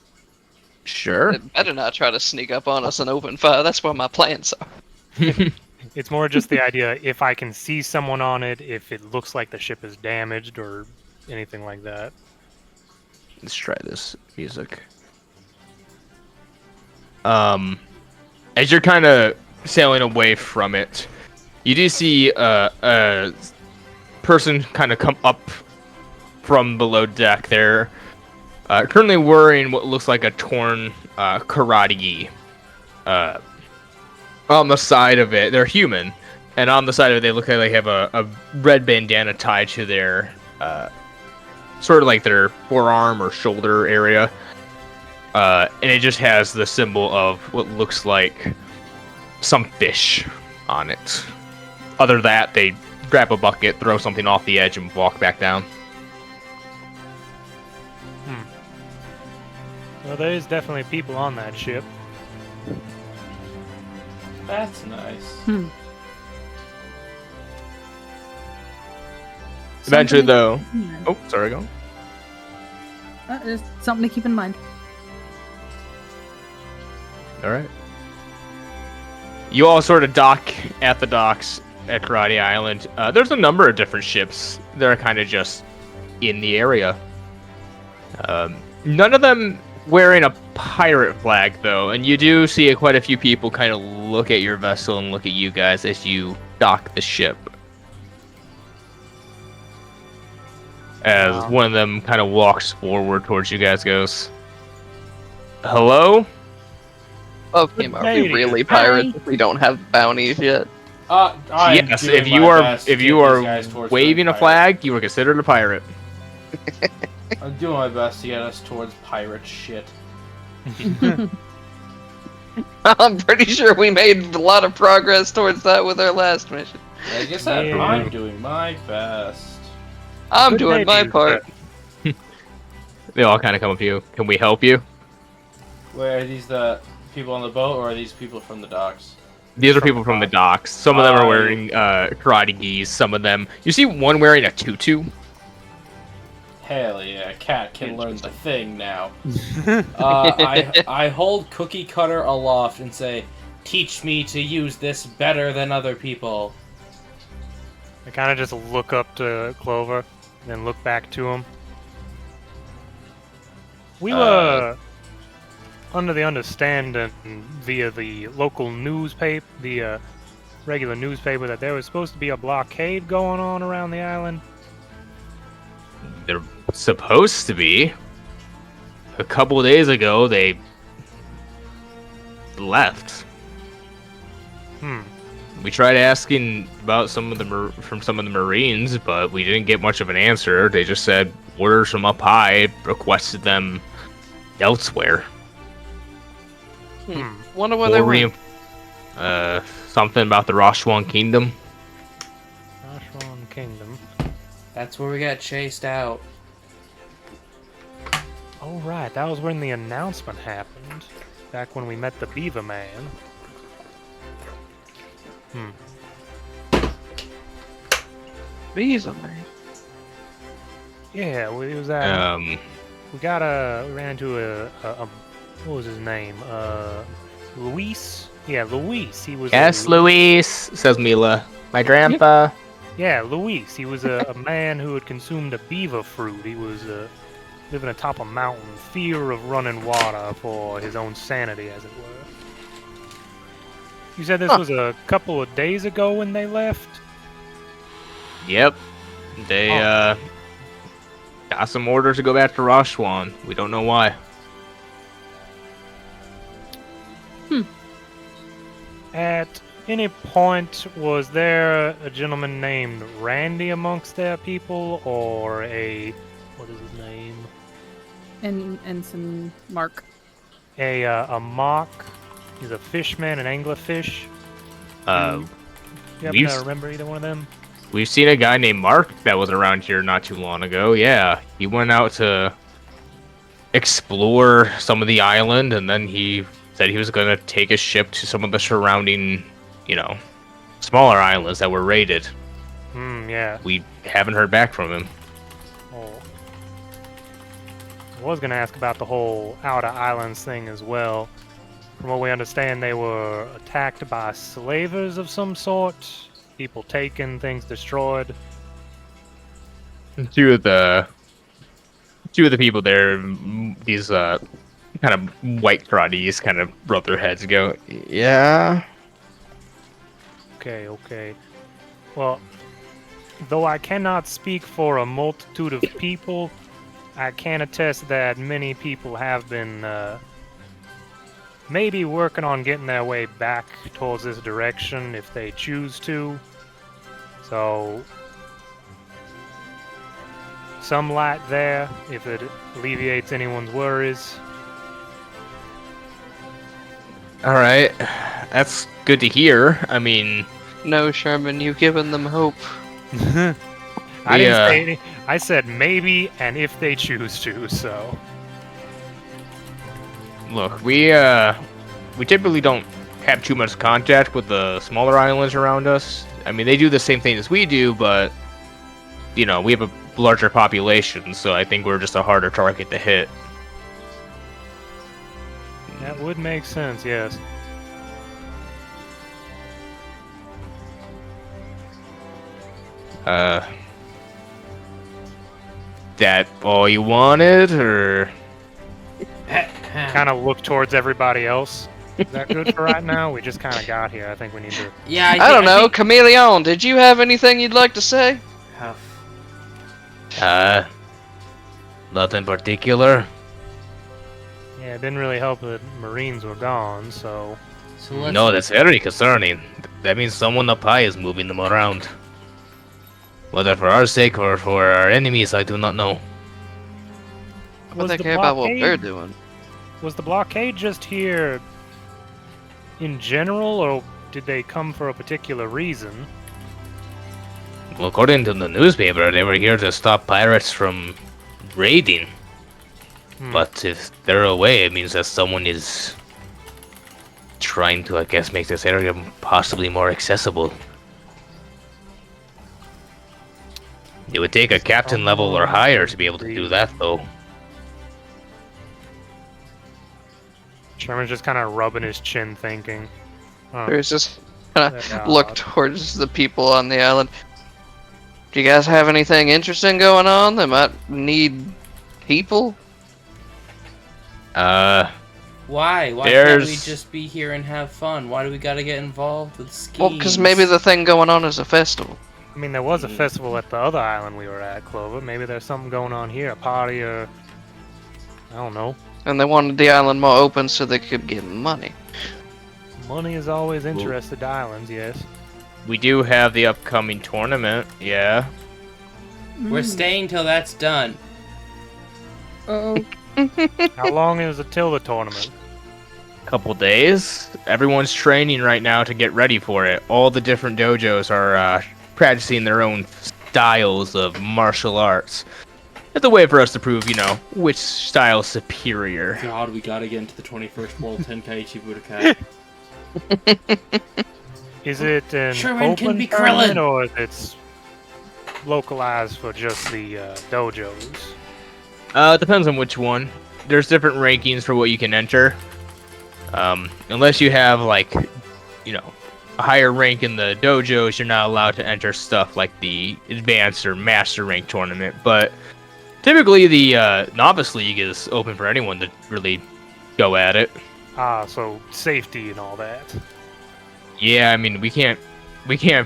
Sure. It better not try to sneak up on us and open fire. That's what my plans are. It's more just the idea if I can see someone on it, if it looks like the ship is damaged or anything like that. Let's try this music. As you're kind of sailing away from it, you do see a person kind of come up from below deck there, currently wearing what looks like a torn karate gi. On the side of it, they're human, and on the side of it, they look like they have a red bandana tied to their sort of like their forearm or shoulder area. And it just has the symbol of what looks like some fish on it. Other than that, they grab a bucket, throw something off the edge, and walk back down. Well, there is definitely people on that ship. That's nice. Eventually, Something- though... Oh, sorry, go. Just something to keep in mind. Alright. You all sort of dock at the docks at Karate Island. There's a number of different ships that are kind of just in the area. None of them wearing a pirate flag, though, and you do see quite a few people kind of look at your vessel and look at you guys as you dock the ship. As one of them kind of walks forward towards you guys, goes, "Hello?" Okay, are we really pirates if we don't have bounties yet? Yes, if you are waving a flag, you are considered a pirate. I'm doing my best to get us towards pirate shit. I'm pretty sure we made a lot of progress towards that with our last mission. Like I said, I'm doing my best. I'm doing my part. They all kind of come up to you. Can we help you? Where are these the people on the boat, or are these people from the docks? These are people from the docks. Some of them are wearing karate gis. Some of them... You see one wearing a tutu? Hell yeah, Cat can learn the thing now. I hold Cookie Cutter aloft and say, "Teach me to use this better than other people." I kind of just look up to Clover and then look back to him. We were under the understanding via the local newspaper, the regular newspaper, that there was supposed to be a blockade going on around the island. They're supposed to be. A couple of days ago, they left. We tried asking about some of the Marines, but we didn't get much of an answer. They just said orders from up high requested them elsewhere. Wonder where they went. Something about the Rashwan Kingdom. Rashwan Kingdom. That's where we got chased out. Oh right, that was when the announcement happened. Back when we met the Beaver Man. Bees on me. Yeah, we was at. Um, We ran into a what was his name? Luis? Yeah, Luis. He was yes, Luis, says Mila. My grandpa. Yeah, Luis. He was a man who had consumed a beaver fruit. He was living atop a mountain, fear of running water for his own sanity, as it were. You said this was a couple of days ago when they left? Yep. They, got some orders to go back to Rashwan. We don't know why. At any point, was there a gentleman named Randy amongst their people, or what is his name? Ensign Mark. A mock? He's a fishman, an anglerfish. You happen to remember either one of them? We've seen a guy named Mark that was around here not too long ago. Yeah, he went out to explore some of the island, and then he said he was going to take a ship to some of the surrounding, smaller islands that were raided. Yeah. We haven't heard back from him. Oh. I was going to ask about the whole Outer Islands thing as well. From what we understand, they were attacked by slavers of some sort. People taken, things destroyed. Two of the people there, these kind of white karate kind of rub their heads and go, yeah. Okay. Well, though I cannot speak for a multitude of people, I can attest that many people have been maybe working on getting their way back towards this direction if they choose to. So, some light there if it alleviates anyone's worries. All right, that's good to hear. I mean, No, Sherman, you've given them hope. I didn't say any. I said maybe and if they choose to, so. look, we typically don't have too much contact with the smaller islands around us. I mean, they do the same thing as we do, but we have a larger population, so I think we're just a harder target to hit. That would make sense, yes. That all you wanted, or? Kind of look towards everybody else. Is that good for right now? We just kind of got here. I think we need to. Yeah, I don't know, Chameleon, did you have anything you'd like to say? Nothing particular. Yeah, it didn't really help that Marines were gone, so. No, that's very concerning. That means someone up high is moving them around. Whether for our sake or for our enemies, I do not know. What they care about what they're doing? Was the blockade just here in general, or did they come for a particular reason? Well, according to the newspaper, they were here to stop pirates from raiding. But if they're away, it means that someone is trying to, I guess, make this area possibly more accessible. It would take a captain level or higher to be able to do that, though. Sherman's just kind of rubbing his chin, thinking. There's just kind of look towards the people on the island. Do you guys have anything interesting going on that might need people? Why? Why can't we just be here and have fun? Why do we gotta get involved with schemes? Well, because maybe the thing going on is a festival. I mean, there was a festival at the other island we were at, Clover. Maybe there's something going on here, a party or... I don't know. And they wanted the island more open so they could get money. Money is always interested to islands, yes. We do have the upcoming tournament, yeah. We're staying till that's done. Oh. How long is it till the tournament? Couple days. Everyone's training right now to get ready for it. All the different dojos are practicing their own styles of martial arts. It's a way for us to prove, which style is superior. God, we gotta get into the 21st World Tenkaichi Budokai. Is it an Sherman can open be tournament, Krillin. or is it localized for just the dojos? Depends on which one. There's different rankings for what you can enter. Unless you have like, you know, a higher rank in the dojos, you're not allowed to enter stuff like the advanced or master rank tournament. But typically, the novice league is open for anyone to really go at it. Ah, so safety and all that. Yeah, I mean, we can't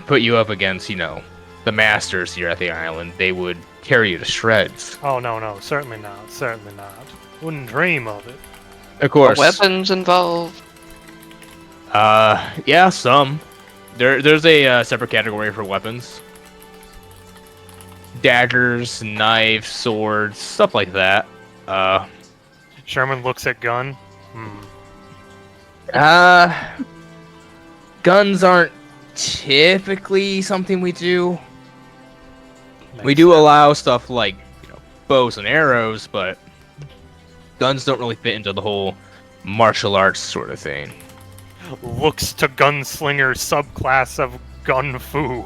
put you up against, you know, the masters here at the island. They would tear you to shreds. Oh, no, certainly not. Certainly not. Wouldn't dream of it. Of course. Weapons involved. Yeah, some. There's a separate category for weapons. Daggers, knives, swords, stuff like that. Sherman looks at gun. Guns aren't typically something we do. We do allow stuff like, you know, bows and arrows, but guns don't really fit into the whole martial arts sort of thing. Looks to gunslinger subclass of gun fu.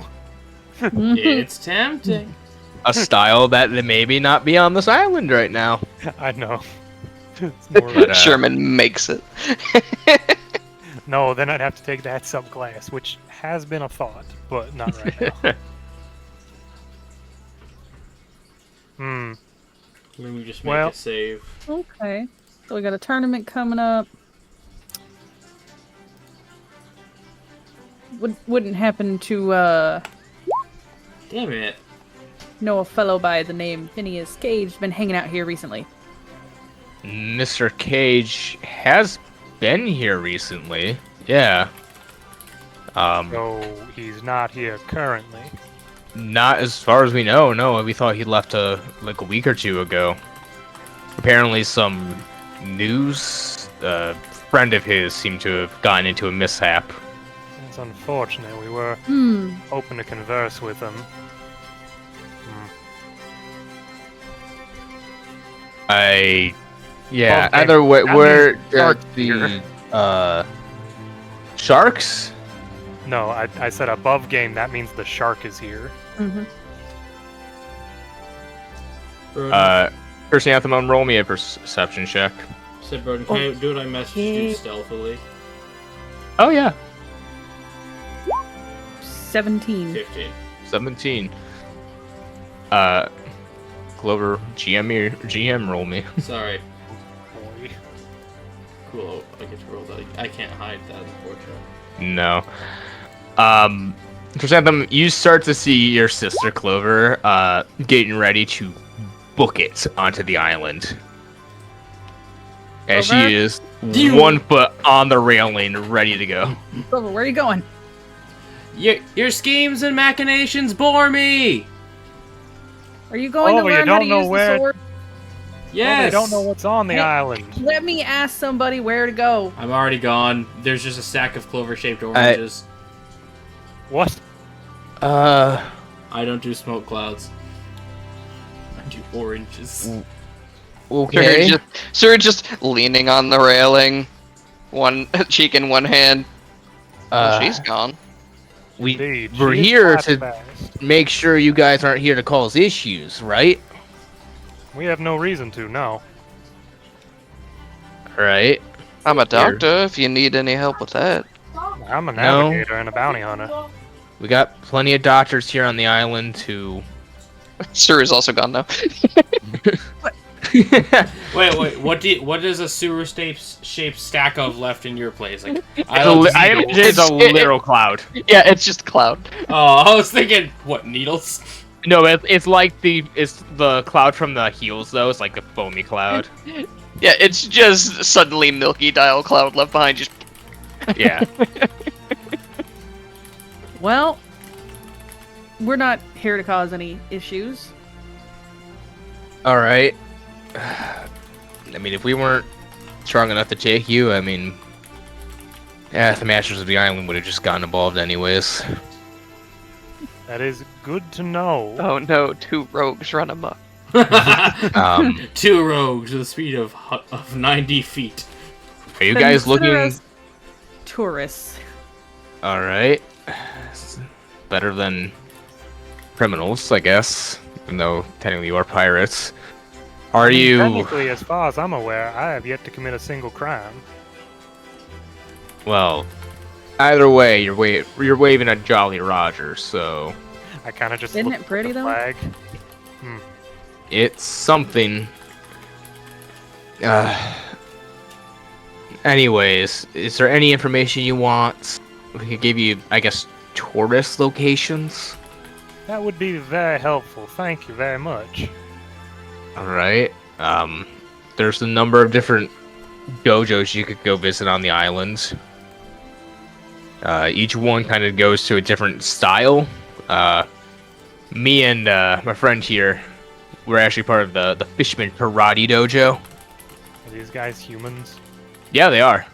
It's tempting. A style that maybe not be on this island right now. I know. It's more But, Sherman makes it. no, then I'd have to take that subclass, which has been a thought, but not right now. Maybe we just make Well- a save. Okay. So we got a tournament coming up. Wouldn't happen to Damn it. know a fellow by the name Phineas Cage been hanging out here recently? Mr. Cage has been here recently. Yeah. So he's not here currently. Not as far as we know. No, we thought he left like a week or two ago. Apparently, some news friend of his seemed to have gotten into a mishap. It's unfortunate. We were hoping to converse with him. Yeah. Okay. Either way, That where means sharks the here. sharks? No, I said above game. That means the shark is here. Mm-hmm. Broden, Chrysanthemum, roll me a perception check. said Broden, can I do what I messaged you stealthily? Oh yeah. 17. 15. 17. Clover, GM roll me. Sorry. Boy. Cool. I get to roll that. I can't hide that, unfortunately. No. Chrysanthemum, you start to see your sister Clover getting ready to book it onto the island. As Clover? she is 1 foot on the railing, ready to go. Clover, where are you going? Your schemes and machinations bore me. Are you going to Oh, you learn how to don't know use where- the sword? Yes. Well, they don't know what's on the Hey. island. Let me ask somebody where to go. I'm already gone. There's just a stack of clover-shaped oranges. What? I don't do smoke clouds. I do oranges. Okay. Sir just leaning on the railing, one cheek in one hand. She's gone. Indeed, We're she is here fast to fast. make sure you guys aren't here to cause issues, right? We have no reason to, no. Right. I'm a doctor if you need any help with that. I'm a No. navigator and a bounty hunter. We got plenty of doctors here on the island to. Sir is also gone now. Wait. What is a sewer-shaped stack of left in your place? Like, I needles. imagine it's a literal cloud. Yeah, it's just cloud. Oh, I was thinking, what, needles? No, it's like it's the cloud from the heels though. It's like the foamy cloud. Yeah, it's just suddenly milky dial cloud left behind. Just Yeah. Well, we're not here to cause any issues. All right. I mean, if we weren't strong enough to take you, I mean, the masters of the island would have just gotten involved anyways. That is good to know. oh no, 2 rogues run amok. Two rogues with a speed of 90 feet. Are you Then guys consider looking? us tourists. All right. Better than criminals, I guess. Even though technically you are pirates. Are you? Technically, as far as I'm aware, I have yet to commit a single crime. Well, either way, you're waving at Jolly Roger, so I kind of just Isn't looked it pretty, at the though? flag. it's something. Anyways, is there any information you want? We could give you, I guess, tourist locations. That would be very helpful. Thank you very much. All right. There's a number of different dojos you could go visit on the island. Each one kind of goes to a different style. Me and my friend here, we're actually part of the Fishman Karate Dojo. Are these guys humans? Yeah, they are.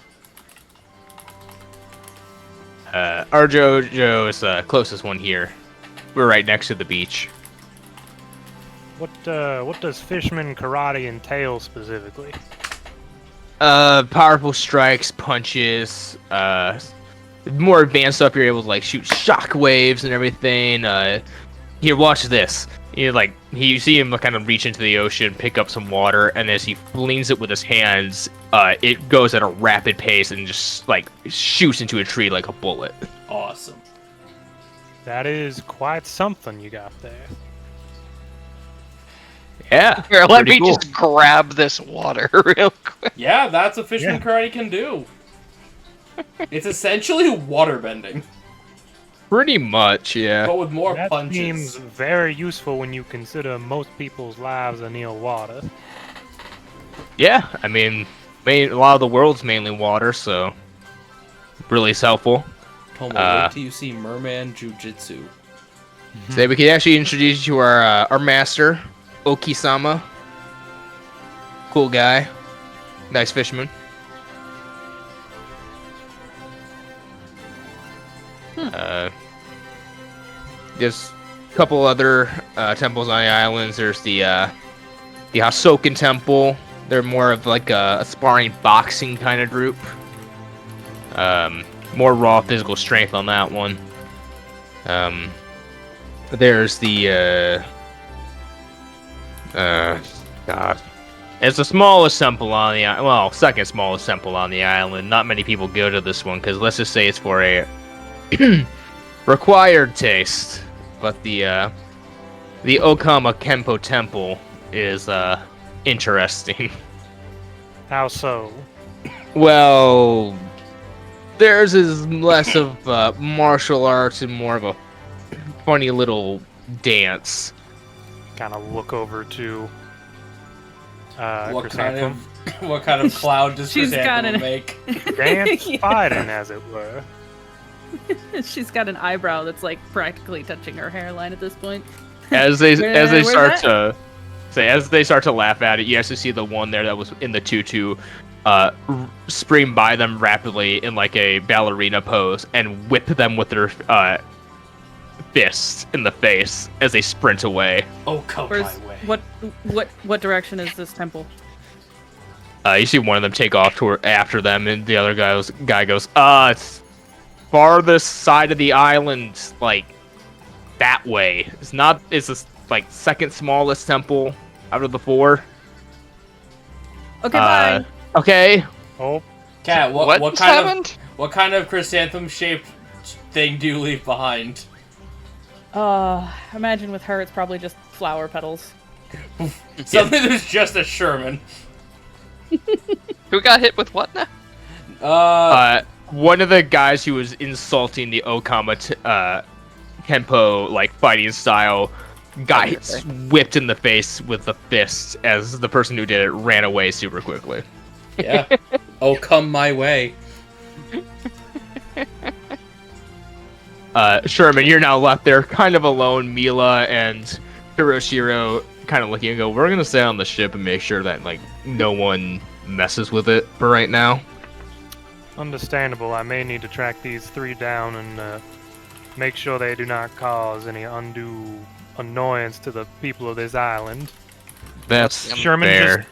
Our dojo is the closest one here. We're right next to the beach. What does Fishman Karate entail specifically? Powerful strikes, punches, more advanced stuff. You're able to like shoot shock waves and everything. Here, watch this. You see him kind of reach into the ocean, pick up some water, and as he flings it with his hands, it goes at a rapid pace and just like shoots into a tree like a bullet. Awesome. That is quite something you got there. Yeah. Here, let pretty me cool. just grab this water real quick. Yeah, that's what Fishman Yeah. Karate can do. It's essentially waterbending, Pretty much, yeah. but with more That punches. seems very useful when you consider most people's lives are near water. Yeah, I mean, a lot of the world's mainly water, so really helpful. Tomo, wait till you see Merman Jiu-Jitsu. So we could actually introduce you to our master, Oki-sama. Cool guy. Nice fisherman. There's a couple other temples on the islands. There's the Hasoken Temple. They're more of like a sparring boxing kind of group. More raw physical strength on that one. There's the God. It's the smallest temple on the island. Well, second smallest temple on the island. Not many people go to this one because let's just say it's for a required taste. But the Okama Kenpo Temple is interesting. How so? Well, theirs is less of martial arts and more of a funny little dance. Kind of look over to What Chrysanthemum. what kind of cloud does She's got Chrysanthemum it. make? Dance Yeah. fighting, as it were. She's got an eyebrow that's like practically touching her hairline at this point. As they Where's start that? to say, as they start to laugh at it, you actually see the one there that was in the tutu spring by them rapidly in like a ballerina pose and whip them with their fists in the face as they sprint away. Oh, come Where's my way. what direction is this temple? You see one of them take off after them, and the other guy goes, it's farthest side of the island, like that way. It's the like second smallest temple out of the four. Okay, bye. Okay. Oh, Cat, What what just kind happened? of what kind of chrysanthemum shaped thing do you leave behind? Imagine with her, it's probably just flower petals. Suddenly there's just a Sherman. Who got hit with what now? One of the guys who was insulting the Okama Kenpo like fighting style got whipped in the face with the fist as the person who did it ran away super quickly. Yeah. Oh, come my way. Sherman, you're now left there kind of alone. Mila and Hiroshiro kind of looking and go, we're gonna stay on the ship and make sure that like no one messes with it for right now. understandable. I may need to track these three down and make sure they do not cause any undue annoyance to the people of this island. That's Sherman fair.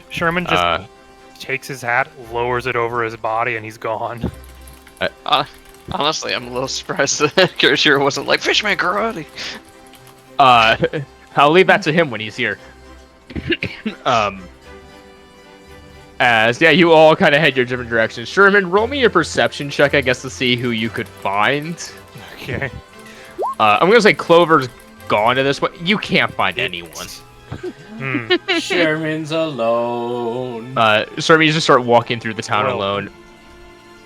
Sherman just takes his hat, lowers it over his body, and he's gone. Honestly, I'm a little surprised that Kirishiro wasn't like Fishman Karate. I'll leave that to him when he's here. As yeah, you all kind of head your different directions. Sherman, roll me a perception check, I guess, to see who you could find. Okay. I'm gonna say Clover's gone to this one. You can't find anyone. Sherman's alone. Sherman, you just start walking through the town Well. alone.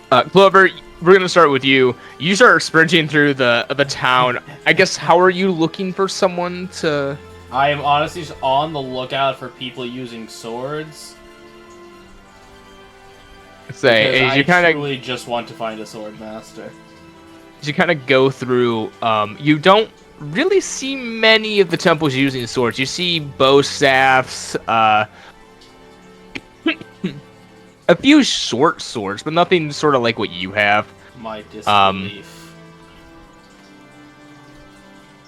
Clover, we're gonna start with you. You start sprinting through the town. I guess, how are you looking for someone to? I am honestly just on the lookout for people using swords. Say, Because as I you kind of truly just want to find a sword master. as you kind of go through, you don't really see many of the temples using swords. You see bow staffs, a few short swords, but nothing sort of like what you have. My disbelief.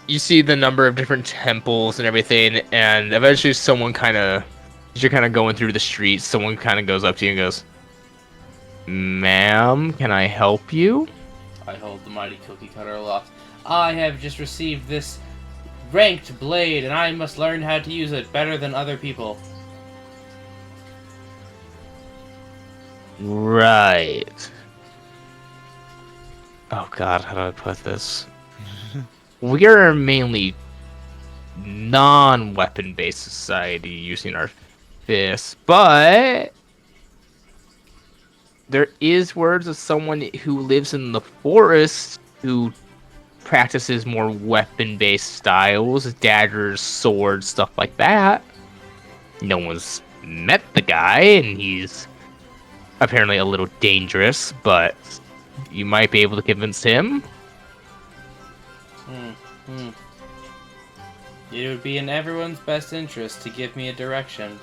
You see the number of different temples and everything, and eventually someone as you're kind of going through the streets, someone kind of goes up to you and goes, "Ma'am, can I help you?" I hold the mighty cookie cutter aloft. I have just received this ranked blade, and I must learn how to use it better than other people. Right. Oh god, how do I put this? We're mainly non-weapon based society using our fists, but there is words of someone who lives in the forest who practices more weapon based styles, daggers, swords, stuff like that. No one's met the guy, and he's apparently a little dangerous, but you might be able to convince him. It would be in everyone's best interest to give me a direction.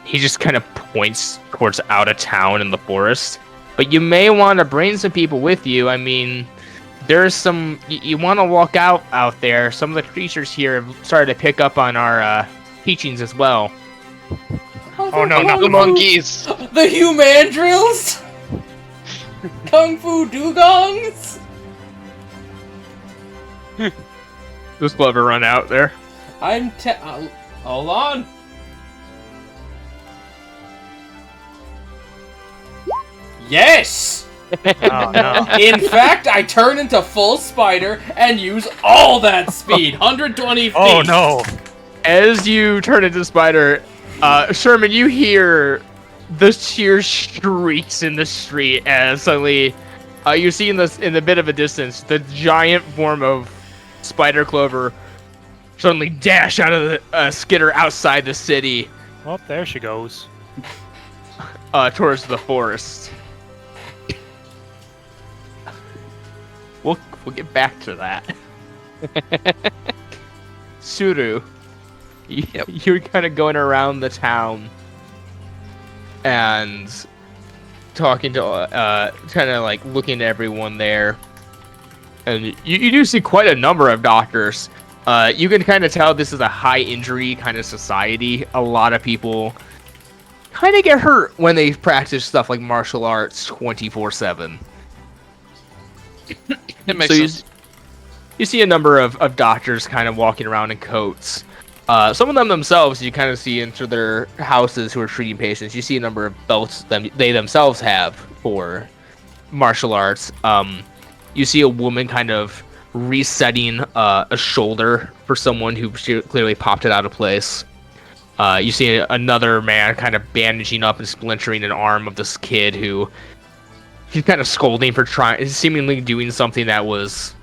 He just kind of points towards out of town in the forest. But you may want to bring some people with you. I mean, there's some... You want to walk out there. Some of the creatures here have started to pick up on our teachings as well. Oh no, not The monkeys! The humandrills? Kung Fu dugongs? Does Clover run out there? Hold on. Yes! Oh no. In fact, I turn into full spider and use all that speed. 120 feet. Oh no. As you turn into Spider, Sherman, you hear the sheer shrieks in the street as suddenly you see in the bit of a distance the giant form of Spider Clover suddenly dash out of the skitter outside the city Well, there she goes. towards the forest. We'll get back to that. Suru, you're kind of going around the town and talking to, kind of like looking at everyone there. And you do see quite a number of doctors. You can kind of tell this is a high injury kind of society. A lot of people kind of get hurt when they practice stuff like martial arts 24/7. It makes sense. You see a number of doctors kind of walking around in coats. Some of them themselves you kind of see into their houses who are treating patients. You see a number of belts they themselves have for martial arts. You see a woman kind of resetting a shoulder for someone who clearly popped it out of place. You see another man kind of bandaging up and splintering an arm of this kid who he's kind of scolding for seemingly doing something that was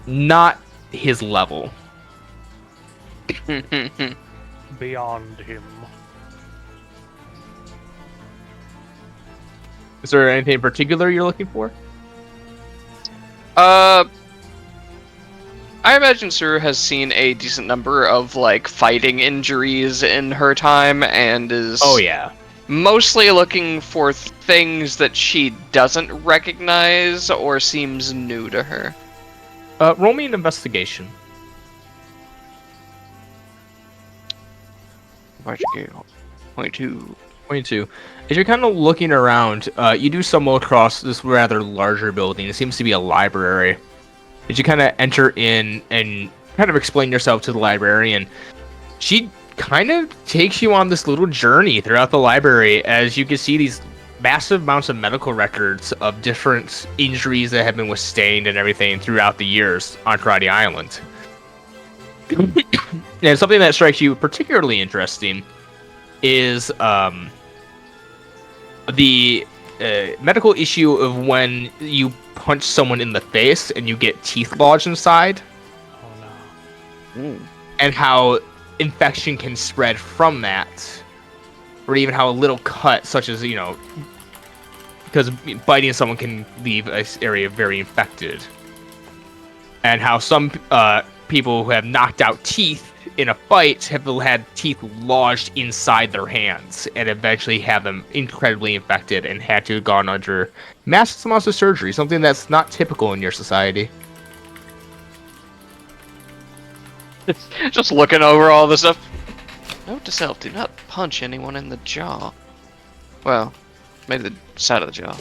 not his level. Beyond him. Is there anything in particular you're looking for? I imagine Suru has seen a decent number of like fighting injuries in her time and is mostly looking for things that she doesn't recognize or seems new to her. Roll me an investigation. 22. As you're kind of looking around, you do stumble across this rather larger building. It seems to be a library. as you kind of enter in and kind of explain yourself to the librarian. She kind of takes you on this little journey throughout the library as you can see these massive amounts of medical records of different injuries that have been sustained and everything throughout the years on Karate Island. And something that strikes you particularly interesting is the medical issue of when you punch someone in the face and you get teeth lodged inside. Oh no. And how infection can spread from that, or even how a little cut, such as, because biting someone can leave an area very infected, and how some people who have knocked out teeth in a fight have had teeth lodged inside their hands and eventually have them incredibly infected and had to have gone under massive amounts of surgery, something that's not typical in your society. Just looking over all this stuff. Note to self, do not punch anyone in the jaw. Well, maybe the side of the jaw.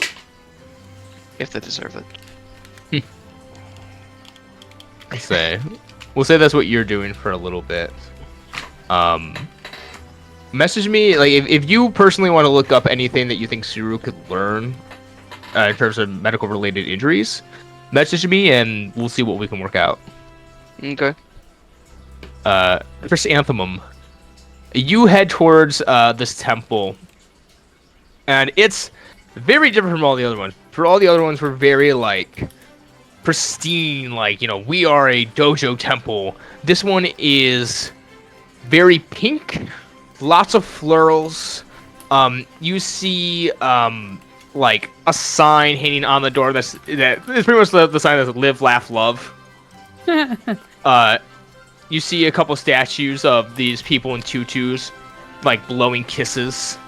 If they deserve it. We'll say that's what you're doing for a little bit. Message me, like, if you personally want to look up anything that you think Suru could learn in terms of medical related injuries, message me and we'll see what we can work out. Okay. First Anthemum. You head towards this temple, and it's very different from all the other ones. For all the other ones were very, like, pristine, like, we are a dojo temple. This one is very pink, lots of florals. You see, like, a sign hanging on the door that is pretty much the sign that says "Live, Laugh, Love." You see a couple statues of these people in tutus, like, blowing kisses,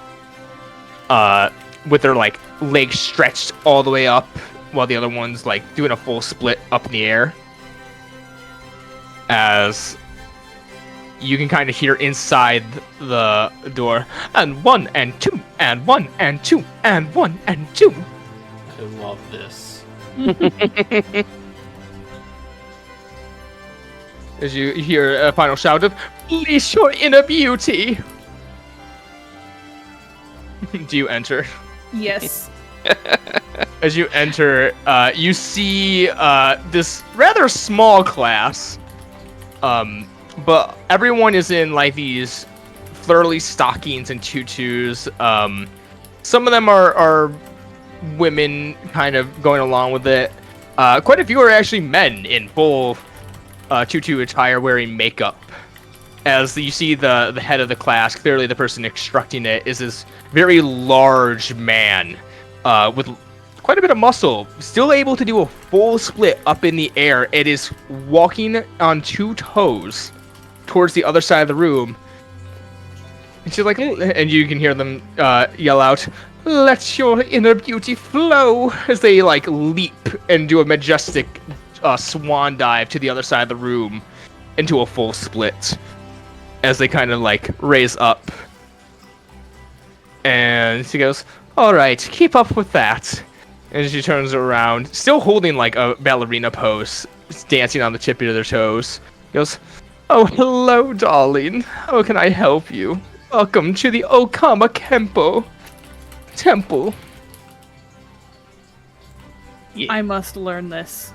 with their, like, legs stretched all the way up, while the other one's, like, doing a full split up in the air. As you can kind of hear inside the door, and 1 and 2, and 1 and 2, and 1 and 2. I love this. As you hear a final shout of, "Release your inner beauty!" Do you enter? Yes. As you enter, you see this rather small class, but everyone is in, like, these flirty stockings and tutus. Some of them are women kind of going along with it. Quite a few are actually men in full tutu attire wearing makeup. As you see the head of the class, clearly the person instructing it is this very large man with quite a bit of muscle, still able to do a full split up in the air. It is walking on 2 toes towards the other side of the room. And she's like, and you can hear them yell out, "Let your inner beauty flow," as they, like, leap and do a majestic swan dive to the other side of the room into a full split as they kind of, like, raise up. And she goes, "All right, keep up with that." And she turns around, still holding, like, a ballerina pose, dancing on the tip of their toes. Goes, "Oh, hello, darling. How can I help you? Welcome to the Okama Kempo Temple." I must learn this.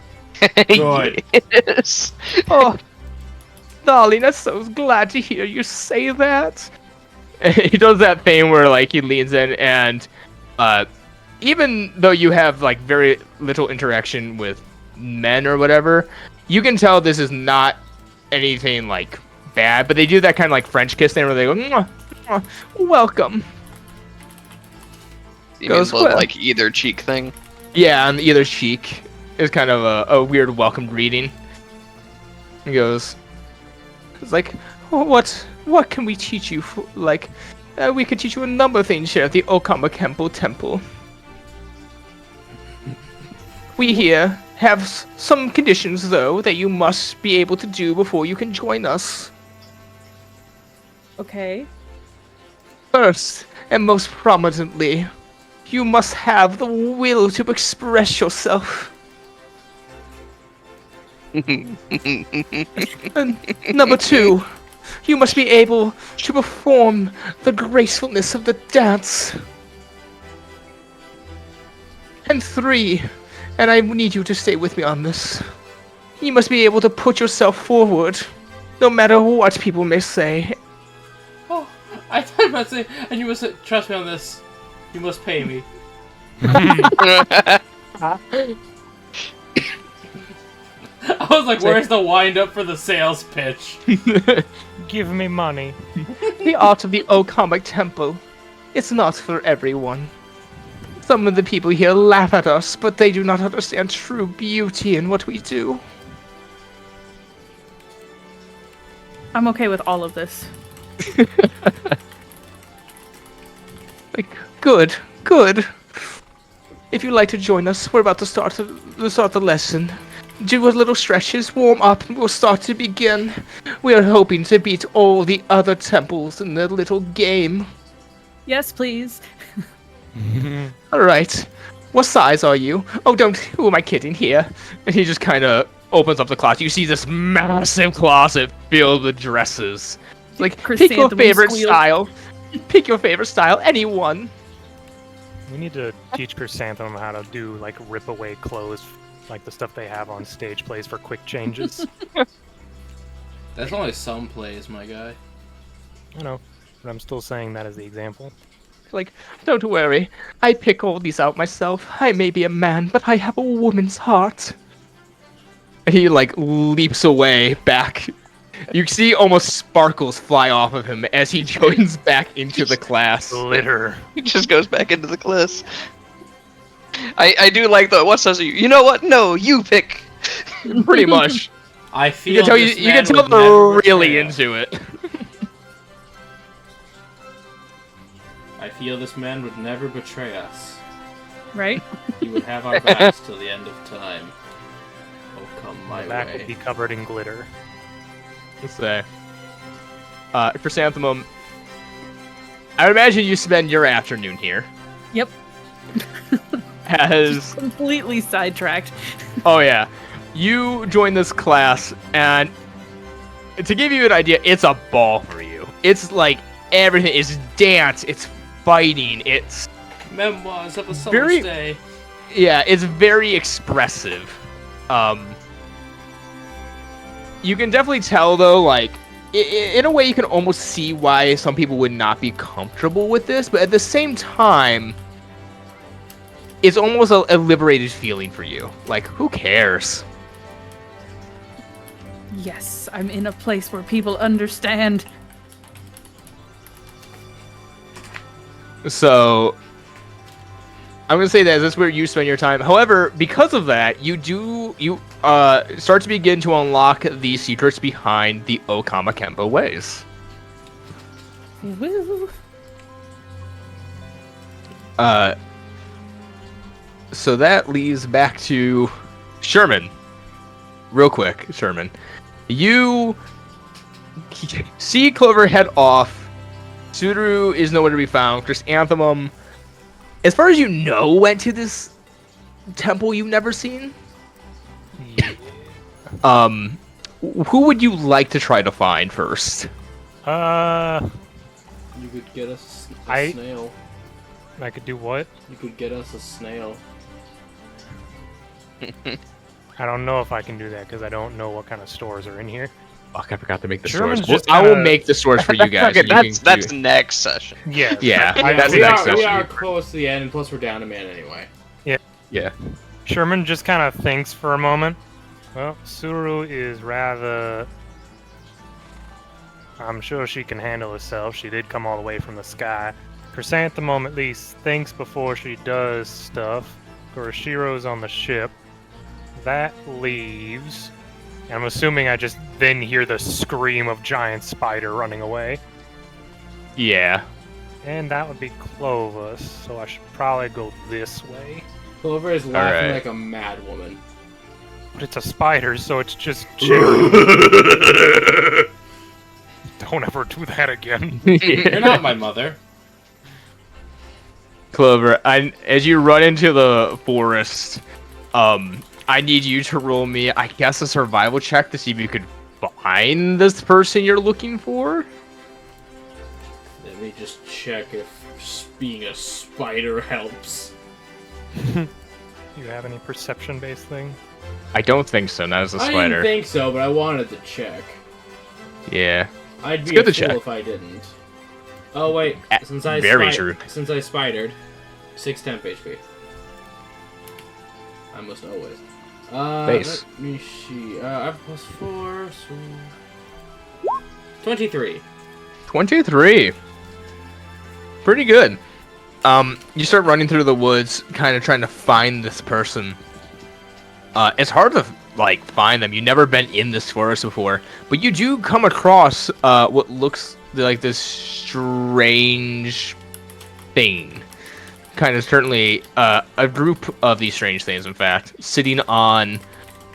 Good. Yes. "Oh, darling, I'm so glad to hear you say that." And he does that thing where, like, he leans in and, even though you have, like, very little interaction with men or whatever, you can tell this is not anything, like, bad, but they do that kind of, like, French kiss thing where they go, "Mwah, mwah, welcome." You Goes, mean the, "Well." like, either cheek thing? Yeah, on either cheek is kind of a weird welcome greeting. He goes, it's like, what can we teach you? Like, we could teach you a number of things here at the Okama Kempo Temple. We here have some conditions, though, that you must be able to do before you can join us. Okay. First, and most prominently, you must have the will to express yourself. And number 2, you must be able to perform the gracefulness of the dance. And 3, and I need you to stay with me on this, you must be able to put yourself forward, no matter what people may say. Oh, I thought about to say, and you must trust me on this. You must pay me. I was like, where's the wind up for the sales pitch? Give me money. The art of the Okamic Temple. It's not for everyone. Some of the people here laugh at us, but they do not understand true beauty in what we do. I'm okay with all of this. Like, good, good. If you'd like to join us, we're about to start the lesson. Do a little stretches, warm up, and we'll start to begin. We are hoping to beat all the other temples in the little game. Yes, please. Alright. What size are you? Oh, don't. Who am I kidding here? And he just kind of opens up the closet. You see this massive closet filled with dresses. It's like, pick your Chrysanthemum favorite squeal. style. Pick your favorite style, anyone. We need to teach Chrysanthemum how to do, like, rip-away clothes, like the stuff they have on stage plays for quick changes. That's only some plays, my guy. I know, but I'm still saying that as the example. Like, don't worry. I pick all these out myself. I may be a man, but I have a woman's heart. He, like, leaps away back. You see almost sparkles fly off of him as he joins back into the class. Glitter. He just goes back into the class. I do like the what says you know what? No, you pick. Pretty much. I You feel can tell, this you man can tell would never they're really betray us. into it. I feel this man would never betray us. Right? He would have our backs till the end of time. Oh, come my My back way. would be covered in glitter. Let's say. Chrysanthemum, I would imagine you spend your afternoon here. Yep. As Completely sidetracked. oh yeah, you join this class, and to give you an idea, it's a ball for you. It's like everything is dance, it's fighting, it's Memoirs of a summer Very- stay. yeah, it's very expressive. You can definitely tell though, like in a way, you can almost see why some people would not be comfortable with this, but at the same time, it's almost a liberated feeling for you. Like, who cares? Yes, I'm in a place where people understand. So, I'm gonna say that that's where you spend your time. However, because of that, you start to begin to unlock the secrets behind the Okama Kempo ways. Woo. So that leads back to Sherman. Real quick, Sherman. You see Clover head off. Suduru is nowhere to be found. Chrysanthemum, as far as you know, went to this temple you've never seen. Yeah. Who would you like to try to find first? You could get us a snail. I could do what? You could get us a snail. I don't know if I can do that because I don't know what kind of stores are in here. Fuck, I forgot to make the Sherman's stores. just I will gonna- make the stores for you guys. Okay, and you that's can do- next session. Yeah. Yeah, I- that's we the next are, we session. are close to the end, and plus we're down a man anyway. Yeah. Sherman just kind of thinks for a moment. Well, Suru is rather... I'm sure she can handle herself. She did come all the way from the sky. Chrysanthemum at least thinks before she does stuff. Goroshiro's on the ship. That leaves... And I'm assuming I just then hear the scream of giant spider running away. Yeah. And that would be Clovis, so I should probably go this way. Clover is laughing Alright. like a mad woman. But it's a spider, so it's just chill. Don't ever do that again. You're not my mother. Clover, as you run into the forest, I need you to roll me, I guess, a survival check to see if you could find this person you're looking for. Let me just check if being a spider helps. Do you have any perception-based thing? I don't think so, not as a I spider. didn't think so, but I wanted to check. Yeah. I'd be good a to fool check. if I didn't. Oh wait, since I True. Since I spidered, 6 temp HP. Almost always. Base. Let me see. I have +4, so 23. 23. Pretty good. You start running through the woods, kind of trying to find this person. It's hard to find them. You've never been in this forest before, but you do come across what looks like this strange thing. Kind of certainly a group of these strange things, in fact, sitting on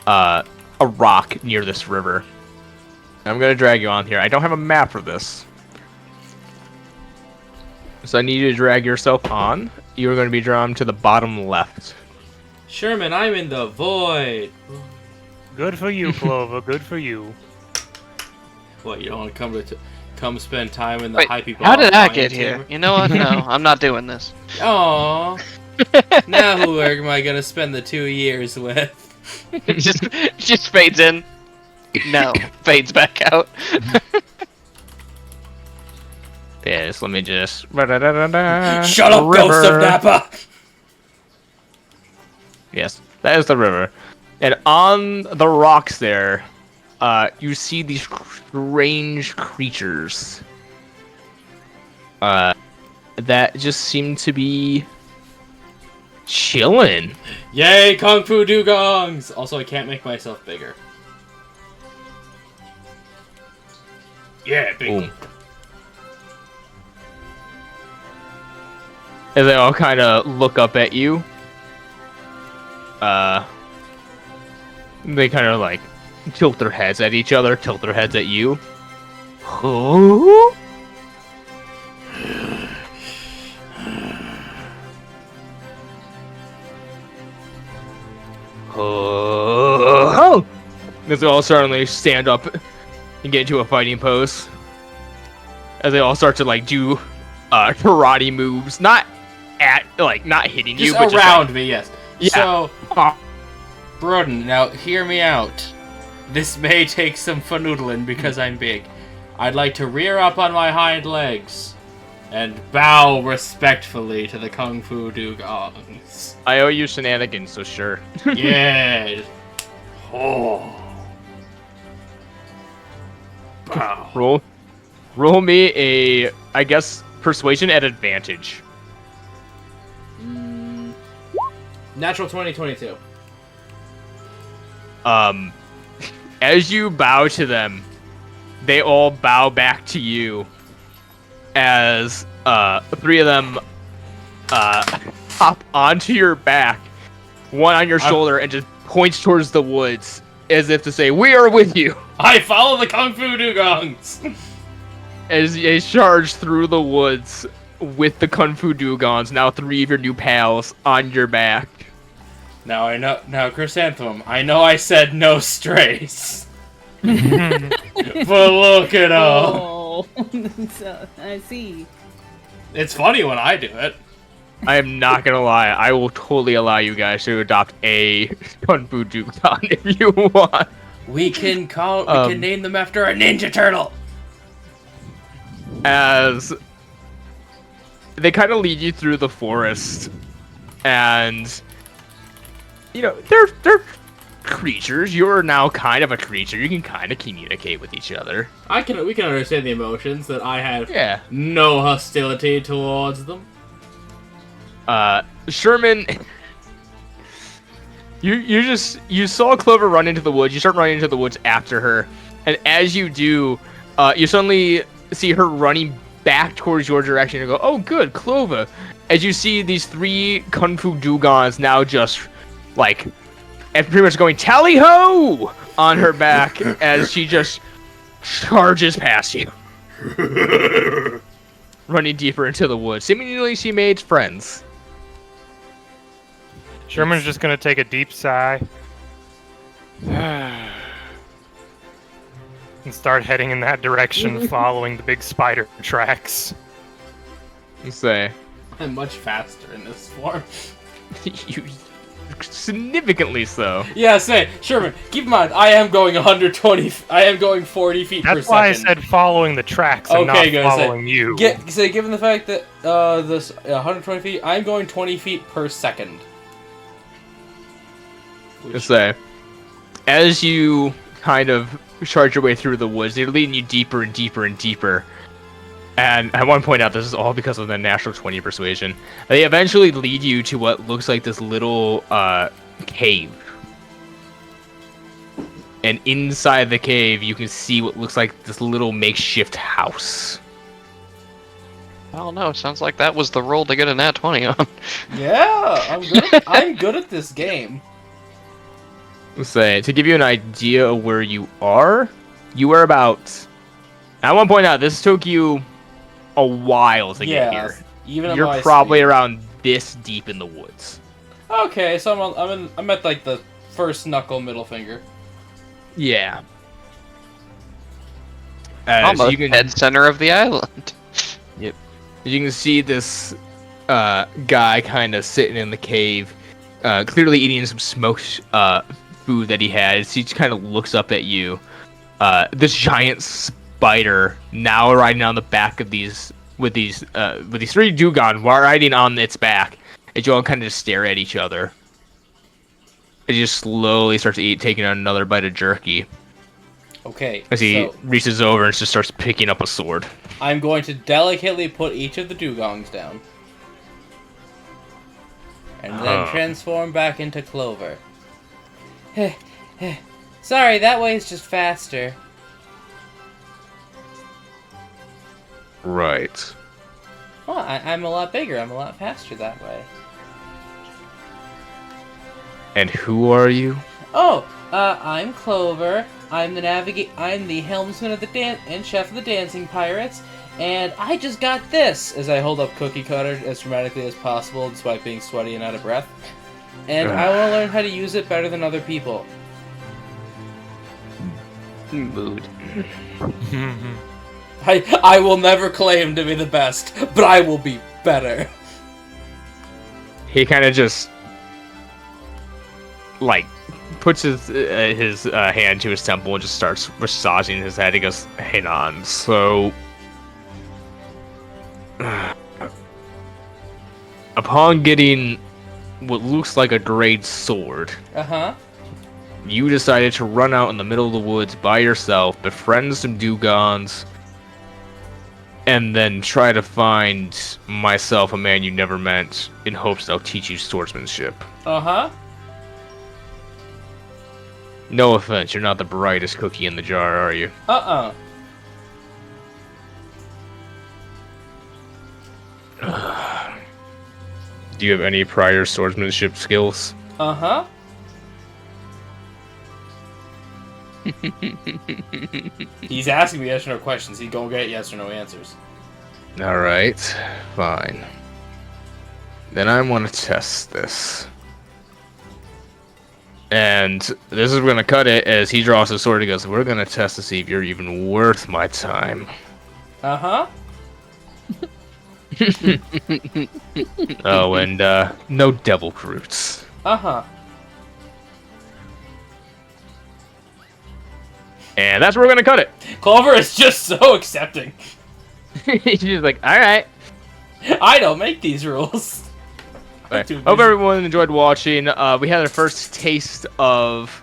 a rock near this river. I'm gonna drag you on here. I don't have a map for this, so I need you to drag yourself on. You're going to be drawn to the bottom left. Sherman, I'm in the void. Good for you, Clover. Good for you. What, you don't want to come spend time in the Wait, high people? how did I Lion get here? Chamber? You know what? No, I'm not doing this. Aww. Now who am I gonna spend the 2 years with? It just fades in. No, fades back out. Yes, let me just... Shut up, Ghost of Napa! Yes, that is the river. And on the rocks there, you see these strange creatures. That just seem to be chilling. Yay, Kung Fu Dugongs! Also, I can't make myself bigger. Yeah, big Ooh. one. And they all kind of look up at you. They kind of tilt their heads at each other, tilt their heads at you. Who? Oh! As they all suddenly stand up and get into a fighting pose. As they all start to do karate moves, not hitting you, Just but around me, yes. Yeah. So, Broden, now hear me out. This may take some fanoodling because I'm big. I'd like to rear up on my hind legs and bow respectfully to the Kung Fu Dugongs. I owe you shenanigans, so sure. Yeah. Oh. Bow. Roll me a, I guess, persuasion at advantage. Natural 2022. As you bow to them, they all bow back to you. As three of them hop onto your back, one on your shoulder, and just points towards the woods, as if to say, "We are with you." I follow the Kung Fu Dugongs. As they charge through the woods with the Kung Fu Dugongs, now three of your new pals on your back. Now I know. Now, Chrysanthemum, I know I said no strays, but look at them. Oh, so, I see. It's funny when I do it. I am not gonna lie, I will totally allow you guys to adopt a Kung Fu Dugon if you want. We can name them after a Ninja Turtle. As they kind of lead you through the forest, and they're creatures. You're now kind of a creature. You can kind of communicate with each other. We can understand the emotions that I have. Yeah. No hostility towards them. Sherman, you saw Clover run into the woods. You start running into the woods after her, and as you do, you suddenly see her running back towards your direction and go, "Oh, good, Clover!" As you see these three Kung Fu Dugons now just and pretty much going tally ho on her back as she just charges past you, running deeper into the woods. Seemingly, she made friends. Sherman's just gonna take a deep sigh and start heading in that direction, following the big spider tracks. Say, I'm much faster in this form. you significantly so. Yeah, say, Sherman, keep in mind, I am going 120, I am going 40 feet per second. That's why I said following the tracks and not following you. Given the fact that this 120 feet, I'm going 20 feet per second. Say, as you kind of charge your way through the woods, they're leading you deeper and deeper and deeper. And I want to point out this is all because of the natural 20 persuasion. They eventually lead you to what looks like this little cave. And inside the cave, you can see what looks like this little makeshift house. I don't know. Sounds like that was the roll to get a nat 20 on. Yeah, I'm good at this game. Say, to give you an idea of where you are about... I want to point out, this took you a while to get here. Even You're probably around this deep in the woods. Okay, so I'm at like the first knuckle middle finger. Yeah. Almost dead center of the island. Yep. You can see this guy kind of sitting in the cave, clearly eating some smoked food that he had. He kind of looks up at you. This giant spider now riding on the back of these three dugong riding on its back, and you all kind of just stare at each other. It just slowly starts taking another bite of jerky. Okay. As he reaches over and just starts picking up a sword. I'm going to delicately put each of the dugongs down, and then transform back into Clover. Sorry, that way is just faster. Right. Well, I'm a lot bigger. I'm a lot faster that way. And who are you? Oh, I'm Clover. I'm the helmsman of the and chef of the dancing pirates. And I just got this, as I hold up Cookie Cutter as dramatically as possible, despite being sweaty and out of breath. And I want to learn how to use it better than other people. Mood. I will never claim to be the best, but I will be better. He kind of just like puts his hand to his temple and just starts massaging his head. He goes, "Hang on, so upon getting what looks like a great sword, you decided to run out in the middle of the woods by yourself, befriend some dugongs, and then try to find myself, a man you never met, in hopes I'll teach you swordsmanship." No offense, you're not the brightest cookie in the jar, are you? Do you have any prior swordsmanship skills? He's asking me yes or no questions. He gonna get yes or no answers. Alright, fine. Then I want to test this. And this is gonna cut it as he draws his sword and goes, "We're gonna test to see if you're even worth my time." Oh, and no devil fruits. And that's where we're gonna cut it. Clover is just so accepting. He's just like, alright. I don't make these rules. Right. Hope everyone enjoyed watching. We had our first taste of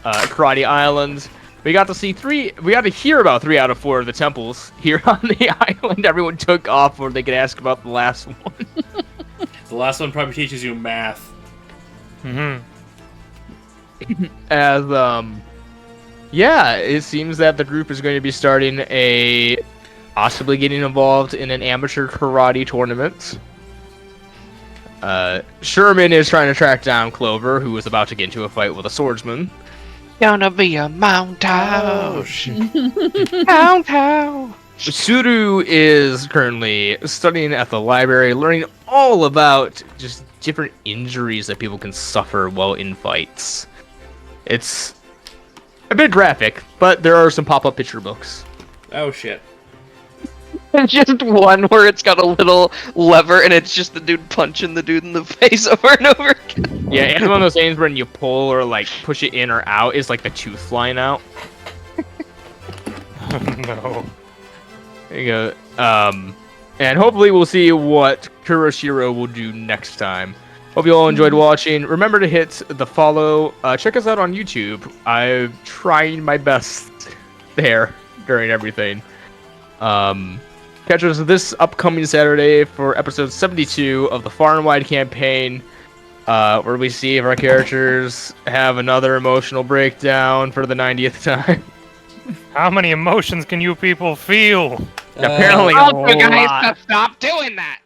Karate Island. We got to hear about 3 out of 4 of the temples here on the island. Everyone took off before they could ask about the last one. The last one probably teaches you math. As yeah, it seems that the group is going to be starting possibly getting involved in an amateur karate tournament. Sherman is trying to track down Clover, who is about to get into a fight with a swordsman. Gonna be a montage. Montage. Suru is currently studying at the library, learning all about just different injuries that people can suffer while in fights. It's a bit graphic, but there are some pop-up picture books. Oh shit. Just one where it's got a little lever and it's just the dude punching the dude in the face over and over again. Yeah, it's one of those things when you pull or like push it in or out, is like the tooth flying out. No. There you go. And hopefully we'll see what Kuroshiro will do next time. Hope you all enjoyed watching. Remember to hit the follow. Check us out on YouTube. I'm trying my best there during everything. Catch us this upcoming Saturday for episode 72 of the Far and Wide campaign, where we see if our characters have another emotional breakdown for the 90th time. How many emotions can you people feel? Apparently a Oh, you guys lot. stop doing that!